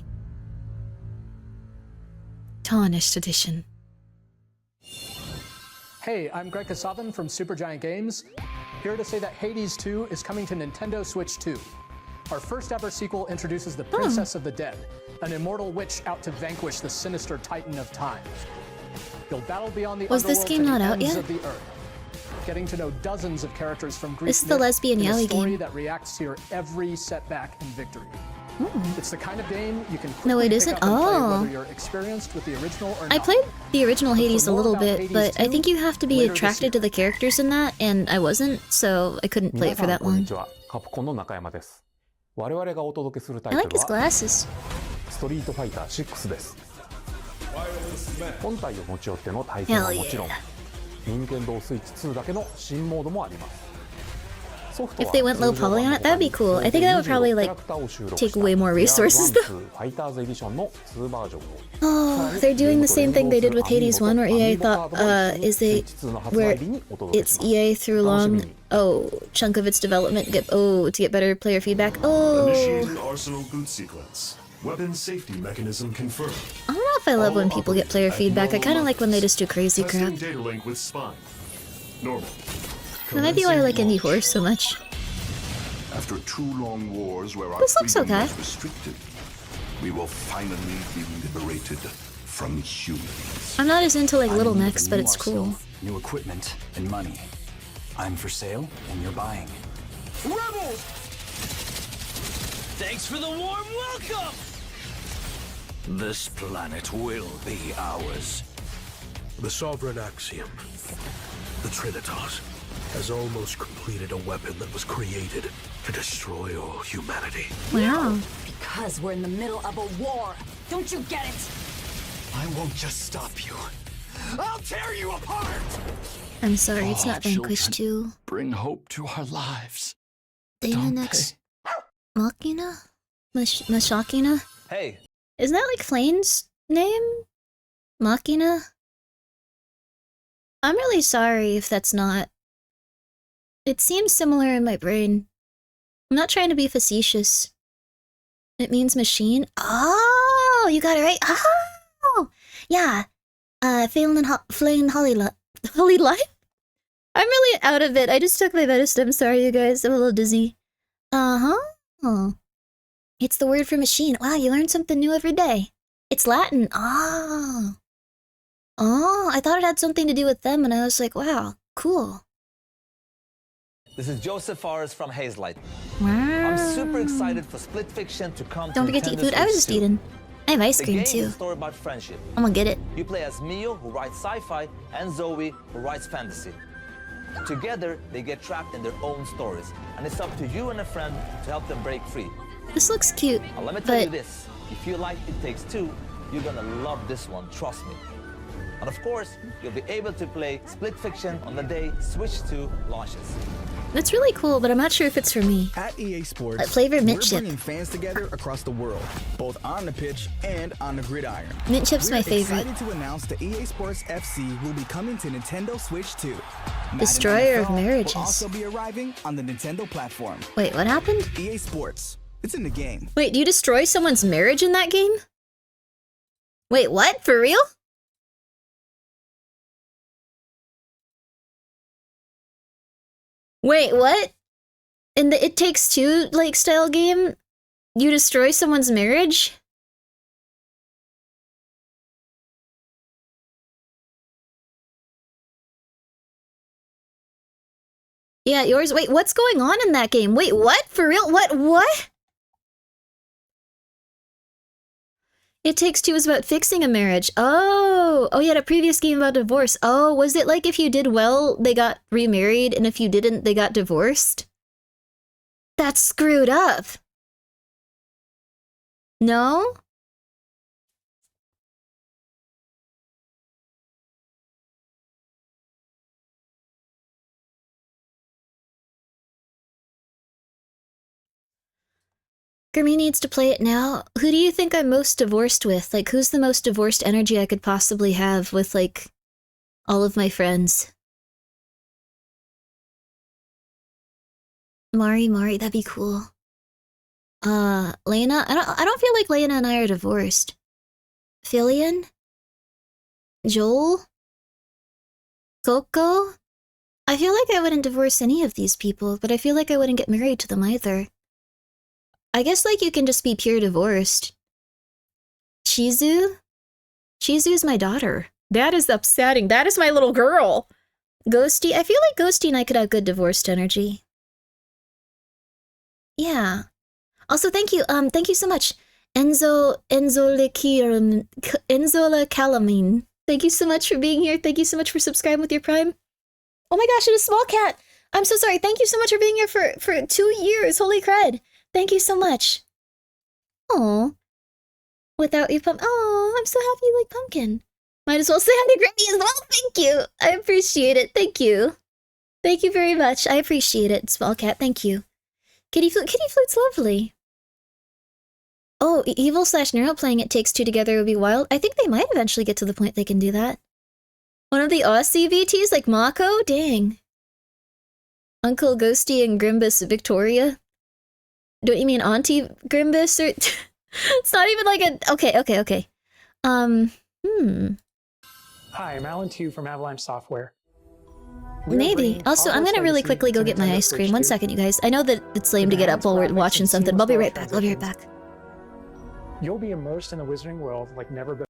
Tarnished edition. Hey, I'm Greg Kasavin from Supergiant Games, here to say that Hades 2 is coming to Nintendo Switch 2. Our first ever sequel introduces the Princess of the Dead, an immortal witch out to vanquish the sinister Titan of Time. You'll battle beyond the Was this underworld game to not the out ends yet? of the earth, getting to know dozens of characters from Greek This is the myth lesbian in a yaoi story game. that reacts to your every setback and victory. It's the kind of game you can No, quickly it pick isn't. up and play Oh. whether you're experienced with the original or not. I played the original Hades a more little about bit, Hades but I 2 think you have to be later this attracted to the characters in that, and I wasn't, so I couldn't play it for that こんに long. ちは。カプコンの中山です。我々がお届けするタイ I ト like ル his は glasses. ストリートファイター6です。本体を持ち寄っての対戦はもちろん、任天堂スイッチ2だけの新モードもあります。 If they went low poly on it, that'd be cool. I think that would probably like take way more resources though. Oh, they're doing the same thing they did with Hades 1 where EA thought where it's EA threw along chunk of its development to get better player feedback. Initiating arsenal boot sequence. Weapon safety mechanism confirmed. I don't know if I love when people get player feedback. I kind of like when they just do crazy crap. Testing data link with spine. Normal. That might be why I like Indie Horror so much. After 2 long wars where our This looks freedom okay. was restricted, we will finally be liberated from humans. I'm not as into like little mechs, but it's cool. New equipment and money. I'm for sale and you're buying. Rebels! Thanks for the warm welcome! This planet will be ours. The Sovereign Axiom, the Trinitas, has almost completed a weapon that was created to destroy all humanity. Wow. Because we're in the middle of a war. Don't you get it? I won't just stop you. I'll tear you apart! I'm sorry, it's not Vanquish 2. Bring hope to our lives. Dana next. Machina? Machina? Hey. Isn't that like Flane's name? Machina? I'm really sorry if that's not. It seems similar in my brain. I'm not trying to be facetious. It means machine. Oh, you got it right. Oh, yeah. Flame Holy Life? I'm really out of it. I just took my medicine. I'm sorry, you guys. I'm a little dizzy. Oh. It's the word for machine. Wow, you learn something new every day. It's Latin. Oh, I thought it had something to do with them, and I was like, wow, cool. This is Joseph Forrest from Hazelight. Wow. I'm super excited for Split Fiction to come Don't to forget to eat Nintendo food. I was Switch just 2. eating. I have ice The cream game too. is a story about friendship. I'm gonna get it. You play as Mio, who writes sci-fi, and Zoe, who writes fantasy. Together, they get trapped in their own stories, and it's up to you and a friend to help them break free. This looks cute, Now, let me tell you but this. If you like It Takes Two, you're gonna love this one, trust me. And of course, you'll be able to play Split Fiction on the day Switch 2 launches. that's really cool, but I'm not sure if it's for me. At EA Sports, Flavor mint we're chip. bringing fans together across the world, both on the pitch and on the gridiron. Mint chip's my favorite. We're excited to announce that EA Sports FC will be coming to Nintendo Switch 2. Madden Destroyer of NFL marriages. will also be arriving on the Nintendo platform. Wait, what happened? EA Sports. It's in the game. Wait, do you destroy someone's marriage in that game? Wait, what? For real? Wait, what? In the It Takes Two like style game, you destroy someone's marriage? Yeah, yours. Wait, what's going on in that game? Wait, what? For real? What? It Takes Two is about fixing a marriage. Oh, you had a previous game about divorce. Oh, was it like if you did well, they got remarried, and if you didn't, they got divorced? That's screwed up. No? Grimmi needs to play it now. Who do you think I'm most divorced with? Like, who's the most divorced energy I could possibly have with, like, all of my friends? Mari, that'd be cool. Lena? I don't feel like Lena and I are divorced. Filian? Joel? Coco? I feel like I wouldn't divorce any of these people, but I feel like I wouldn't get married to them either. I guess, like, you can just be pure divorced. Shizu? Shizu's my daughter. That is upsetting. That is my little girl. Ghosty, I feel like Ghosty and I could have good divorced energy. Yeah. Also, thank you so much. Enzola Calamine. Thank you so much for being here. Thank you so much for subscribing with your Prime. Oh my gosh, and a small cat. I'm so sorry. Thank you so much for being here for 2 years. Holy crud. Thank you so much. Oh. Without you, oh, I'm so happy you like pumpkin. Might as well say hi to Grimmi as well. Thank you. I appreciate it. Thank you. Thank you very much. I appreciate it, small cat. Thank you. Kitty Flute's lovely. Oh, Evil/Nero playing It Takes Two together would be wild. I think they might eventually get to the point they can do that. One of the Aussie VTs like Mako? Dang. Uncle Ghosty and Grimbus Victoria? Don't you mean Auntie Grimbus? Or it's not even like a... Okay. Hi, I'm Alan Tu from Avalanche Software. Maybe. Also, I'm gonna really quickly go get my ice cream. 1 second, you guys. I know that it's lame to get up while we're watching something, but I'll be right back. I'll be right back. You'll be immersed in the Wizarding world like never before.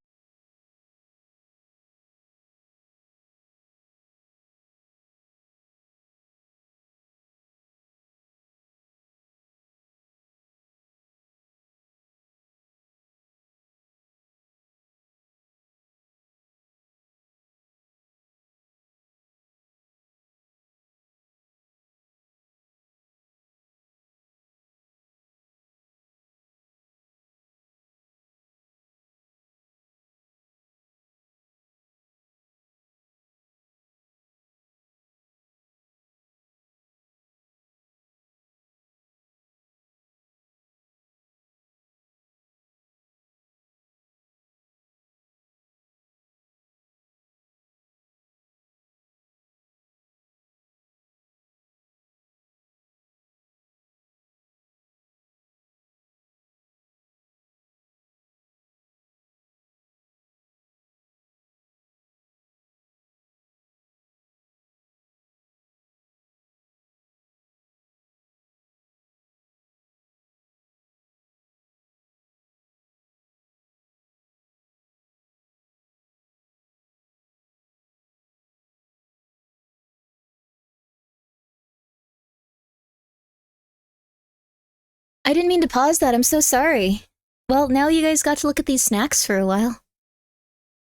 I didn't mean to pause that. I'm so sorry. Well, now you guys got to look at these snacks for a while.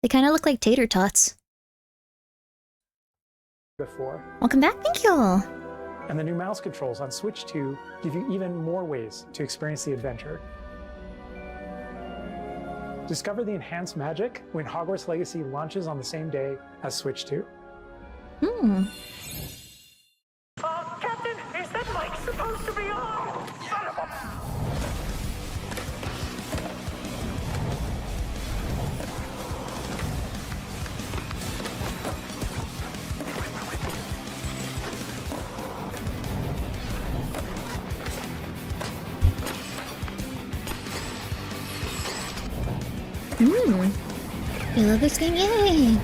They kind of look like tater tots. Welcome back. Thank you. And the new mouse controls on Switch 2 give you even more ways to experience the adventure. Discover the enhanced magic when Hogwarts Legacy launches on the same day as Switch 2. Captain, is that mic supposed to be on? Son of a... You love this game? Yay!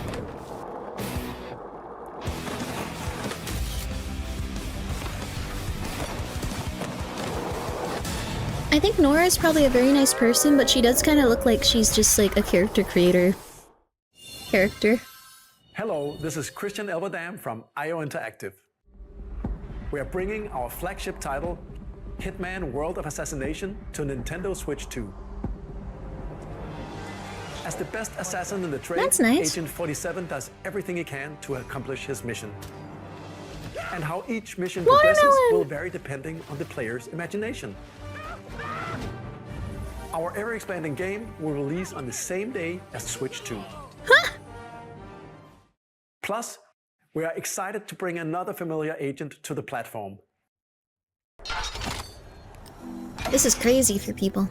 I think Nora is probably a very nice person, but she does kind of look like she's just like a character creator. Hello, this is Christian Elverdam from IO Interactive. We are bringing our flagship title, Hitman World of Assassination, to Nintendo Switch 2. As the best assassin in the trade, That's nice. Agent 47 does everything he can to accomplish his mission. And how each mission progresses will vary depending on the player's imagination. Our ever-expanding game will release on the same day as Switch 2. Plus, we are excited to bring another familiar agent to the platform. This is crazy for people.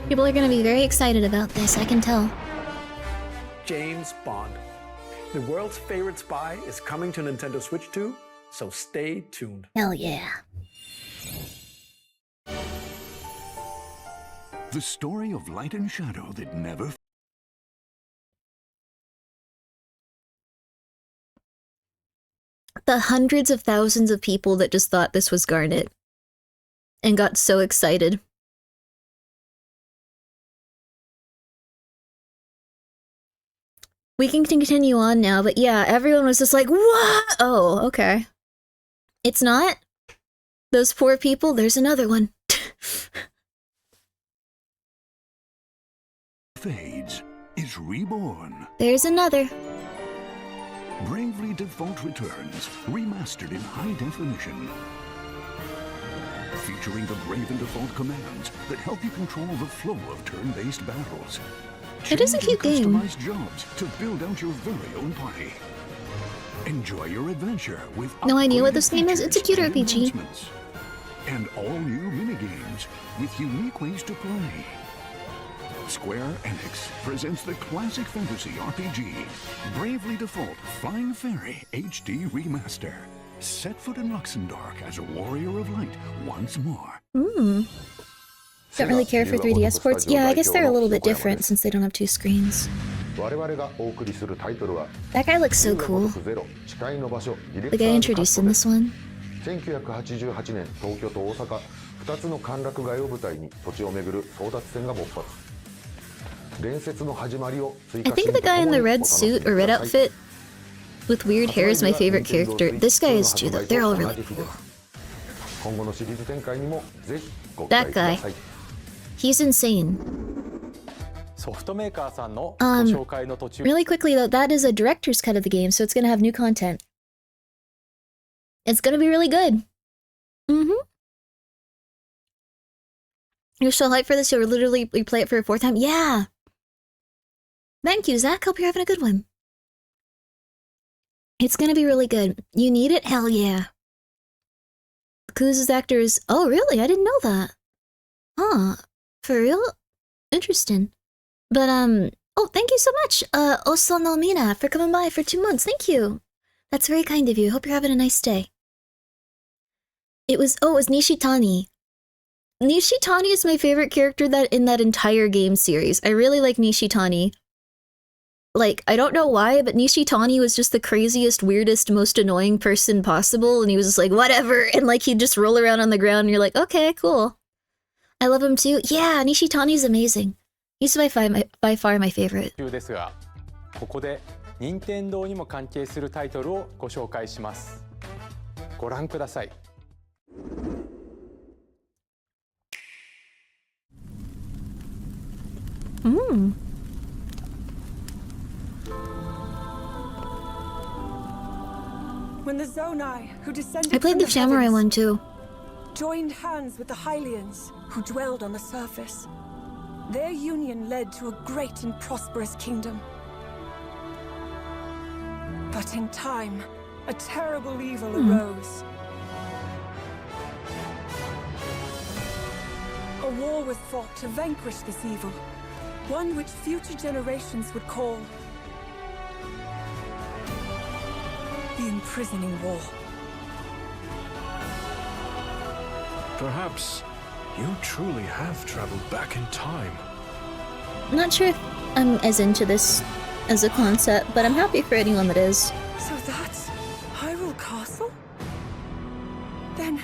People are going to be very excited about this, I can tell. James Bond. The world's favorite spy is coming to Nintendo Switch 2, so stay tuned. Hell yeah. The story of light and shadow that never The hundreds of thousands of people that just thought this was Garnet and got so excited. We can continue on now, but yeah, everyone was just like, what? Oh, okay. It's not? Those poor people, there's another one. Fades is reborn. There's another. Bravely Default returns, remastered in high definition. Featuring the Brave and Default commands that help you control the flow of turn-based battles. It is a cute game. Customize jobs to build out your very own party. Enjoy your adventure with no idea what this game is. It's a cute RPG. And all new minigames with unique ways to play. Square Enix presents the classic fantasy RPG, Bravely Default Flying Fairy HD Remaster. Set foot in Luxembourg as a warrior of light once more. Don't really care for 3DS ports. Yeah, I guess they're a little bit different since they don't have two screens. That guy looks so cool. The guy introduced in this one. 1988年、東京と大阪、2つの歓楽街を舞台に土地を巡る争奪戦が勃発。伝説の始まりを追加 I think the guy in the red suit or red outfit with weird hair is my favorite character. This guy is too, though. They're all really cool. 今後のシリーズ展開にもぜひご期 That 待くだ guy. さい。 He's insane. ソフトメーカーさんのご紹介の途中 Really quickly though, that is a director's cut of the game, so it's gonna have new content. It's gonna be really good. You're so hyped for this, you'll literally replay it for a fourth time? Yeah! Thank you, Zach. Hope you're having a good one. It's gonna be really good. You need it? Hell yeah. Kuz's actor is... Oh, really? I didn't know that. Huh. For real? Interesting. But, oh, thank you so much, Osanomina, for coming by for 2 months. Thank you. That's very kind of you. Hope you're having a nice day. It was Nishitani. Nishitani is my favorite character in that entire game series. I really like Nishitani. Like, I don't know why, but Nishitani was just the craziest, weirdest, most annoying person possible, and he was just like, whatever, and like, he'd just roll around on the ground, and you're like, okay, cool. I love him too. Yeah, Nishitani's amazing. He's by far my favorite. ですが、ここで任天堂にも関係するタイトルをご紹介します。ご覧ください。When the Zonai, who descended I played from the Samurai heavens, one too. joined hands with the Hylians, who dwelled on the surface. Their union led to a great and prosperous kingdom. But in time, a terrible evil arose. A war was fought to vanquish this evil, one which future generations would call the Imprisoning War. Perhaps you truly have traveled back in time. I'm not sure if I'm as into this as a concept, but I'm happy for anyone that is. So that's Hyrule Castle? Then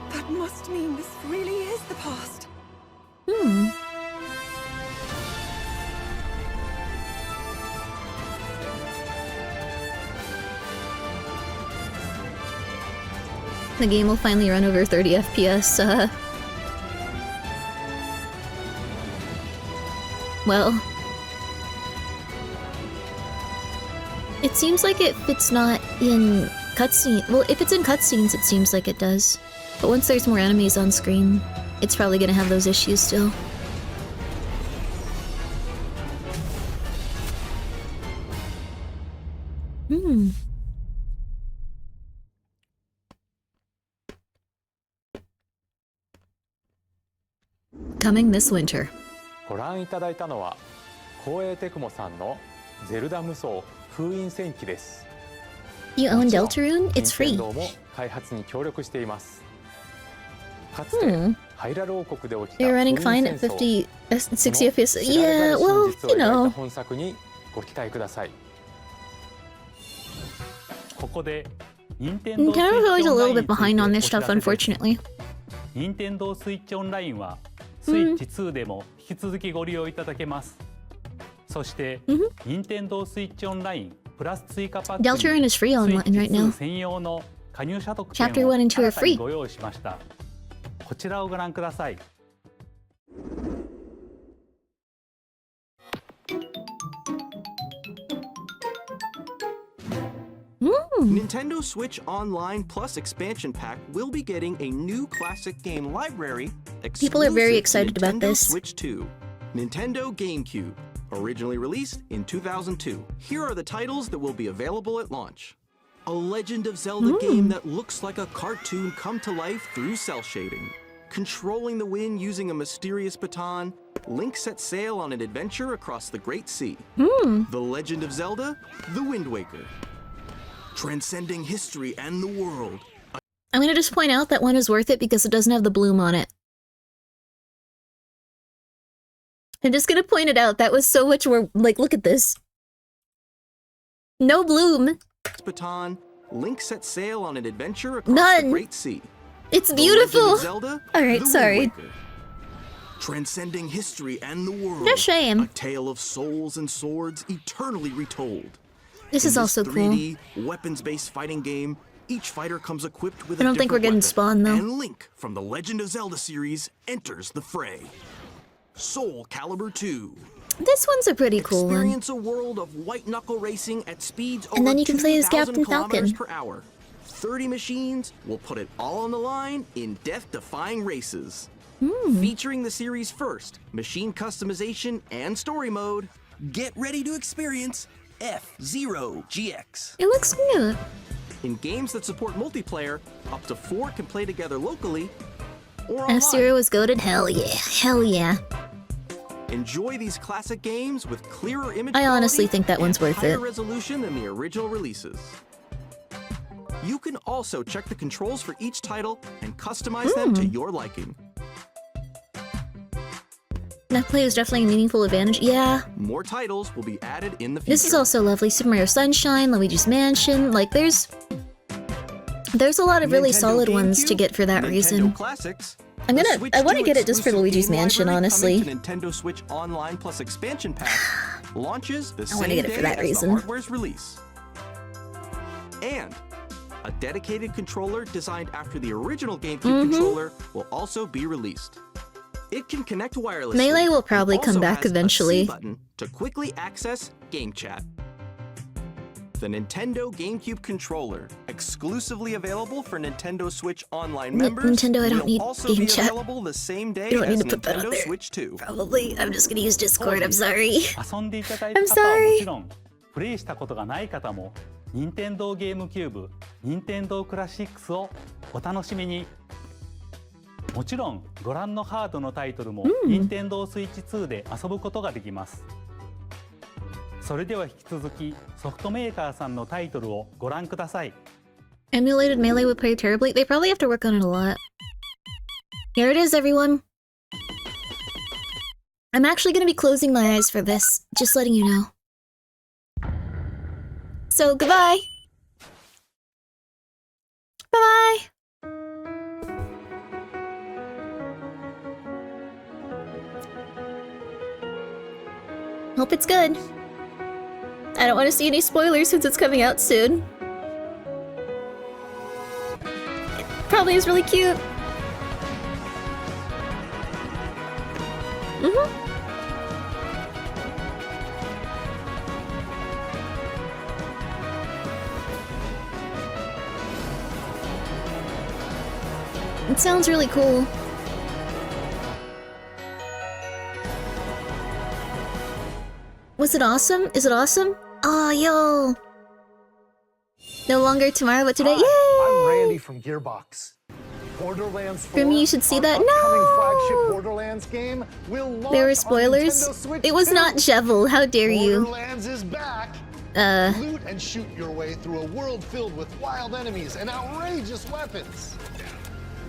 that must mean this really is the past. The game will finally run over 30 FPS, well... It seems like if it's not in cutscene... Well, if it's in cutscenes, it seems like it does. But once there's more enemies on screen, it's probably gonna have those issues still. Coming this winter. ご覧いただいたのは光栄テクモさんのゼルダ無双封印戦記です。 You own Deltarune? It's free. 任天堂も開発に協力しています。かつてハイラル王国で起きた You're running fine at 50, 60 FPS. Yeah, well, you know. 本作にご期待ください。ここで Nintendo's always a little bit behind on this stuff, unfortunately. 任天堂スイッチオンラインはスイッチ2でも引き続きご利用いただけます。そして、任天堂スイッチオンラインプラス追加パックに Deltarune is free online right now. 専用の加入者特典を Chapter 1 and 2 are 新たに free. ご用意しました。こちらをご覧ください。Nintendo Switch Online Plus Expansion Pack will be getting a new classic game library. People are very exclusive excited to about Nintendo this. Switch 2. Nintendo GameCube, originally released in 2002. Here are the titles that will be available at launch. A Legend of Zelda game that looks like a cartoon come to life through cell shading. Controlling the wind using a mysterious baton, Link sets sail on an adventure across the Great Sea. The Legend of Zelda, The Wind Waker. Transcending history and the world. I'm gonna just point out that one is worth it because it doesn't have the bloom on it. I'm just gonna point it out. That was so much more, like, look at this. No bloom. Baton, Link sets sail on an adventure across the Great Sea. It's The beautiful. Legend of Zelda, Alright, The sorry. Wind Waker. Transcending history and the world. No shame. A tale of souls and swords eternally retold. This is also cool. 3D, weapons-based fighting game, each fighter comes equipped with I don't think we're getting weapon, Spawn, though. And Link from the Legend of Zelda series enters the fray. Soul Calibur 2. This one's a pretty cool one. Experience a world of white-knuckle racing at speeds And over then you can play as 2,000 Captain kilometers Falcon. per hour. 30 machines will put it all on the line in death-defying races. Featuring the series' first machine customization and story mode, get ready to experience F-Zero GX. It looks cute. In games that support multiplayer, up to 4 can play together locally or online. F-Zero is goated? Hell yeah. Hell yeah. Enjoy these classic games with clearer image I honestly quality think that one's and worth higher it. resolution than the original releases. You can also check the controls for each title and customize them to your liking. That play is definitely a meaningful advantage. Yeah. More titles will be added in the future. This is also lovely. Super Mario Sunshine, Luigi's Mansion. Like, there's a lot of really Nintendo solid ones to GameCube, get for that Nintendo reason. Classics. I want to 2 get it just for exclusive Luigi's game Mansion, library honestly. coming to Nintendo Switch Online Plus Expansion Pack launches the I same wanna get it day for that as reason. the hardware's release. And a dedicated controller designed after the original GameCube controller will also be released. It can connect wirelessly. Melee will and probably come also back has a eventually. C button to quickly access Game Chat. The Nintendo GameCube controller, exclusively available for Nintendo Switch Online members, Nintendo, I don't will need also Game be Chat. available the same day You don't as need to put that on Nintendo there. Switch 2. Probably. I'm just gonna use Discord. I'm sorry. 遊んでいただいた I'm 方はも sorry. ちろん、プレイしたことがない方も、任天堂ゲームキューブ、任天堂クラシックスをお楽しみに。もちろん、ご覧のハードのタイトルも、任天堂スイッチ2で遊ぶことができます。それでは引き続き、ソフトメーカーさんのタイトルをご覧ください。Emulated Melee would play terribly. They probably have to work on it a lot. Here it is, everyone. I'm actually gonna be closing my eyes for this, just letting you know. So, goodbye! Bye-bye! Hope it's good. I don't want to see any spoilers since it's coming out soon. It probably is really cute. It sounds really cool. Was it awesome? Is it awesome? Oh, yo! No longer tomorrow, but today. Hi, I'm Yay! Randy from Gearbox. Borderlands 4, Grimmi, you should see our that. upcoming No! flagship Borderlands game will launch There were on spoilers. Nintendo Switch It was 2. not Jevil. How dare you? Borderlands is back. Loot and shoot your way through a world filled with wild enemies and outrageous weapons.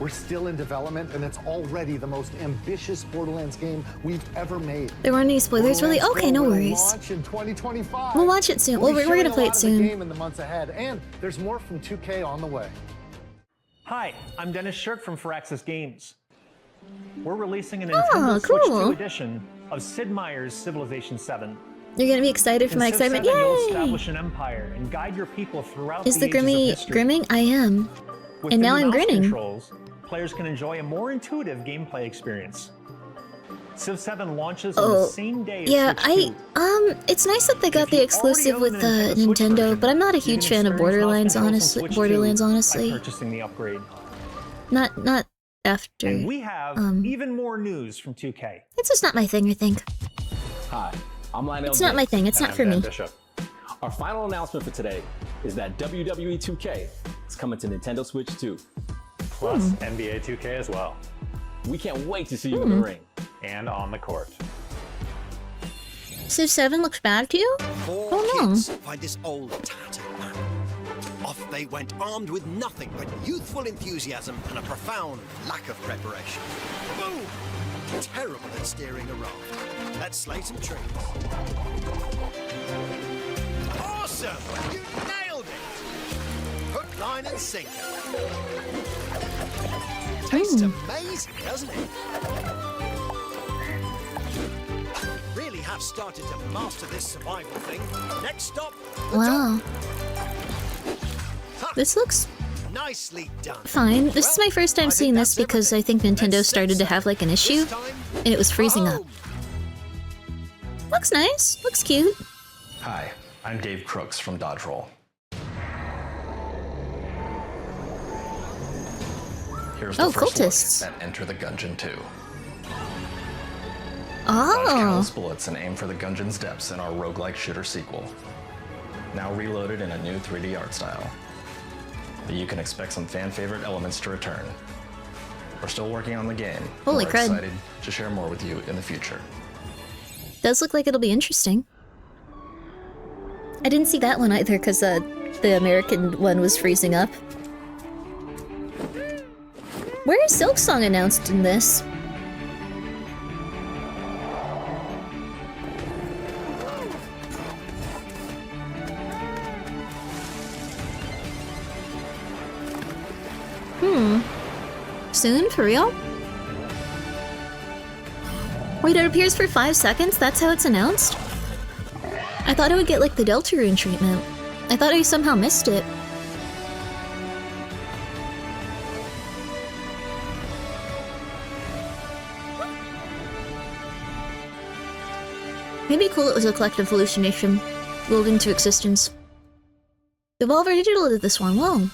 We're still in development, and it's already the most ambitious Borderlands game we've ever made. There weren't any spoilers, really? Okay, no worries. Launch in 2025. We'll watch it soon. We're gonna play it soon. The game in the months ahead, and there's more from 2K on the way. Hi, I'm Dennis Shirk from Firaxis Games. We're releasing a Nintendo Switch 2 edition of Sid Meier's Civilization 7. You're gonna be excited for my excitement. You'll Yay! establish an empire and guide your people throughout Is the ages of Grimmi history. grimming? I am. With And the now new I'm mouse grinning. controls, players can enjoy a more intuitive gameplay experience. Civ 7 launches on the same day as Yeah, Switch 2. it's nice that they got the exclusive with the Nintendo, but I'm not a huge fan of Borderlands, honestly. By purchasing the upgrade. Not after. And we have even more news from 2K. It's just not my thing, I think. Hi, I'm Lionel. It's not my thing, it's and not I'm for Dan me. Bishop. Our final announcement for today is that WWE 2K is coming to Nintendo Switch 2. Plus NBA 2K as well. We can't wait to see you in the ring. And on the court. Civ 7 looks bad to you? Oh no. Kids find this old tattered man. Off they went armed with nothing but youthful enthusiasm and a profound lack of preparation. Boom! Terrible at steering a raft. Let's slay some trees. Awesome! You nailed it! Hook, line and sinker. Tastes amazing, doesn't it? Really have started to master this survival thing. Next stop, the Wow. top. This looks Nicely done. fine. This is my first time seeing this because I think Nintendo started to have like an issue, and it was freezing up. Looks nice. Looks cute. Hi, I'm Dave Crooks from Dodge Roll. Here's the first cultists. look at Enter the Gungeon 2. Dodge Oh. countless bullets and aim for the Gungeon's depths in our roguelike shooter sequel. Now reloaded in a new 3D art style. But you can expect some fan-favorite elements to return. We're still working on the game. and Holy we're crud. excited to share more with you in the future. Does look like it'll be interesting. I didn't see that one either because the American one was freezing up. Where is Silksong announced in this? Soon? For real? Wait, it appears for 5 seconds? That's how it's announced? I thought I would get like the Deltarune treatment. I thought I somehow missed it. Maybe cool it was a collective hallucination, lulled into existence. Devolver Digital did this one, whoa.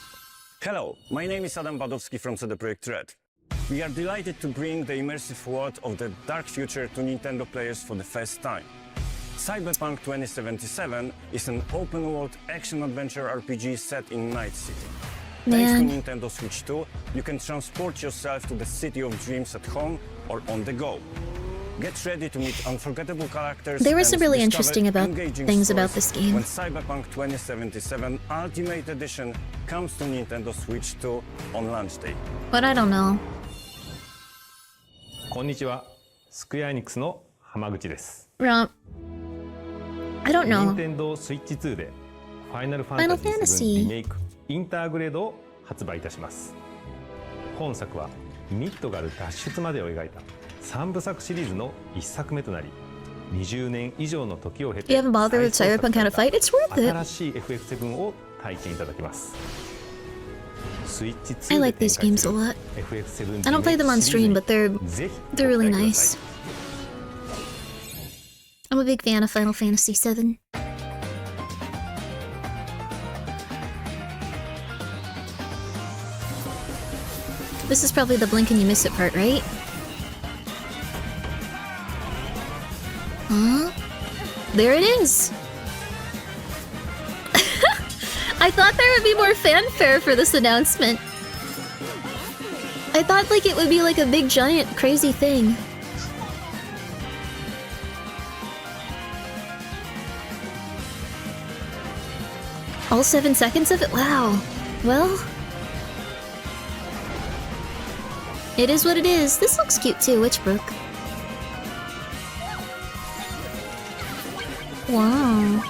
Hello, my name is Adam Badowski from CD Projekt Red. We are delighted to bring the immersive world of the dark future to Nintendo players for the first time. Cyberpunk 2077 is an open-world action-adventure RPG set in Night City. Thanks to Nintendo Switch 2, you can transport yourself to the city of dreams at home or on the go. Get ready to meet unforgettable characters. There were and some really discover interesting engaging things about stories this game. When Cyberpunk 2077 Ultimate Edition comes to Nintendo Switch 2 on launch day. But I don't know. こんにちは。スクエアエニックスの浜口です。 I don't know. 任天堂スイッチ2でファイナルファンタジー7リメイクインターグレードを発売いたします。本作はミッドガル脱出までを描いた3部作シリーズの1作目となり、20年以上の時を経 If て you haven't bothered with 再創 Cyberpunk How to Fight, it's worth it. 新しい FF7 を体験いただきます。スイッチ I 2 like で these 展開 games す a る lot. FF7 I don't play them on stream, but they're ぜひ really ご期待ください nice. I'm a big fan of Final Fantasy VII. This is probably the blink and you miss it part, right? Huh? There it is! I thought there would be more fanfare for this announcement. I thought like it would be like a big giant crazy thing. All 7 seconds of it? Wow. Well... It is what it is. This looks cute too, Witchbrook. Wow.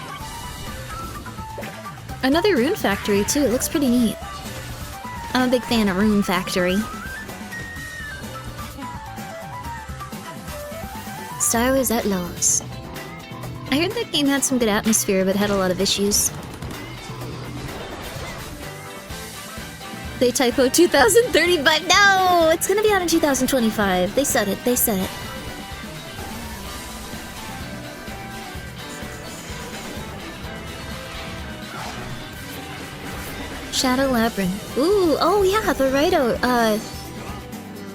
Another Rune Factory too, it looks pretty neat. I'm a big fan of Rune Factory. Star Wars Outlaws. I heard that game had some good atmosphere, but had a lot of issues. They typoed 2035. No! It's gonna be out in 2025. They said it. They said it. Shadow Labyrinth. Ooh, oh yeah, the Rido.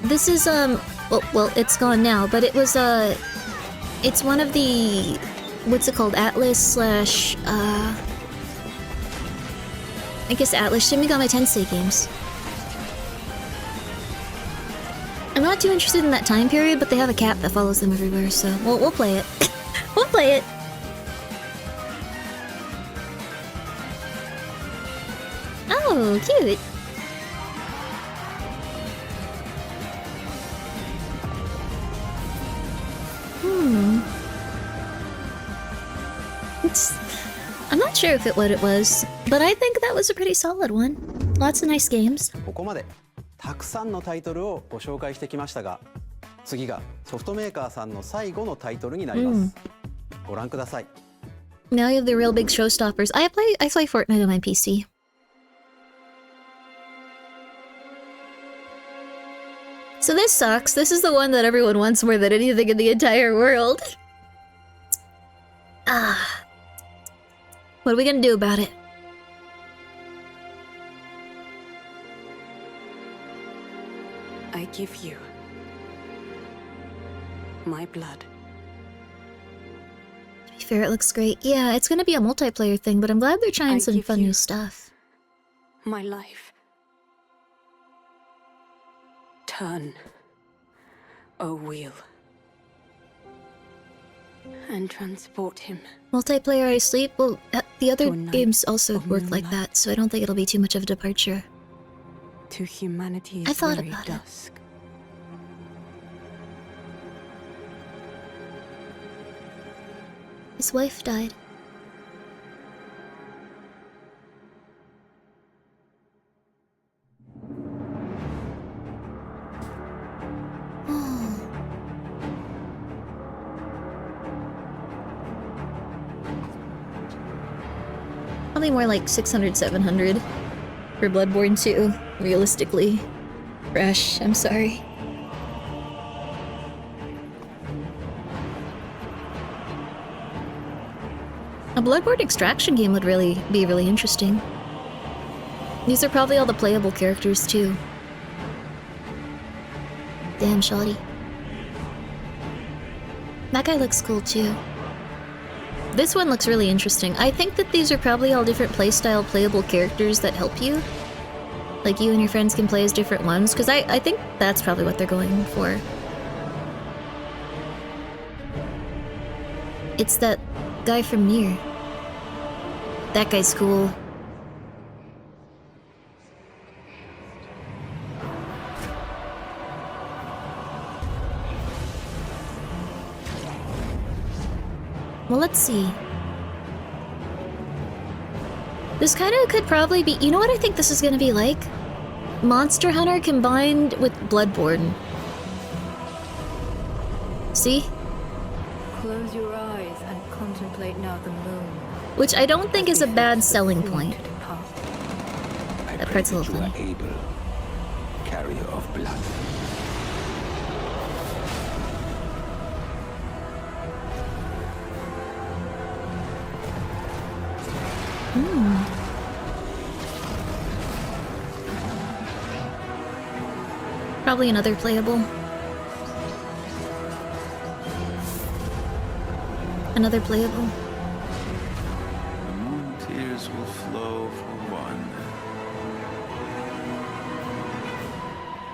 This is, well, it's gone now, but it was, it's one of the, what's it called, Atlas slash, I guess Atlas Shin Megami Tensei games. I'm not too interested in that time period, but they have a cat that follows them everywhere, so we'll play it. We'll play it. Oh, cute. I'm not sure if what it was, but I think that was a pretty solid one. Lots of nice games. ここまでたくさんのタイトルをご紹介してきましたが、次がソフトメーカーさんの最後のタイトルになります。ご覧ください。Now you have the real big showstoppers. I play Fortnite on my PC. So this sucks. This is the one that everyone wants more than anything in the entire world. What are we gonna do about it? I give you my blood. To be fair, it looks great. Yeah, it's gonna be a multiplayer thing, but I'm glad they're trying some fun new stuff. My life. Turn a wheel and transport him. Multiplayer I sleep? Well, the other games also work like that, so I don't think it'll be too much of a departure. To humanity's I thought very about dusk. His wife died. Probably more like 600, 700 for Bloodborne 2, realistically. Fresh, I'm sorry. A Bloodborne extraction game would be really interesting. These are probably all the playable characters too. Damn, shoddy. That guy looks cool too. This one looks really interesting. I think that these are probably all different playstyle playable characters that help you. Like you and your friends can play as different ones, because I think that's probably what they're going for. It's that guy from Nier. That guy's cool. Well, let's see. This kind of could probably be... You know what I think this is going to be like? Monster Hunter combined with Bloodborne. See? Close your eyes and contemplate now the moon. Which I don't think is a bad selling point. That part's a little funny. Able, carrier of blood. Probably another playable. Another playable. The moon tears will flow for one,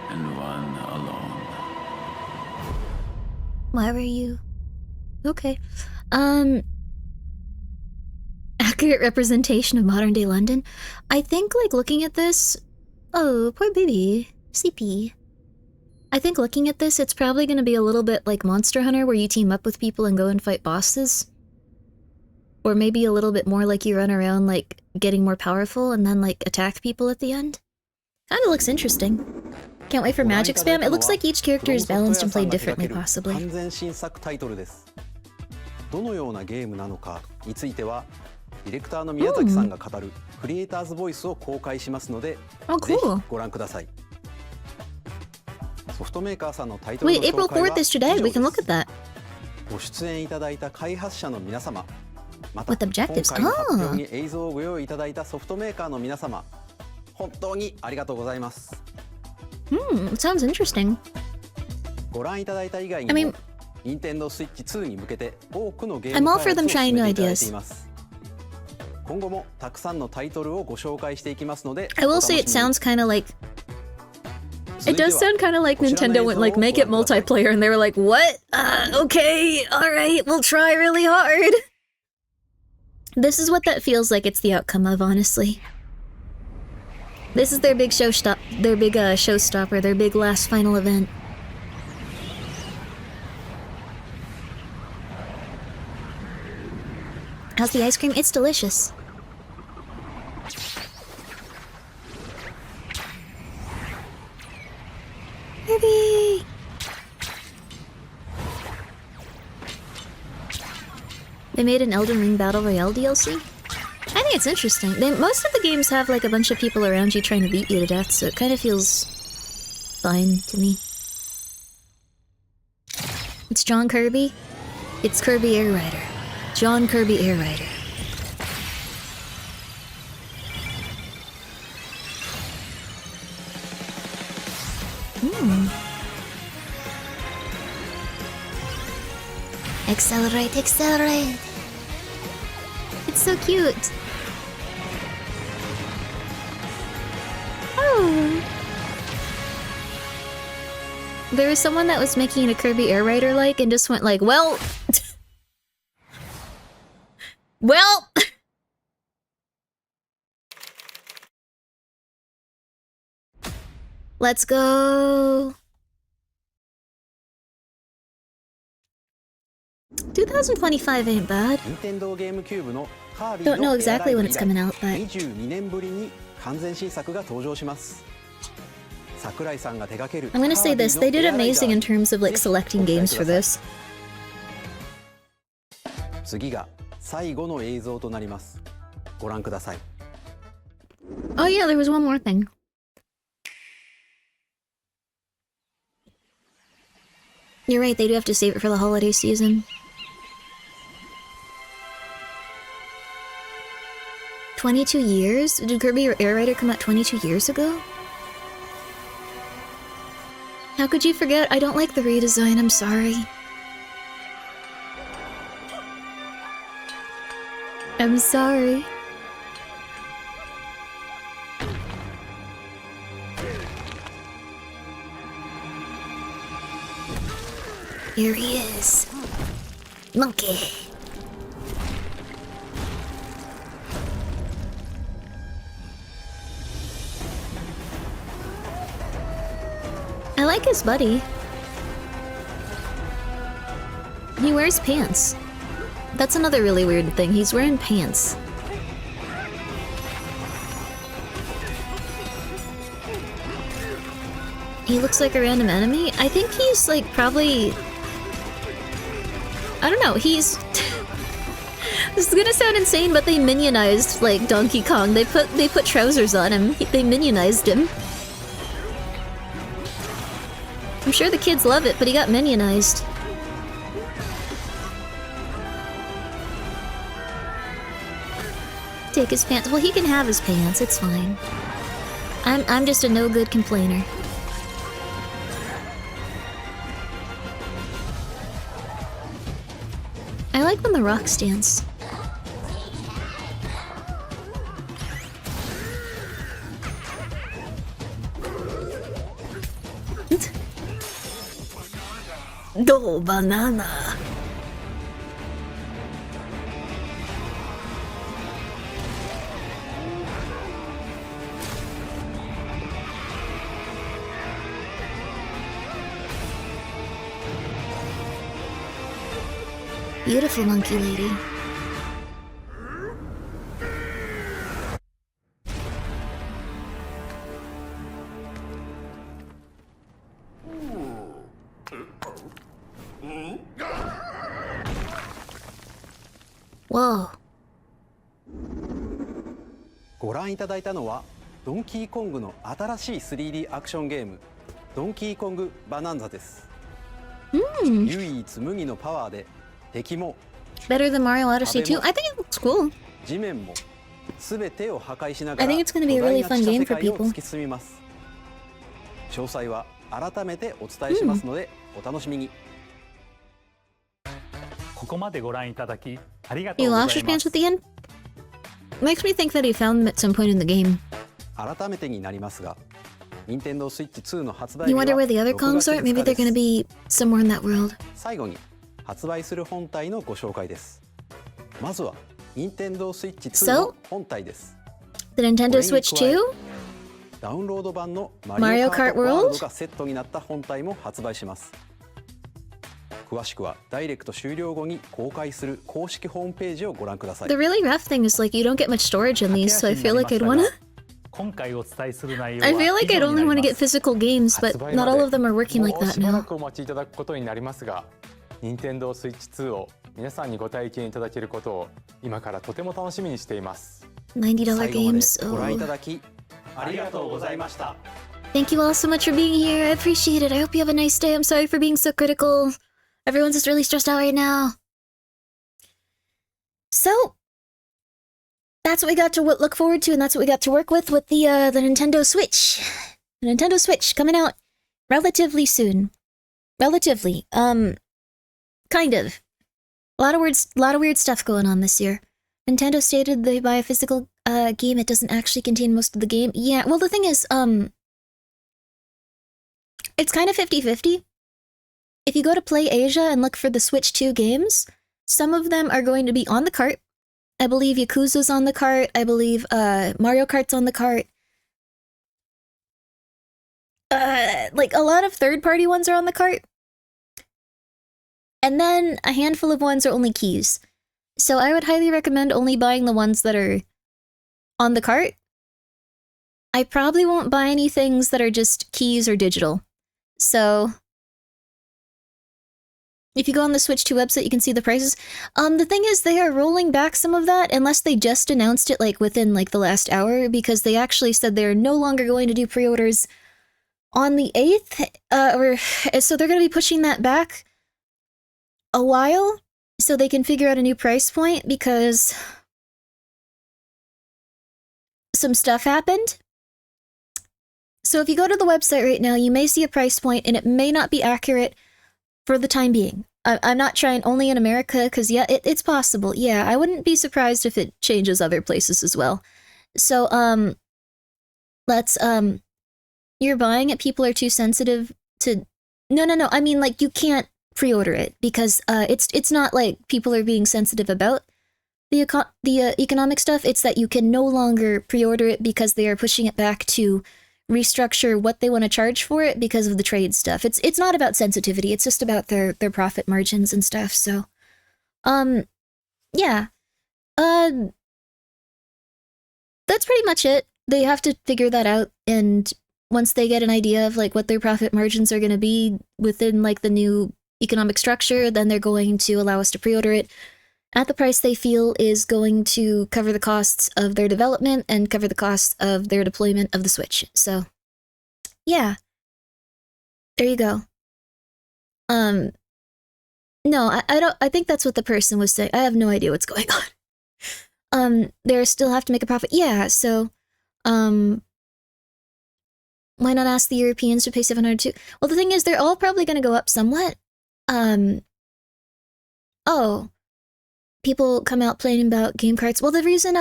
and one alone. Why were you? Okay. Accurate representation of modern day London. I think, like, looking at this... Oh, poor baby. CP. I think looking at this, it's probably going to be a little bit like Monster Hunter, where you team up with people and go and fight bosses. Or maybe a little bit more like you run around, like, getting more powerful and then, like, attack people at the end. Kinda looks interesting. Can't wait for magic spam. It looks like each character is balanced and played differently, possibly. 完全新作タイトルです。どのようなゲームなのかについては、ディレクターの宮崎さんが語るクリエイターズボイスを公開しますので、ぜひご覧ください。ソフトメーカーさんのタイトルの紹介は Wait, April 4th is today. We can look at that. ご出演いただいた開発者の皆様、また With 今 objectives. 回の発表に映像をご用意いただいたソフトメーカーの皆様、本当にありがとうございます。Sounds interesting. ご覧いただいた以外にも、任天堂スイッチ2に向けて多くのゲー I'm ム all 開 for 発 them を進 trying め new ていただい ideas. ています。今後もたくさんのタイトルをご紹介していきますので、 I will say it sounds kind of like... It does sound kind of like Nintendo went like, make it multiplayer, and they were like, what? Okay, alright, we'll try really hard. This is what that feels like it's the outcome of, honestly. This is their big showstopper, their big last final event. How's the ice cream? It's delicious. Kirby! They made an Elden Ring Battle Royale DLC? I think it's interesting. Most of the games have like a bunch of people around you trying to beat you to death, so it kind of feels fine to me. It's John Kirby. It's Kirby Air Rider. John Kirby Air Rider. Accelerate, accelerate! It's so cute! Oh! There was someone that was making a Kirby Air Rider like and just went like, well... well... Let's go... 2025 ain't bad. Don't know exactly when it's coming out, but... 22年ぶりに完全新作が登場します。桜井さんが手掛ける I'm gonna say this, they did amazing in terms of like selecting games for this. 次が最後の映像となります。ご覧ください。 Oh yeah, there was one more thing. You're right, they do have to save it for the holiday season. 22 years? Did Kirby Air Rider come out 22 years ago? How could you forget? I don't like the redesign, I'm sorry. I'm sorry. Here he is. Monkey. I like his buddy. He wears pants. That's another really weird thing. He's wearing pants. He looks like a random enemy. I think he's like probably... I don't know, he's... This is gonna sound insane, but they minionized like Donkey Kong. They put trousers on him. They minionized him. I'm sure the kids love it, but he got minionized. Take his pants. Well, he can have his pants. It's fine. I'm just a no good complainer. I like when the rocks dance. Do banana. beautiful monkey lady. Whoa. ご覧いただいたのはドンキーコングの新しい 3D アクションゲームドンキーコングバナンザです。唯一無二のパワーで敵も Better than Mario Odyssey 2? I think it looks cool. 地面も全てを破壊しながら I think it's going to be a really fun game for people. 突き進みます。詳細は改めてお伝えしますのでお楽しみに。ここまでご覧いただきありがとう You ござ lost い your ま pants す。 at the end? Makes me think that he found them at some point in the game. 改めてになりますが、Nintendo Switch 2の発売 You 日は wonder where the other 6 Kongs 月 are? 2 Maybe 日 they're で going to す。 be somewhere in that world. 最後に発売する本体のご紹介です。まずは Nintendo Switch 2の本体です。 The Nintendo Switch 2? ダウンロード版の Mario Kart Mario Kart World World がセットになった本体も発売します。詳しくはダイレクト終了後に公開する公式ホームページをご覧ください。 The really rough thing is like you don't get much storage in these, so I feel like I'd wanna... 今回お伝えする内容は I feel like 以 I'd 上に only な want り to ま get す。 physical games, but not all of them are working like もう that しばら now. くお待ちいただくことになりますが、Nintendo Switch 2を皆さんにご体験いただけることを今からとても楽しみにしています。 $90 最後まで games. ご覧いた Oh. だきありがとうございました。 Thank you all so much for being here. I appreciate it. I hope you have a nice day. I'm sorry for being so critical. Everyone's just really stressed out right now. So, that's what we got to look forward to, and that's what we got to work with the Nintendo Switch. The Nintendo Switch coming out relatively soon. Relatively. Kind of. A lot of weird stuff going on this year. Nintendo stated they buy a physical game. It doesn't actually contain most of the game. Yeah, well, the thing is, it's kind of 50-50. If you go to Play Asia and look for the Switch 2 games, some of them are going to be on the cart. I believe Yakuza's on the cart. I believe Mario Kart's on the cart. Like a lot of third-party ones are on the cart. And then a handful of ones are only keys. So I would highly recommend only buying the ones that are on the cart. I probably won't buy any things that are just keys or digital. So if you go on the Switch 2 website, you can see the prices. The thing is, they are rolling back some of that unless they just announced it like within like the last hour, because they actually said they're no longer going to do pre-orders on the 8th. So they're going to be pushing that back a while so they can figure out a new price point, because some stuff happened. So if you go to the website right now, you may see a price point and it may not be accurate for the time being. I'm not trying only in America, because yeah, it's possible. Yeah, I wouldn't be surprised if it changes other places as well. So, let's, you're buying it, people are too sensitive to... No, I mean, like, you can't pre-order it, because, it's not like people are being sensitive about the economic stuff. It's that you can no longer pre-order it because they are pushing it back to restructure what they want to charge for it because of the trade stuff. It's not about sensitivity, it's just about their profit margins and stuff. So yeah. That's pretty much it. They have to figure that out, and once they get an idea of like what their profit margins are going to be within like the new economic structure, then they're going to allow us to pre-order it at the price they feel is going to cover the costs of their development and cover the costs of their deployment of the Switch. So, yeah. There you go. No, I don't, I think that's what the person was saying. I have no idea what's going on. They still have to make a profit. Yeah, so, why not ask the Europeans to pay $700 too? Well, the thing is, they're all probably going to go up somewhat. Oh. People come out complaining about game carts. Well, the reason,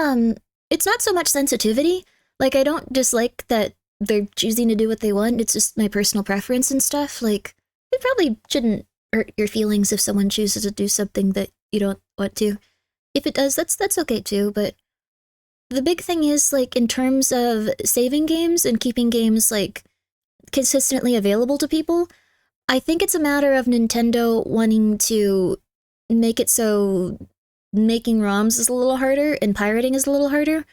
it's not so much sensitivity. Like, I don't dislike that they're choosing to do what they want. It's just my personal preference and stuff. Like, it probably shouldn't hurt your feelings if someone chooses to do something that you don't want to. If it does, that's okay too, but the big thing is, like, in terms of saving games and keeping games, like, consistently available to people, I think it's a matter of Nintendo wanting to make it so making ROMs is a little harder and pirating is a little harder.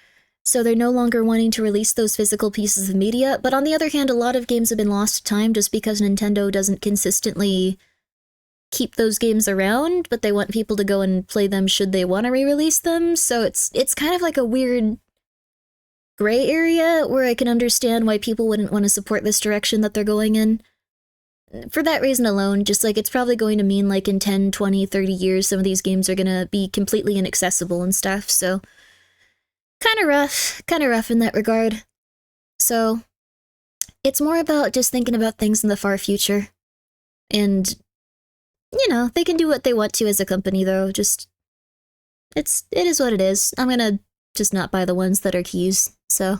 So they're no longer wanting to release those physical pieces of media. But on the other hand, a lot of games have been lost to time just because Nintendo doesn't consistently keep those games around, but they want people to go and play them should they want to re-release them. So it's kind of like a weird gray area where I can understand why people wouldn't want to support this direction that they're going in. For that reason alone, just like it's probably going to mean like in 10, 20, 30 years, some of these games are going to be completely inaccessible and stuff. So kind of rough in that regard. So it's more about just thinking about things in the far future. And, you know, they can do what they want to as a company though. Just, it is what it is. I'm going to just not buy the ones that are keys. So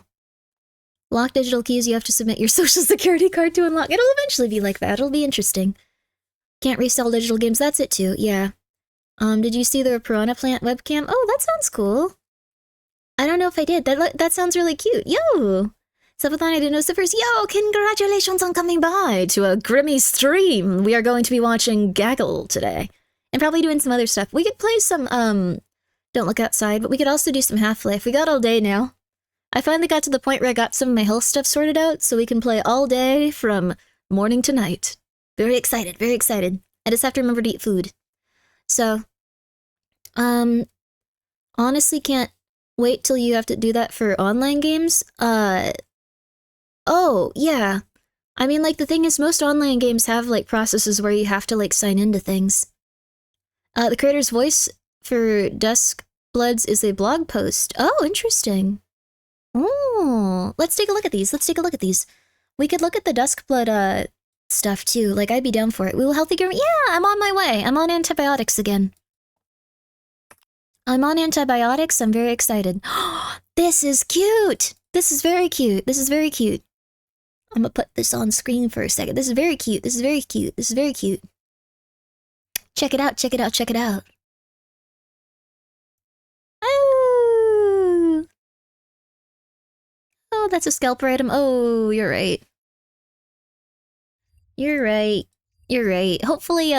locked digital keys, you have to submit your social security card to unlock. It'll eventually be like that. It'll be interesting. Can't resell digital games. That's it too. Yeah. Did you see the Piranha Plant webcam? Oh, that sounds cool. I don't know if I did. That sounds really cute. Yo! Subathon, I didn't know the first. Yo, congratulations on coming by to a Grimmi stream. We are going to be watching Gaggle today. And probably doing some other stuff. We could play some, Don't Look Outside, but we could also do some Half-Life. We got all day now. I finally got to the point where I got some of my health stuff sorted out, so we can play all day from morning to night. Very excited, very excited. I just have to remember to eat food. So, honestly can't wait till you have to do that for online games. Oh, yeah. I mean, like, the thing is, most online games have, like, processes where you have to, like, sign into things. The creator's voice for Dusk Bloods is a blog post. Oh, interesting. Oh, let's take a look at these. Let's take a look at these. We could look at the Duskblood, stuff, too. Like, I'd be down for it. We will healthy Grimmi. Yeah, I'm on my way. I'm on antibiotics again. I'm on antibiotics. I'm very excited. This is cute. This is very cute. This is very cute. I'm gonna put this on screen for a second. This is very cute. This is very cute. This is very cute. Check it out. Check it out. Check it out. Oh, oh, that's a scalper item. Oh, you're right. You're right. You're right. Hopefully,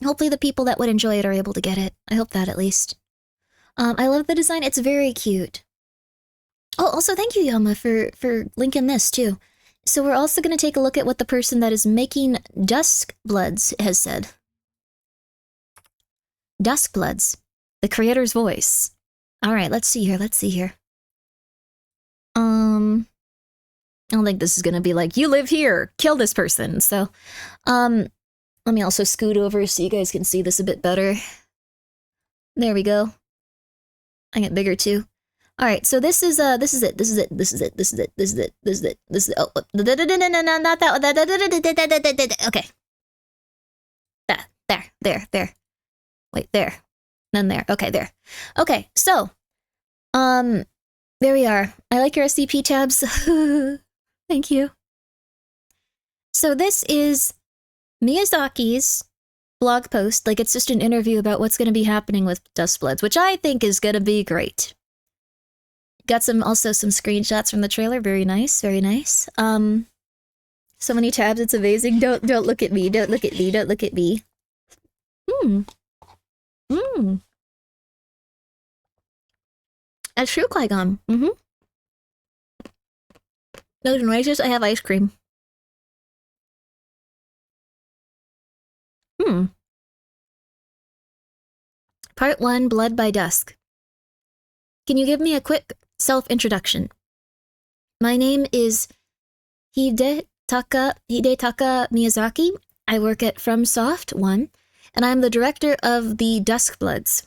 hopefully the people that would enjoy it are able to get it. I hope that at least. I love the design. It's very cute. Oh, also thank you, Yama, for linking this too. So we're also going to take a look at what the person that is making Duskbloods has said. Duskbloods, the creator's voice. All right, let's see here. Let's see here. I don't think this is going to be like, you live here, kill this person. So, let me also scoot over so you guys can see this a bit better. There we go. I get bigger too. All right, so this is it. This is it. This is it. This is it. This is it. This is it. This is it. This is oh, not that one. Okay. There. Wait, there. Then there. Okay, there. Okay, so, there we are. I like your SCP tabs. Thank you. So this is Miyazaki's blog post. Like, it's just an interview about what's going to be happening with Duskbloods, which I think is going to be great. Got also some screenshots from the trailer. Very nice, very nice. So many tabs, it's amazing. Don't look at me. Don't look at me. Don't look at me. That's true, Qui-Gon. Those noises, I have ice cream. Part 1, Blood by Dusk. Can you give me a quick self-introduction? My name is Hidetaka Miyazaki. I work at FromSoft 1, and I'm the director of the Duskbloods.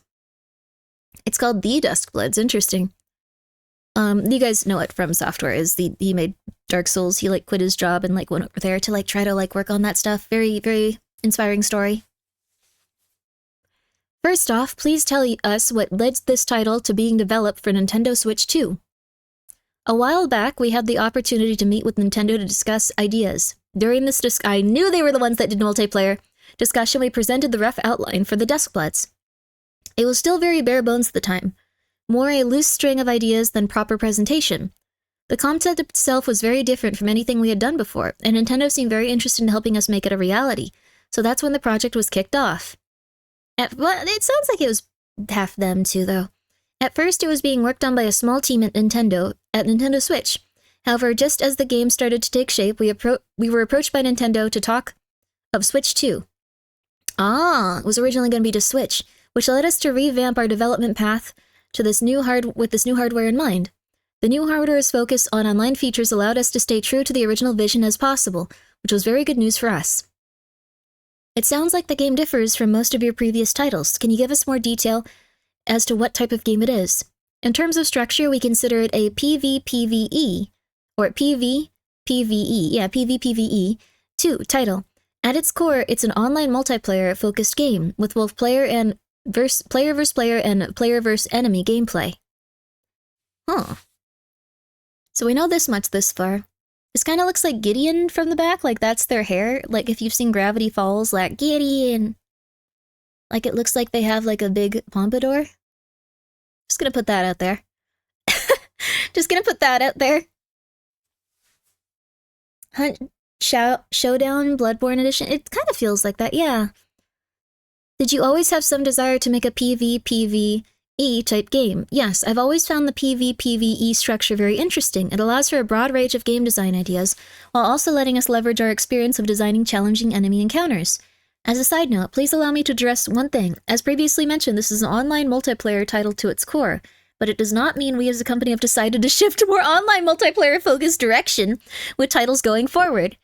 It's called The Duskbloods. Interesting. You guys know what From Software is. He made Dark Souls. He like quit his job and like went over there to like try to like work on that stuff. Very, very inspiring story. First off, please tell us what led this title to being developed for Nintendo Switch 2. A while back, we had the opportunity to meet with Nintendo to discuss ideas. During this I knew they were the ones that did multiplayer discussion. We presented the rough outline for the Duskbloods. It was still very bare bones at the time. More a loose string of ideas than proper presentation. The concept itself was very different from anything we had done before, and Nintendo seemed very interested in helping us make it a reality, so that's when the project was kicked off. Well, it sounds like it was half them too, though. At first, it was being worked on by a small team at Nintendo Switch. However, just as the game started to take shape, we were approached by Nintendo to talk of Switch 2. It was originally going to be to Switch, which led us to revamp our development path to this with this new hardware in mind. The new hardware's focus on online features allowed us to stay true to the original vision as possible, which was very good news for us. It sounds like the game differs from most of your previous titles. Can you give us more detail as to what type of game it is? In terms of structure, we consider it a PvPvE, or PvPvE 2 title. At its core, it's an online multiplayer-focused game, with both player versus player and player versus enemy gameplay. Huh. So we know this much this far. This kind of looks like Gideon from the back, like that's their hair. Like if you've seen Gravity Falls, like Gideon. Like it looks like they have like a big pompadour. Just gonna put that out there. Just gonna put that out there. Showdown Bloodborne Edition. It kind of feels like that, yeah. Did you always have some desire to make a PvPvE type game? Yes, I've always found the PvPvE structure very interesting. It allows for a broad range of game design ideas, while also letting us leverage our experience of designing challenging enemy encounters. As a side note, please allow me to address one thing. As previously mentioned, this is an online multiplayer title to its core, but it does not mean we as a company have decided to shift to more online multiplayer-focused direction with titles going forward.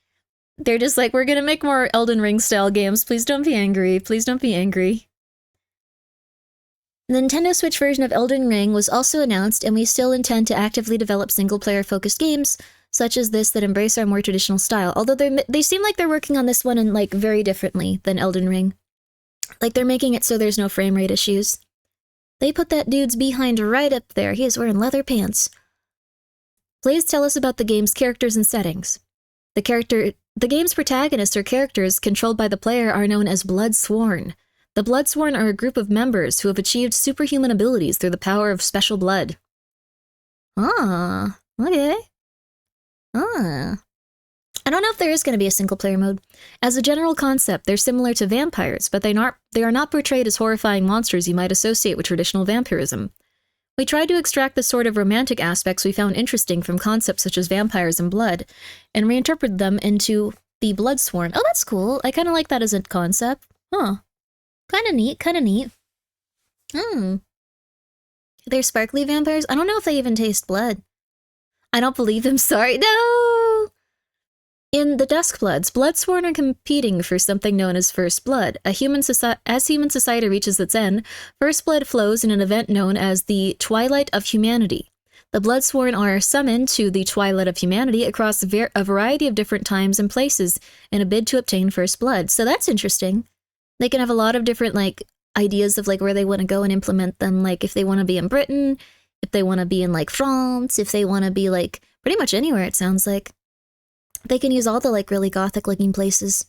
They're just like, we're gonna make more Elden Ring-style games. Please don't be angry. Please don't be angry. The Nintendo Switch version of Elden Ring was also announced, and we still intend to actively develop single-player-focused games, such as this, that embrace our more traditional style. Although they seem like they're working on this one in, like, very differently than Elden Ring. Like, they're making it so there's no frame rate issues. They put that dude's behind right up there. He is wearing leather pants. Please tell us about the game's characters and settings. The game's protagonists or characters controlled by the player are known as Bloodsworn. The Bloodsworn are a group of members who have achieved superhuman abilities through the power of special blood. Ah, okay. I don't know if there is going to be a single-player mode. As a general concept, they're similar to vampires, but they are not portrayed as horrifying monsters you might associate with traditional vampirism. We tried to extract the sort of romantic aspects we found interesting from concepts such as vampires and blood, and reinterpret them into the Bloodsworn. Oh, that's cool. I kind of like that as a concept. Huh. Kind of neat, kind of neat. They're sparkly vampires? I don't know if they even taste blood. I don't believe them, sorry. No! In the Duskbloods, Bloodsworn are competing for something known as First Blood. As human society reaches its end, First Blood flows in an event known as the Twilight of Humanity. The Bloodsworn are summoned to the Twilight of Humanity across a variety of different times and places in a bid to obtain First Blood. So that's interesting. They can have a lot of different, like, ideas of, like, where they want to go and implement them. Like, if they want to be in Britain, if they want to be in, like, France, if they want to be, like, pretty much anywhere, it sounds like. They can use all the, like, really gothic-looking places.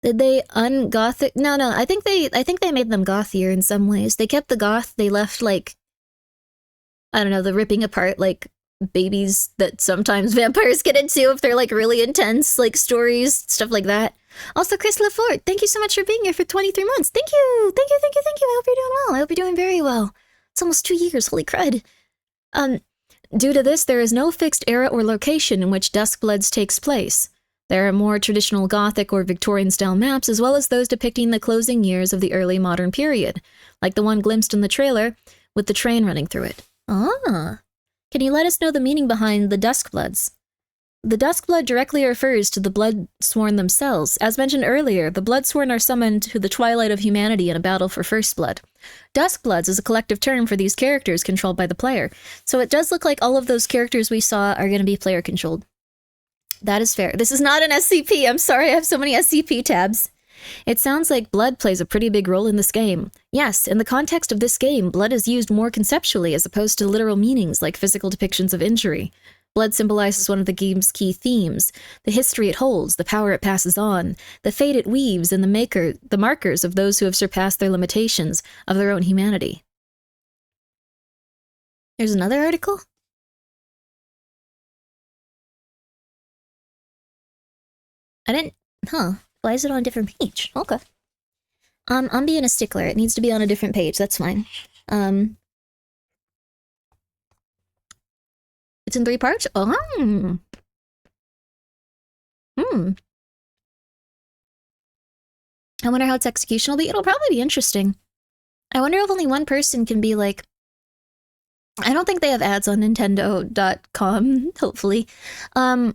Did they un-gothic? No, I think they made them gothier in some ways. They kept the goth, they left, like, I don't know, the ripping apart, like, babies that sometimes vampires get into if they're, like, really intense, like, stories, stuff like that. Also, Chris Lafort, thank you so much for being here for 23 months. Thank you! Thank you! I hope you're doing well. I hope you're doing very well. It's almost 2 years, holy crud. Due to this, there is no fixed era or location in which Duskbloods takes place. There are more traditional Gothic or Victorian-style maps, as well as those depicting the closing years of the early modern period, like the one glimpsed in the trailer, with the train running through it. Ah! Can you let us know the meaning behind the Duskbloods? The Duskblood directly refers to the Bloodsworn themselves. As mentioned earlier, the Bloodsworn are summoned to the Twilight of Humanity in a battle for First Blood. Duskbloods is a collective term for these characters controlled by the player, so it does look like all of those characters we saw are going to be player-controlled. That is fair. This is not an SCP. I'm sorry I have so many SCP tabs. It sounds like blood plays a pretty big role in this game. Yes, in the context of this game, blood is used more conceptually as opposed to literal meanings like physical depictions of injury. Blood symbolizes one of the game's key themes, the history it holds, the power it passes on, the fate it weaves, and the markers of those who have surpassed their limitations of their own humanity. There's another article? Why is it on a different page? Okay. I'm being a stickler. It needs to be on a different page. That's fine. It's in 3 parts? Oh. I wonder how its execution will be. It'll probably be interesting. I wonder if only one person can be like... I don't think they have ads on Nintendo.com, hopefully. But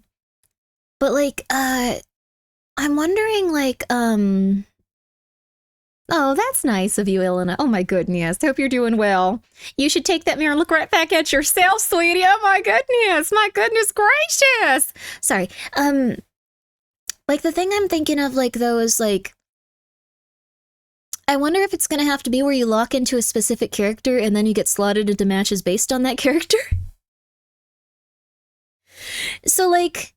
like, I'm wondering like, oh, that's nice of you, Elena. Oh my goodness. Hope you're doing well. You should take that mirror and look right back at yourself, sweetie. Oh my goodness. My goodness gracious. Sorry. Like the thing I'm thinking of like though is like, I wonder if it's gonna have to be where you lock into a specific character and then you get slotted into matches based on that character. So like,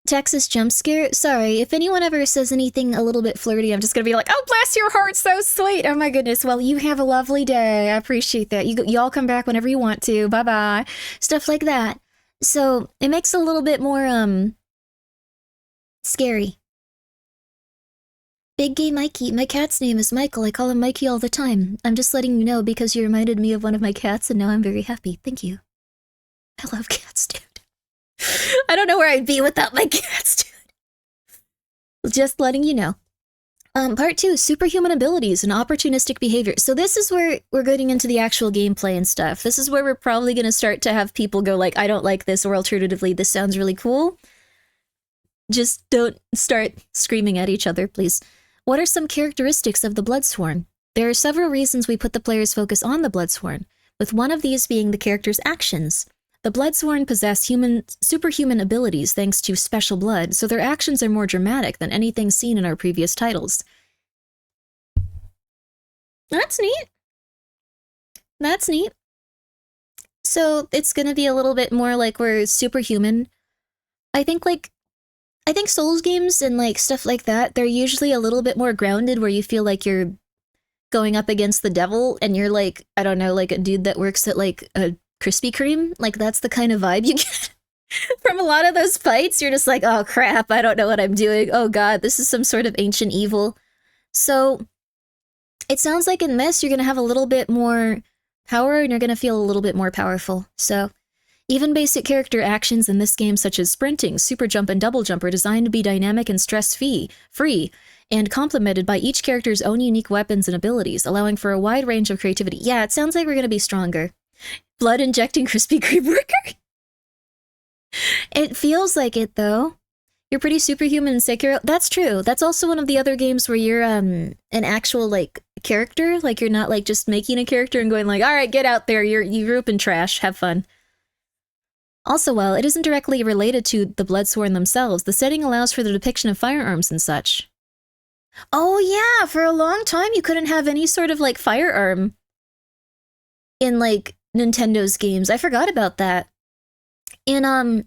Texas jump scare. Sorry, if anyone ever says anything a little bit flirty, I'm just gonna be like, oh, bless your heart, so sweet. Oh my goodness. Well, you have a lovely day. I appreciate that. Y'all come back whenever you want to. Bye-bye. Stuff like that. So it makes it a little bit more, scary. Big Gay Mikey. My cat's name is Michael. I call him Mikey all the time. I'm just letting you know because you reminded me of one of my cats and now I'm very happy. Thank you. I love cats, dude. I don't know where I'd be without my cats, dude. Just letting you know. Part 2, superhuman abilities and opportunistic behavior. So this is where we're getting into the actual gameplay and stuff. This is where we're probably going to start to have people go like, I don't like this, or alternatively, this sounds really cool. Just don't start screaming at each other, please. What are some characteristics of the Bloodsworn? There are several reasons we put the player's focus on the Bloodsworn, with one of these being the character's actions. The Bloodsworn possess superhuman abilities thanks to special blood, so their actions are more dramatic than anything seen in our previous titles. That's neat. That's neat. So it's gonna be a little bit more like we're superhuman. I think Souls games and like stuff like that, they're usually a little bit more grounded where you feel like you're going up against the devil and you're like, I don't know, like a dude that works at like a Krispy Kreme. Like that's the kind of vibe you get from a lot of those fights. You're just like, oh crap, I don't know what I'm doing. Oh god, this is some sort of ancient evil. So it sounds like in this, you're going to have a little bit more power and you're going to feel a little bit more powerful. So even basic character actions in this game, such as sprinting, super jump, and double jump, are designed to be dynamic and stress-free, and complemented by each character's own unique weapons and abilities, allowing for a wide range of creativity. Yeah, it sounds like we're going to be stronger. Blood-injecting Krispy Kreme worker? It feels like it, though. You're pretty superhuman in Sekiro. That's true. That's also one of the other games where you're an actual, like, character. Like, you're not, like, just making a character and going like, alright, get out there, you grew up in trash, have fun. Also, while it isn't directly related to the Bloodsworn themselves, the setting allows for the depiction of firearms and such. Oh yeah, for a long time you couldn't have any sort of, like, firearm in, like, Nintendo's games. I forgot about that. In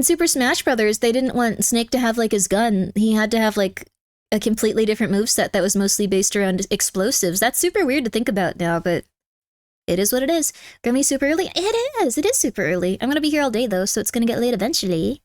Super Smash Brothers, they didn't want Snake to have, like, his gun. He had to have, like, a completely different moveset that was mostly based around explosives. That's super weird to think about now, but it is what it is. Grimmi super early? It is super early. I'm gonna be here all day though, so it's gonna get late eventually.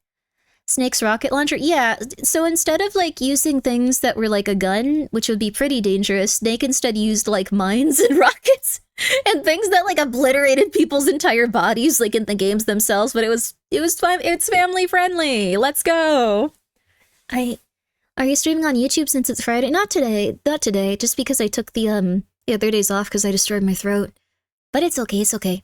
Snake's rocket launcher? Yeah, so instead of like using things that were like a gun, which would be pretty dangerous, Snake instead used like mines and rockets and things that like obliterated people's entire bodies like in the games themselves, but it was fun. It's family friendly. Let's go. Are you streaming on YouTube since it's Friday? Not today, just because I took the other days off because I destroyed my throat. But it's okay, it's okay.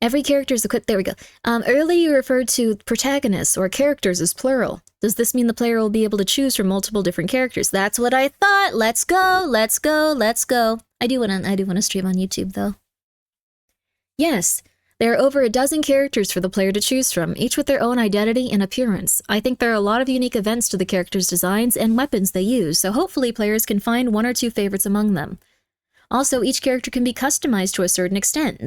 Every character is equipped. There we go. Earlier you referred to protagonists or characters as plural. Does this mean the player will be able to choose from multiple different characters? That's what I thought. Let's go, let's go, let's go. I do wanna stream on YouTube though. Yes, there are over a dozen characters for the player to choose from, each with their own identity and appearance. I think there are a lot of unique events to the characters' designs and weapons they use, so hopefully players can find one or two favorites among them. Also, each character can be customized to a certain extent,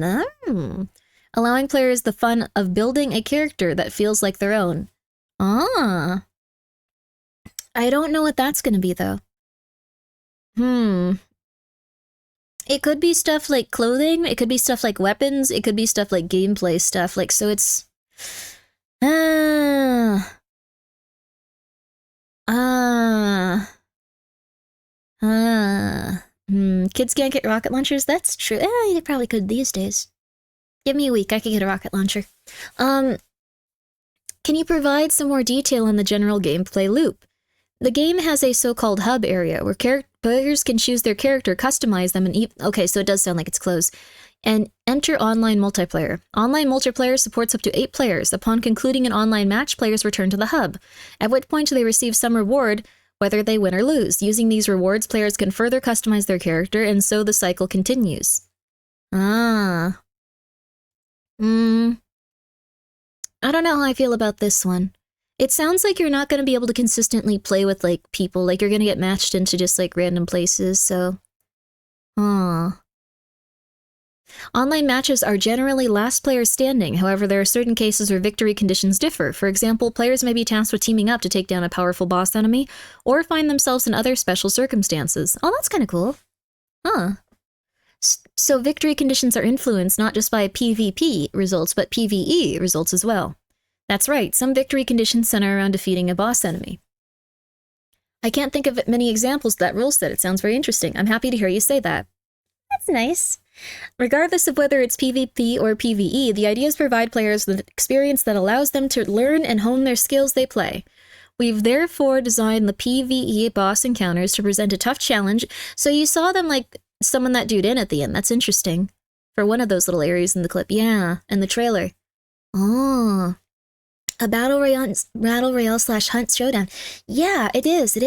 allowing players the fun of building a character that feels like their own. I don't know what that's gonna be, though. It could be stuff like clothing, it could be stuff like weapons, it could be stuff like gameplay stuff, like, so it's... Kids can't get rocket launchers? That's true. You probably could these days. Give me a week, I could get a rocket launcher. Can you provide some more detail on the general gameplay loop? The game has a so-called hub area where players can choose their character, customize them, and okay, so it does sound like it's closed. And enter online multiplayer. Online multiplayer supports up to 8 players. Upon concluding an online match, players return to the hub, at which point they receive some reward, whether they win or lose. Using these rewards, players can further customize their character, and so the cycle continues. I don't know how I feel about this one. It sounds like you're not going to be able to consistently play with, like, people. Like, you're going to get matched into just, like, random places, so... Online matches are generally last player standing. However, there are certain cases where victory conditions differ. For example, players may be tasked with teaming up to take down a powerful boss enemy, or find themselves in other special circumstances. Oh, that's kind of cool. So victory conditions are influenced not just by PvP results, but PvE results as well. That's right, some victory conditions center around defeating a boss enemy. I can't think of many examples of that rule set. It sounds very interesting. I'm happy to hear you say that. That's nice. Regardless of whether it's PvP or PvE, the ideas provide players with experience that allows them to learn and hone their skills they play. We've therefore designed the PvE boss encounters to present a tough challenge, so you saw them, like, summon that dude in at the end. That's interesting. For one of those little areas in the clip. Yeah, in the trailer. Oh. A battle royale slash hunt showdown. Yeah, it is. It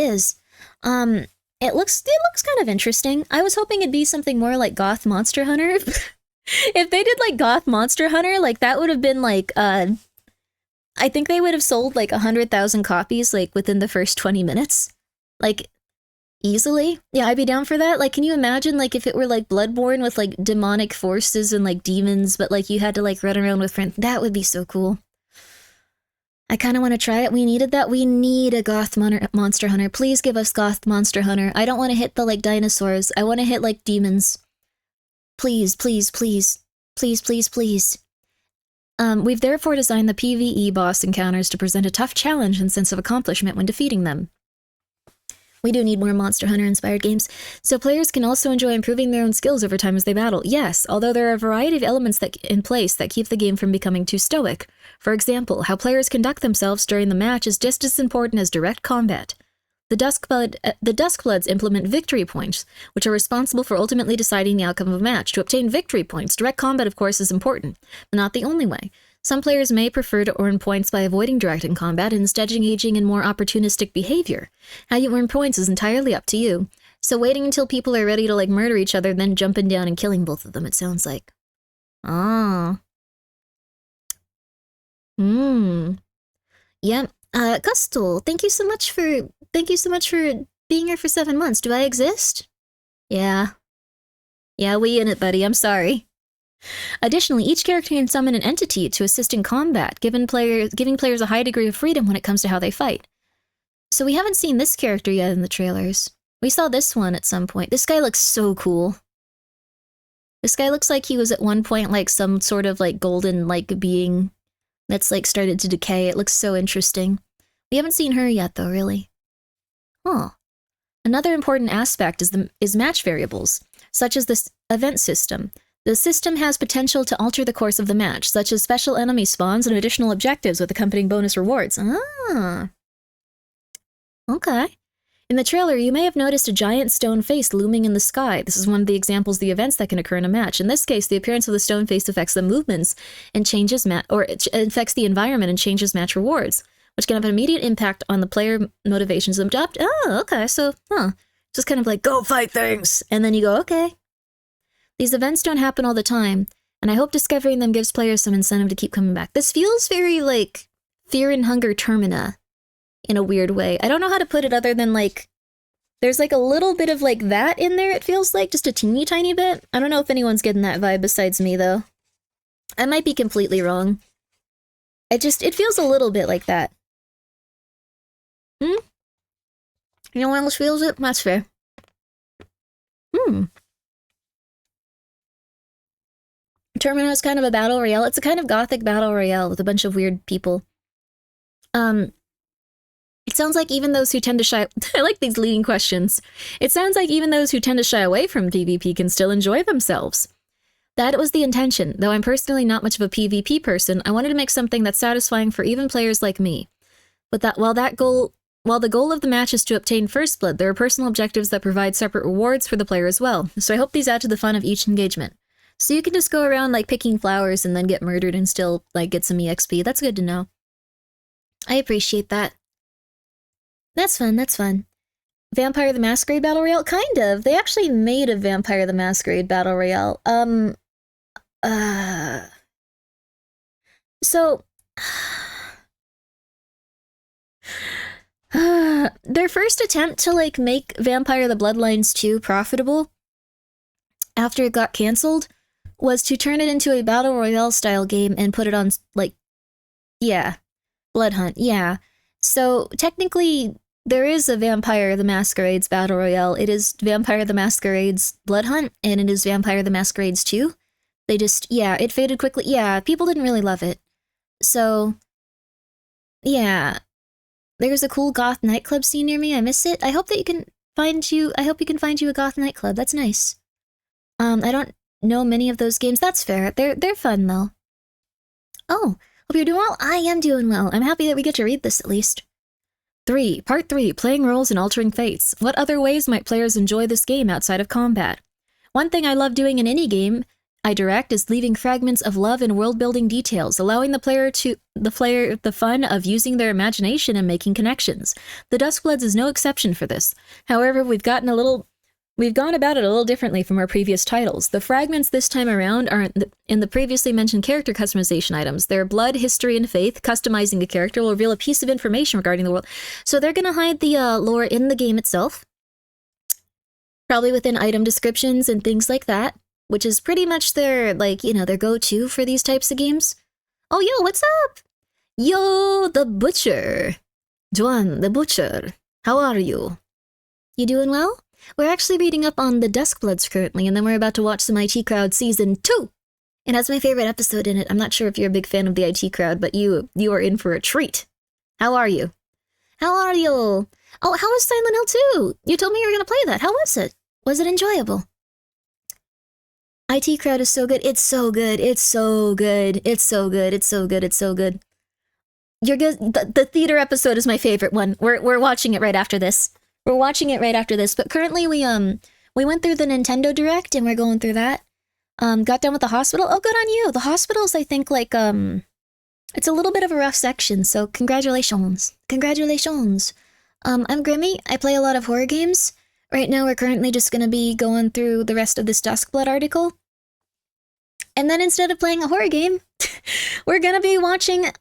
looks kind of interesting. I was hoping it'd be something more like Goth Monster Hunter. If they did like Goth Monster Hunter, like that would have been like I think they would have sold like 100,000 copies like within the first 20 minutes. Like easily. Yeah, I'd be down for that. Like, can you imagine like if it were like Bloodborne with like demonic forces and like demons, but like you had to like run around with friends? That would be so cool. I kind of want to try it. We needed that. We need a Goth Monster Hunter. Please give us Goth Monster Hunter. I don't want to hit the, like, dinosaurs. I want to hit, like, demons. Please, please, please. Please, please, please. We've therefore designed the PvE boss encounters to present a tough challenge and sense of accomplishment when defeating them. We do need more Monster Hunter-inspired games, so players can also enjoy improving their own skills over time as they battle. Yes, although there are a variety of elements in place that keep the game from becoming too stoic. For example, how players conduct themselves during the match is just as important as direct combat. The Duskbloods implement victory points, which are responsible for ultimately deciding the outcome of a match. To obtain victory points, direct combat, of course, is important, but not the only way. Some players may prefer to earn points by avoiding direct combat and instead engaging in more opportunistic behavior. How you earn points is entirely up to you. So waiting until people are ready to, like, murder each other, then jumping down and killing both of them, it sounds like. Yep. Gustul, thank you so much for being here for 7 months. Do I exist? Yeah. Yeah, we in it, buddy. I'm sorry. Additionally, each character can summon an entity to assist in combat, giving players a high degree of freedom when it comes to how they fight. So we haven't seen this character yet in the trailers. We saw this one at some point. This guy looks so cool. This guy looks like he was at one point like some sort of like golden like being that's like started to decay. It looks so interesting. We haven't seen her yet though, really. Huh. Another important aspect is match variables, such as this event system. The system has potential to alter the course of the match, such as special enemy spawns and additional objectives with accompanying bonus rewards. Okay. In the trailer, you may have noticed a giant stone face looming in the sky. This is one of the examples of the events that can occur in a match. In this case, the appearance of the stone face affects the movements and changes it affects the environment and changes match rewards, which can have an immediate impact on the player motivations to adopt. Oh, okay, so, just kind of like, go fight things! And then you go, okay. These events don't happen all the time, and I hope discovering them gives players some incentive to keep coming back. This feels very, like, Fear and Hunger Termina, in a weird way. I don't know how to put it other than, like, there's, like, a little bit of, like, that in there, it feels like, just a teeny tiny bit. I don't know if anyone's getting that vibe besides me, though. I might be completely wrong. It feels a little bit like that. No one else feels it? That's fair. Termina is kind of a battle royale. It's a kind of gothic battle royale with a bunch of weird people. It It sounds like even those who tend to shy... I like these leading questions. It sounds like even those who tend to shy away from PvP can still enjoy themselves. That was the intention. Though I'm personally not much of a PvP person, I wanted to make something that's satisfying for even players like me. But while the goal of the match is to obtain first blood, there are personal objectives that provide separate rewards for the player as well. So I hope these add to the fun of each engagement. So you can just go around like picking flowers and then get murdered and still like get some EXP. That's good to know. I appreciate that. That's fun, that's fun. Vampire the Masquerade Battle Royale? Kind of. They actually made a Vampire the Masquerade Battle Royale. So... their first attempt to, like, make Vampire the Bloodlines 2 profitable after it got cancelled was to turn it into a Battle Royale style game and put it on, like, yeah, Blood Hunt, yeah. So, technically, there is a Vampire the Masquerade's Battle Royale. It is Vampire the Masquerade's Blood Hunt, and it is Vampire the Masquerade's 2. They just, yeah, it faded quickly. Yeah, people didn't really love it. So, yeah. There's a cool goth nightclub scene near me. I miss it. I hope that you can find you a goth nightclub. That's nice. I don't know many of those games. That's fair. They're fun though. Oh, hope you're doing well. I am doing well. I'm happy that we get to read this at least. Part 3, playing roles and altering fates. What other ways might players enjoy this game outside of combat? One thing I love doing in any game I direct is leaving fragments of love and world-building details, allowing the player the fun of using their imagination and making connections. The Duskbloods is no exception for this. However, we've gone about it a little differently from our previous titles. The fragments this time around aren't in the previously mentioned character customization items. They're blood, history, and faith. Customizing a character will reveal a piece of information regarding the world. So they're going to hide the lore in the game itself, probably within item descriptions and things like that, which is pretty much their, like, you know, their go-to for these types of games. Oh, yo, what's up? Yo, the Butcher. Juan, the Butcher. How are you? You doing well? We're actually reading up on the Duskbloods currently, and then we're about to watch some IT Crowd Season 2. It has my favorite episode in it. I'm not sure if you're a big fan of the IT Crowd, but you are in for a treat. How are you? How are you? Oh, how was Silent Hill 2? You told me you were going to play that. How was it? Was it enjoyable? IT Crowd is so good. It's so good. It's so good. It's so good. It's so good. It's so good. You're good. The theater episode is my favorite one. We're watching it right after this. We're watching it right after this. But currently we went through the Nintendo Direct and we're going through that. Got done with the hospital. Oh, good on you. The hospital's, I think, like it's a little bit of a rough section. So congratulations. Congratulations. I'm Grimmi. I play a lot of horror games. Right now, we're currently just going to be going through the rest of this Duskblood article. And then instead of playing a horror game, we're going to be watching,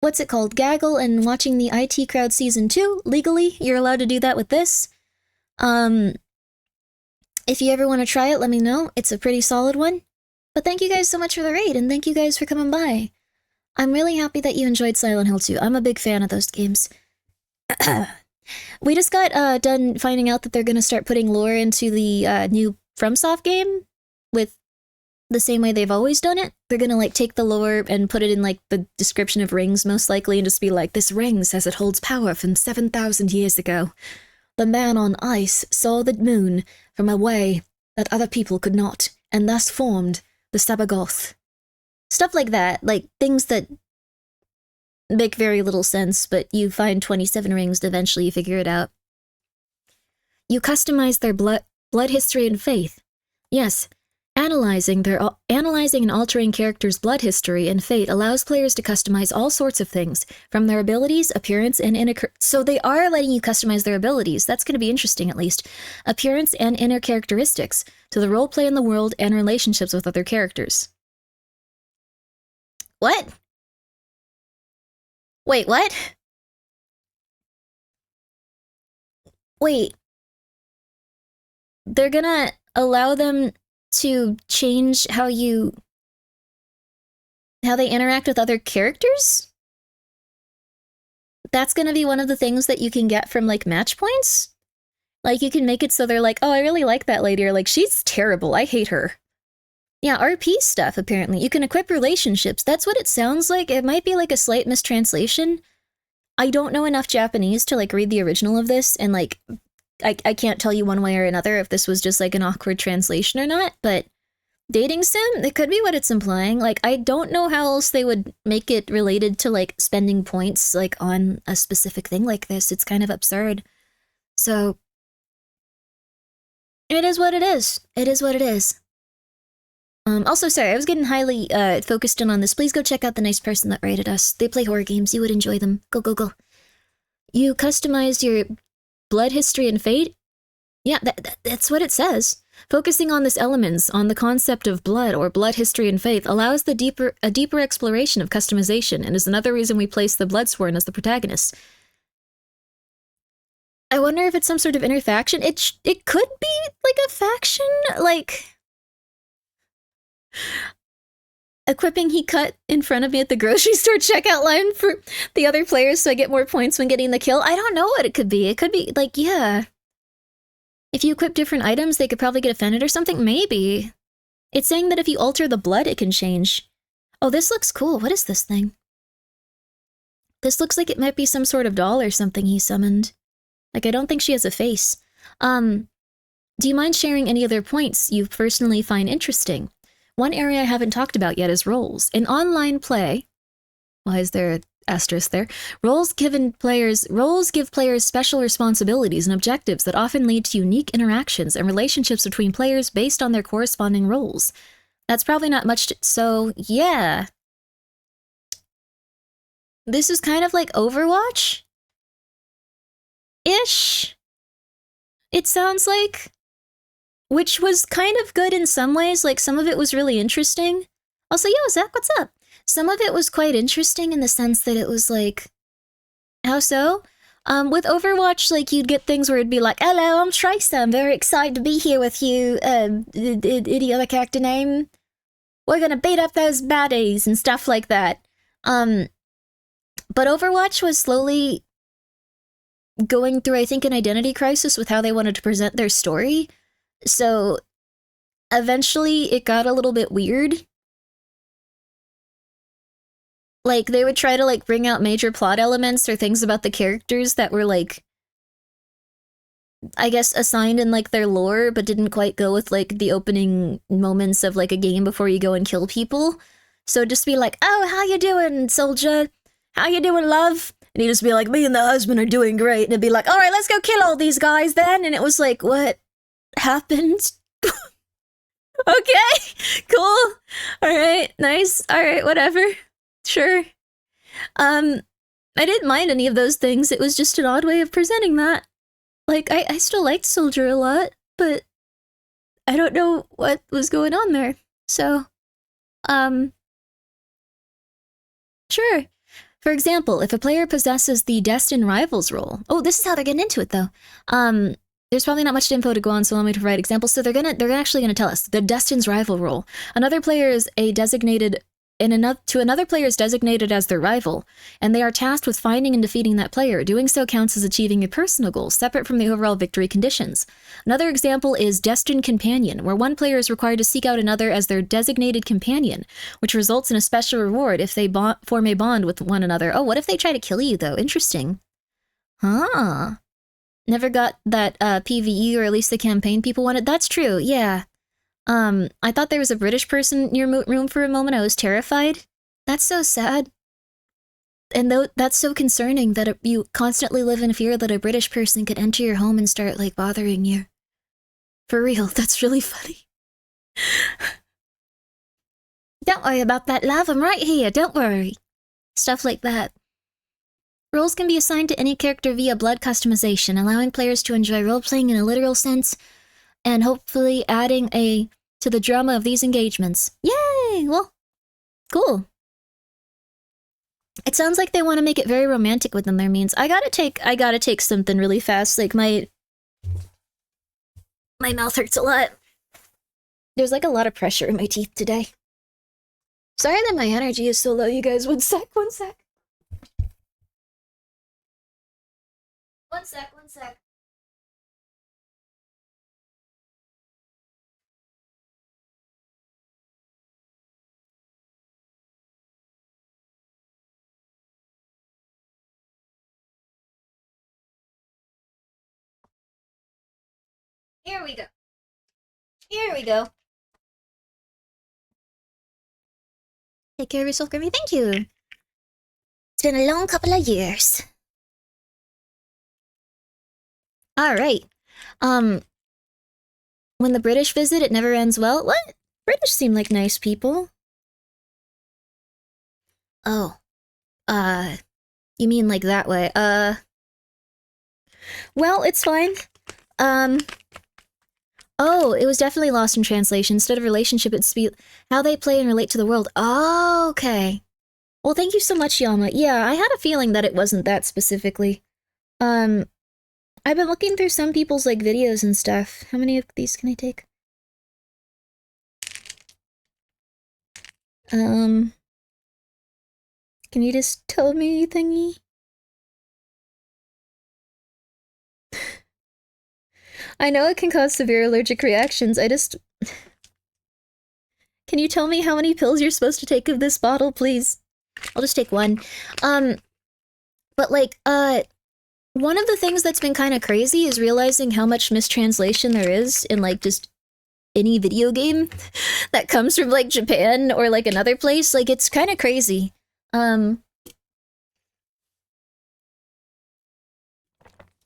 what's it called? Gaggle and watching the IT Crowd Season 2. Legally, you're allowed to do that with this. If you ever want to try it, let me know. It's a pretty solid one. But thank you guys so much for the raid, and thank you guys for coming by. I'm really happy that you enjoyed Silent Hill 2. I'm a big fan of those games. We just got done finding out that they're going to start putting lore into the new FromSoft game with the same way they've always done it. They're going to like take the lore and put it in like the description of rings most likely and just be like, this ring says it holds power from 7,000 years ago. The man on ice saw the moon from a way that other people could not and thus formed the Sabagoth. Stuff like that, like things that make very little sense, but you find 27 rings and eventually you figure it out. You customize their blood history and faith. Yes, analyzing and altering characters' blood history and fate allows players to customize all sorts of things, from their abilities, appearance, and inner... So they are letting you customize their abilities. That's going to be interesting, at least. Appearance and inner characteristics, to the roleplay in the world and relationships with other characters. What? Wait, what? Wait. They're gonna allow them to change how they interact with other characters? That's gonna be one of the things that you can get from, like, match points? Like, you can make it so they're like, oh, I really like that lady, or like, she's terrible, I hate her. Yeah, RP stuff, apparently. You can equip relationships. That's what it sounds like. It might be like a slight mistranslation. I don't know enough Japanese to like read the original of this, and like I can't tell you one way or another if this was just like an awkward translation or not, but dating sim, it could be what it's implying. Like, I don't know how else they would make it related to like spending points like on a specific thing like this. It's kind of absurd. So it is what it is. It is what it is. Also, sorry, I was getting highly focused in on this. Please go check out the nice person that rated us. They play horror games. You would enjoy them. Go, go, go. You customized your blood history and fate? Yeah, that's what it says. Focusing on this elements, on the concept of blood or blood history and faith, allows a deeper exploration of customization, and is another reason we place the Bloodsworn as the protagonist. I wonder if it's some sort of inner faction. It could be like a faction, like equipping he cut in front of me at the grocery store checkout line for the other players so I get more points when getting the kill. I don't know what it could be. It could be like, yeah. If you equip different items, they could probably get offended or something. Maybe. It's saying that if you alter the blood, it can change. Oh, this looks cool. What is this thing? This looks like it might be some sort of doll or something he summoned. Like, I don't think she has a face. Do you mind sharing any other points you personally find interesting? One area I haven't talked about yet is roles. In online play, why is there an asterisk there? Roles give players special responsibilities and objectives that often lead to unique interactions and relationships between players based on their corresponding roles. That's probably not much so, yeah. This is kind of like Overwatch? Ish. It sounds like, which was kind of good in some ways, like some of it was really interesting. Also, yo, Zach, what's up? Some of it was quite interesting in the sense that it was like, how so? With Overwatch, like you'd get things where it'd be like, hello, I'm Tracer, I'm very excited to be here with you, any other character name? We're gonna beat up those baddies and stuff like that. But Overwatch was slowly going through, I think, an identity crisis with how they wanted to present their story. So eventually it got a little bit weird. Like, they would try to, like, bring out major plot elements or things about the characters that were, like, I guess assigned in, like, their lore, but didn't quite go with, like, the opening moments of, like, a game before you go and kill people. So just be like, oh, how you doing, soldier? How you doing, love? And he'd just be like, me and the husband are doing great. And it'd be like, all right, let's go kill all these guys then. And it was like, what happened? Okay, cool. All right, nice. All right, whatever. Sure. I didn't mind any of those things. It was just an odd way of presenting that. Like, I still liked Soldier a lot, but I don't know what was going on there. So, sure. For example, if a player possesses the Destined Rivals role... Oh, this is how they're getting into it, though. There's probably not much info to go on, so allow me to provide examples. So they're actually gonna tell us. The Destined Rival role. Another player is another player is designated as their rival, and they are tasked with finding and defeating that player. Doing so counts as achieving a personal goal, separate from the overall victory conditions. Another example is Destined Companion, where one player is required to seek out another as their designated companion, which results in a special reward if they form a bond with one another. Oh, what if they try to kill you, though? Interesting. Huh. Never got that PvE, or at least the campaign people wanted. That's true, yeah. I thought there was a British person in your room for a moment. I was terrified. That's so sad. And that's so concerning that you constantly live in fear that a British person could enter your home and start, like, bothering you. For real, that's really funny. Don't worry about that, love. I'm right here. Don't worry. Stuff like that. Roles can be assigned to any character via blood customization, allowing players to enjoy role-playing in a literal sense, and hopefully adding to the drama of these engagements. Yay! Well, cool. It sounds like they want to make it very romantic within their means. I gotta take something really fast. Like, my mouth hurts a lot. There's like a lot of pressure in my teeth today. Sorry that my energy is so low, you guys. One sec. One sec. Here we go. Here we go. Take care of yourself, Grimmi. Thank you. It's been a long couple of years. Alright. When the British visit, it never ends well. What? British seem like nice people. Oh. You mean like that way. Well, it's fine. Oh, it was definitely lost in translation. Instead of relationship, it's how they play and relate to the world. Oh, okay. Well, thank you so much, Yama. Yeah, I had a feeling that it wasn't that specifically. I've been looking through some people's, like, videos and stuff. How many of these can I take? Can you just tell me, thingy? I know it can cause severe allergic reactions, Can you tell me how many pills you're supposed to take of this bottle, please? I'll just take one. But like, one of the things that's been kind of crazy is realizing how much mistranslation there is in, like, just any video game that comes from, like, Japan or, like, another place. Like, it's kind of crazy.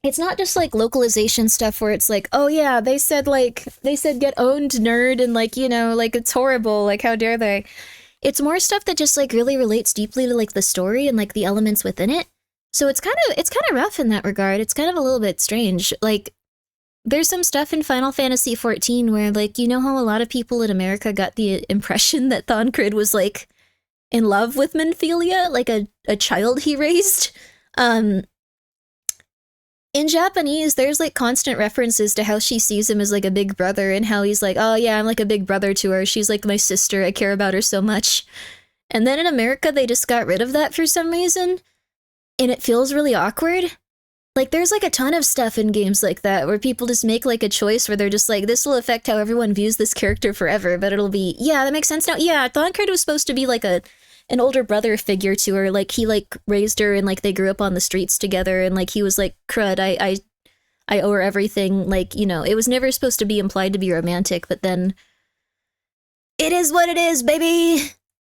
It's not just, like, localization stuff where it's like, oh yeah, they said get owned, nerd, and, like, you know, like, it's horrible, like, how dare they? It's more stuff that just, like, really relates deeply to, like, the story and, like, the elements within it. So it's kind of rough in that regard. It's kind of a little bit strange. Like, there's some stuff in Final Fantasy XIV where, like, you know how a lot of people in America got the impression that Thancred was, like, in love with Minfilia, like a child he raised? In Japanese, there's, like, constant references to how she sees him as, like, a big brother, and how he's like, oh yeah, I'm like a big brother to her. She's like my sister. I care about her so much. And then in America, they just got rid of that for some reason. And it feels really awkward. Like, there's, like, a ton of stuff in games like that, where people just make, like, a choice where they're just like, this will affect how everyone views this character forever, but it'll be, yeah, that makes sense now. Yeah, Thancred was supposed to be, like, an older brother figure to her. Like, he, like, raised her, and, like, they grew up on the streets together, and, like, he was like, crud, I owe her everything. Like, you know, it was never supposed to be implied to be romantic, but then it is what it is, baby!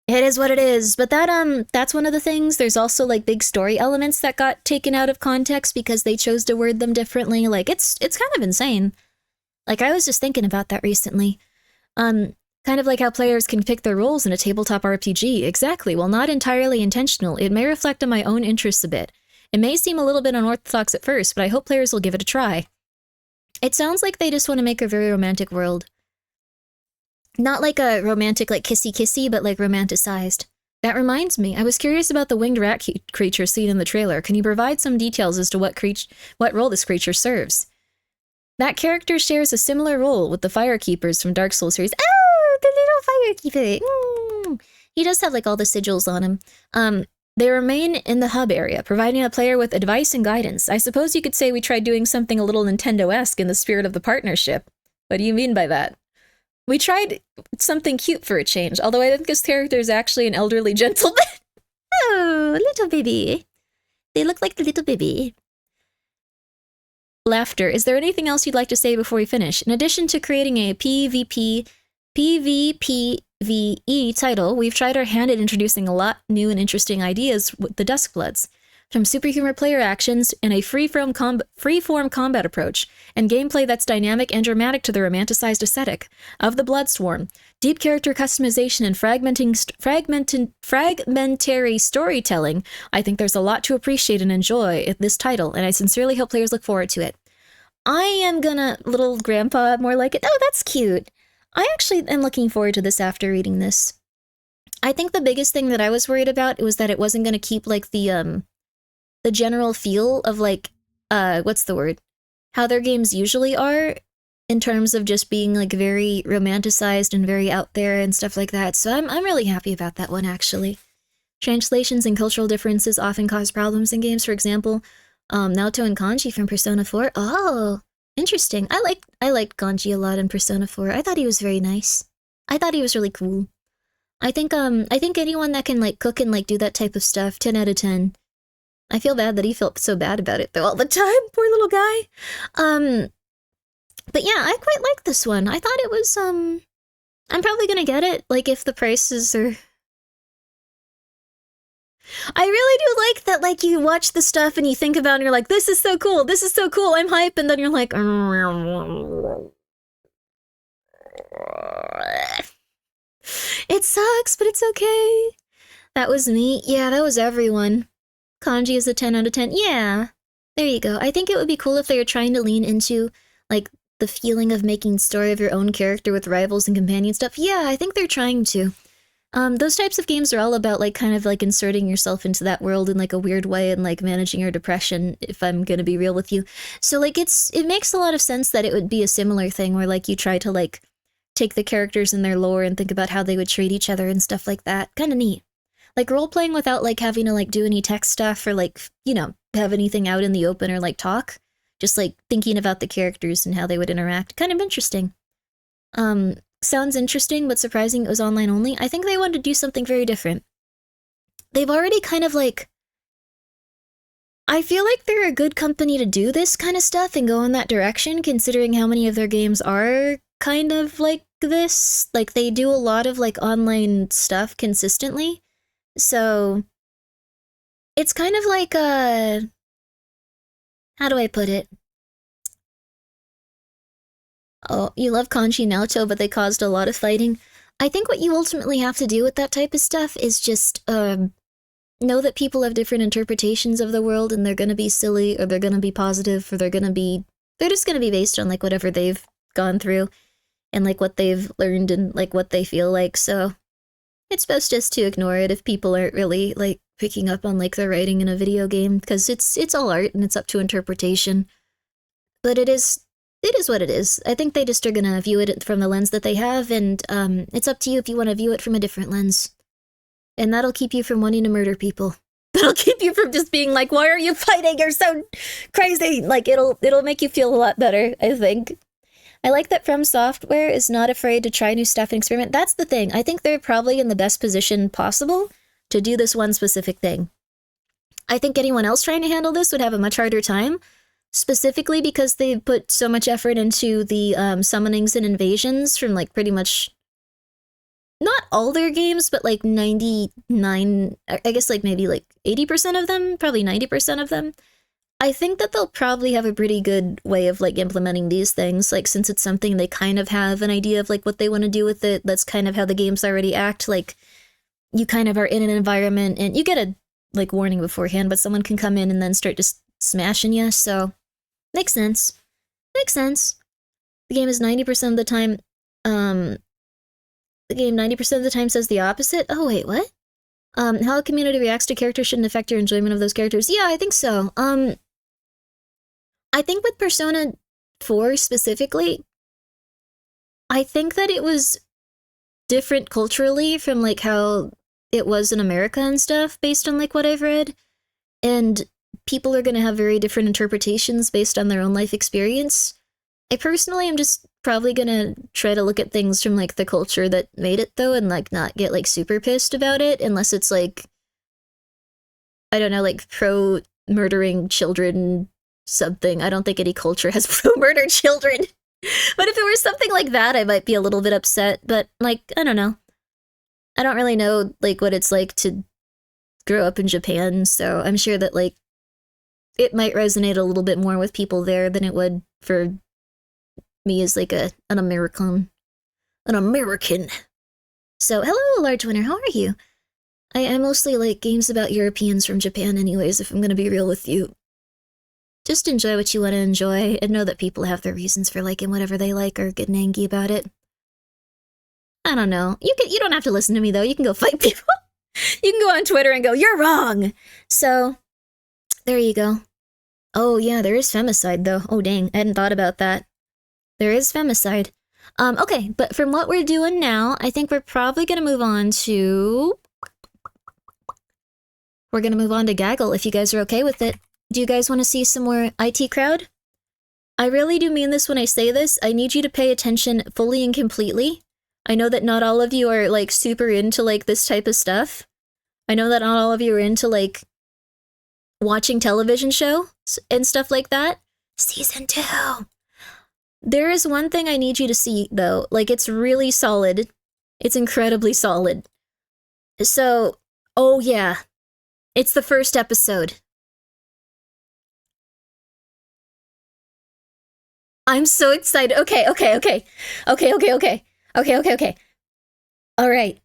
It is what it is. But that's one of the things. There's also, like, big story elements that got taken out of context because they chose to word them differently. Like, it's kind of insane. Like, I was just thinking about that recently. Kind of like how players can pick their roles in a tabletop RPG. Exactly. While not entirely intentional, it may reflect on my own interests a bit. It may seem a little bit unorthodox at first, but I hope players will give it a try. It sounds like they just want to make a very romantic world. Not like a romantic, like, kissy-kissy, but, like, romanticized. That reminds me, I was curious about the winged rat creature seen in the trailer. Can you provide some details as to what role this creature serves? That character shares a similar role with the Firekeepers from Dark Souls series. Oh, the little Firekeeper! He does have, like, all the sigils on him. They remain in the hub area, providing a player with advice and guidance. I suppose you could say we tried doing something a little Nintendo-esque in the spirit of the partnership. What do you mean by that? We tried something cute for a change, although I think this character is actually an elderly gentleman. Oh, little baby. They look like the little baby. Laughter. Is there anything else you'd like to say before we finish? In addition to creating a PvPVE title, we've tried our hand at introducing a lot new and interesting ideas with the Duskbloods. From superhuman player actions and a free-form combat approach, and gameplay that's dynamic and dramatic to the romanticized aesthetic of the Bloodswarm, deep character customization and fragmentary storytelling, I think there's a lot to appreciate and enjoy at this title, and I sincerely hope players look forward to it. I am gonna, little grandpa, more like it. Oh, that's cute. I actually am looking forward to this after reading this. I think the biggest thing that I was worried about was that it wasn't gonna keep, like, the general feel of, like, what's the word? How their games usually are, in terms of just being, like, very romanticized and very out there and stuff like that. So I'm really happy about that one, actually. Translations and cultural differences often cause problems in games. For example, Naoto and Kanji from Persona 4. Oh, interesting. I liked Kanji a lot in Persona 4. I thought he was very nice. I thought he was really cool. I think anyone that can, like, cook and, like, do that type of stuff, 10 out of 10. I feel bad that he felt so bad about it, though, all the time. Poor little guy. But yeah, I quite like this one. I thought it was, I'm probably gonna get it, like, if the prices are... I really do like that, like, you watch the stuff and you think about it and you're like, this is so cool, I'm hype, and then you're like... It sucks, but it's okay. That was me. Yeah, that was everyone. Kanji is a 10 out of 10. Yeah, there you go. I think it would be cool if they were trying to lean into, like, the feeling of making story of your own character with rivals and companion stuff. Yeah, I think they're trying to. Those types of games are all about, like, kind of, like, inserting yourself into that world in, like, a weird way and, like, managing your depression, if I'm gonna be real with you. So, like, it makes a lot of sense that it would be a similar thing where, like, you try to, like, take the characters and their lore and think about how they would treat each other and stuff like that. Kinda neat. Like, role-playing without, like, having to, like, do any text stuff or, like, you know, have anything out in the open or, like, talk. Just, like, thinking about the characters and how they would interact. Kind of interesting. Sounds interesting, but surprising it was online only. I think they wanted to do something very different. They've already kind of, like... I feel like they're a good company to do this kind of stuff and go in that direction, considering how many of their games are kind of like this. Like, they do a lot of, like, online stuff consistently. So, it's kind of like a... How do I put it? Oh, you love Kanji and Naoto, but they caused a lot of fighting. I think what you ultimately have to do with that type of stuff is just, know that people have different interpretations of the world, and they're gonna be silly, or they're gonna be positive, or they're just gonna be based on, like, whatever they've gone through, and, like, what they've learned, and, like, what they feel like, so... It's best just to ignore it if people aren't really, like, picking up on, like, the writing in a video game, because it's all art, and it's up to interpretation. But it is what it is. I think they just are gonna view it from the lens that they have, and, it's up to you if you want to view it from a different lens. And that'll keep you from wanting to murder people. That'll keep you from just being like, why are you fighting? You're so crazy! Like, it'll make you feel a lot better, I think. I like that From Software is not afraid to try new stuff and experiment. That's the thing. I think they're probably in the best position possible to do this one specific thing. I think anyone else trying to handle this would have a much harder time, specifically because they put so much effort into the summonings and invasions from, like, pretty much... Not all their games, but, like, 99... I guess, like, maybe, like, 80% of them? Probably 90% of them? I think that they'll probably have a pretty good way of, like, implementing these things, like, since it's something they kind of have an idea of, like, what they want to do with it. That's kind of how the games already act. Like, you kind of are in an environment, and you get a, like, warning beforehand, but someone can come in and then start just smashing you, so... Makes sense. Makes sense. The game is 90% of the time, the game 90% of the time says the opposite? Oh, wait, what? How a community reacts to characters shouldn't affect your enjoyment of those characters. Yeah, I think so. I think with Persona 4 specifically, I think that it was different culturally from, like, how it was in America and stuff, based on, like, what I've read. And people are gonna have very different interpretations based on their own life experience. I personally am just probably gonna try to look at things from, like, the culture that made it, though, and, like, not get, like, super pissed about it, unless it's, like, I don't know, like, pro-murdering children something. I don't think any culture has pro-murder children. But if it were something like that, I might be a little bit upset, but, like, I don't know. I don't really know, like, what it's like to grow up in Japan, so I'm sure that, like, it might resonate a little bit more with people there than it would for me as, like, an American. An American. So, hello, large winner, how are you? I mostly like games about Europeans from Japan anyways, if I'm gonna be real with you. Just enjoy what you want to enjoy, and know that people have their reasons for liking whatever they like or getting angry about it. I don't know. You don't have to listen to me, though. You can go fight people. You can go on Twitter and go, you're wrong! So, there you go. Oh, yeah, there is femicide, though. Oh, dang, I hadn't thought about that. There is femicide. Okay, but from what we're doing now, I think we're probably gonna move on to... We're gonna move on to Gaggle, if you guys are okay with it. Do you guys want to see some more IT crowd? I really do mean this when I say this. I need you to pay attention fully and completely. I know that not all of you are, like, super into, like, this type of stuff. I know that not all of you are into, like, watching television shows and stuff like that. Season 2! There is one thing I need you to see, though. Like, it's really solid. It's incredibly solid. So, oh yeah. It's the first episode. I'm so excited. Okay. All right.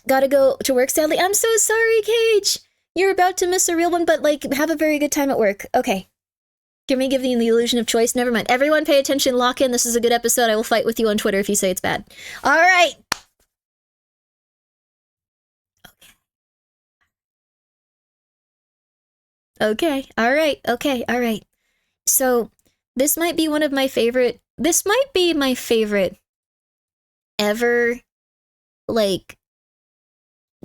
Gotta go to work, sadly. I'm so sorry, Cage. You're about to miss a real one, but, like, have a very good time at work. Okay. Can we give you the illusion of choice? Never mind. Everyone pay attention, lock in. This is a good episode. I will fight with you on Twitter if you say it's bad. All right. Okay. All right. So, this might be my favorite ever, like,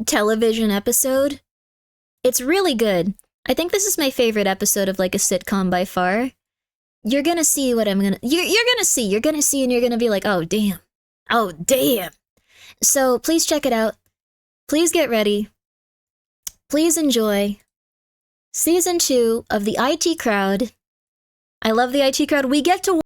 television episode. It's really good. I think this is my favorite episode of, like, a sitcom by far. You're gonna see what you're gonna see and you're gonna be like, oh damn. So please check it out. Please get ready. Please enjoy Season 2 of the IT Crowd. I love the IT Crowd. We get to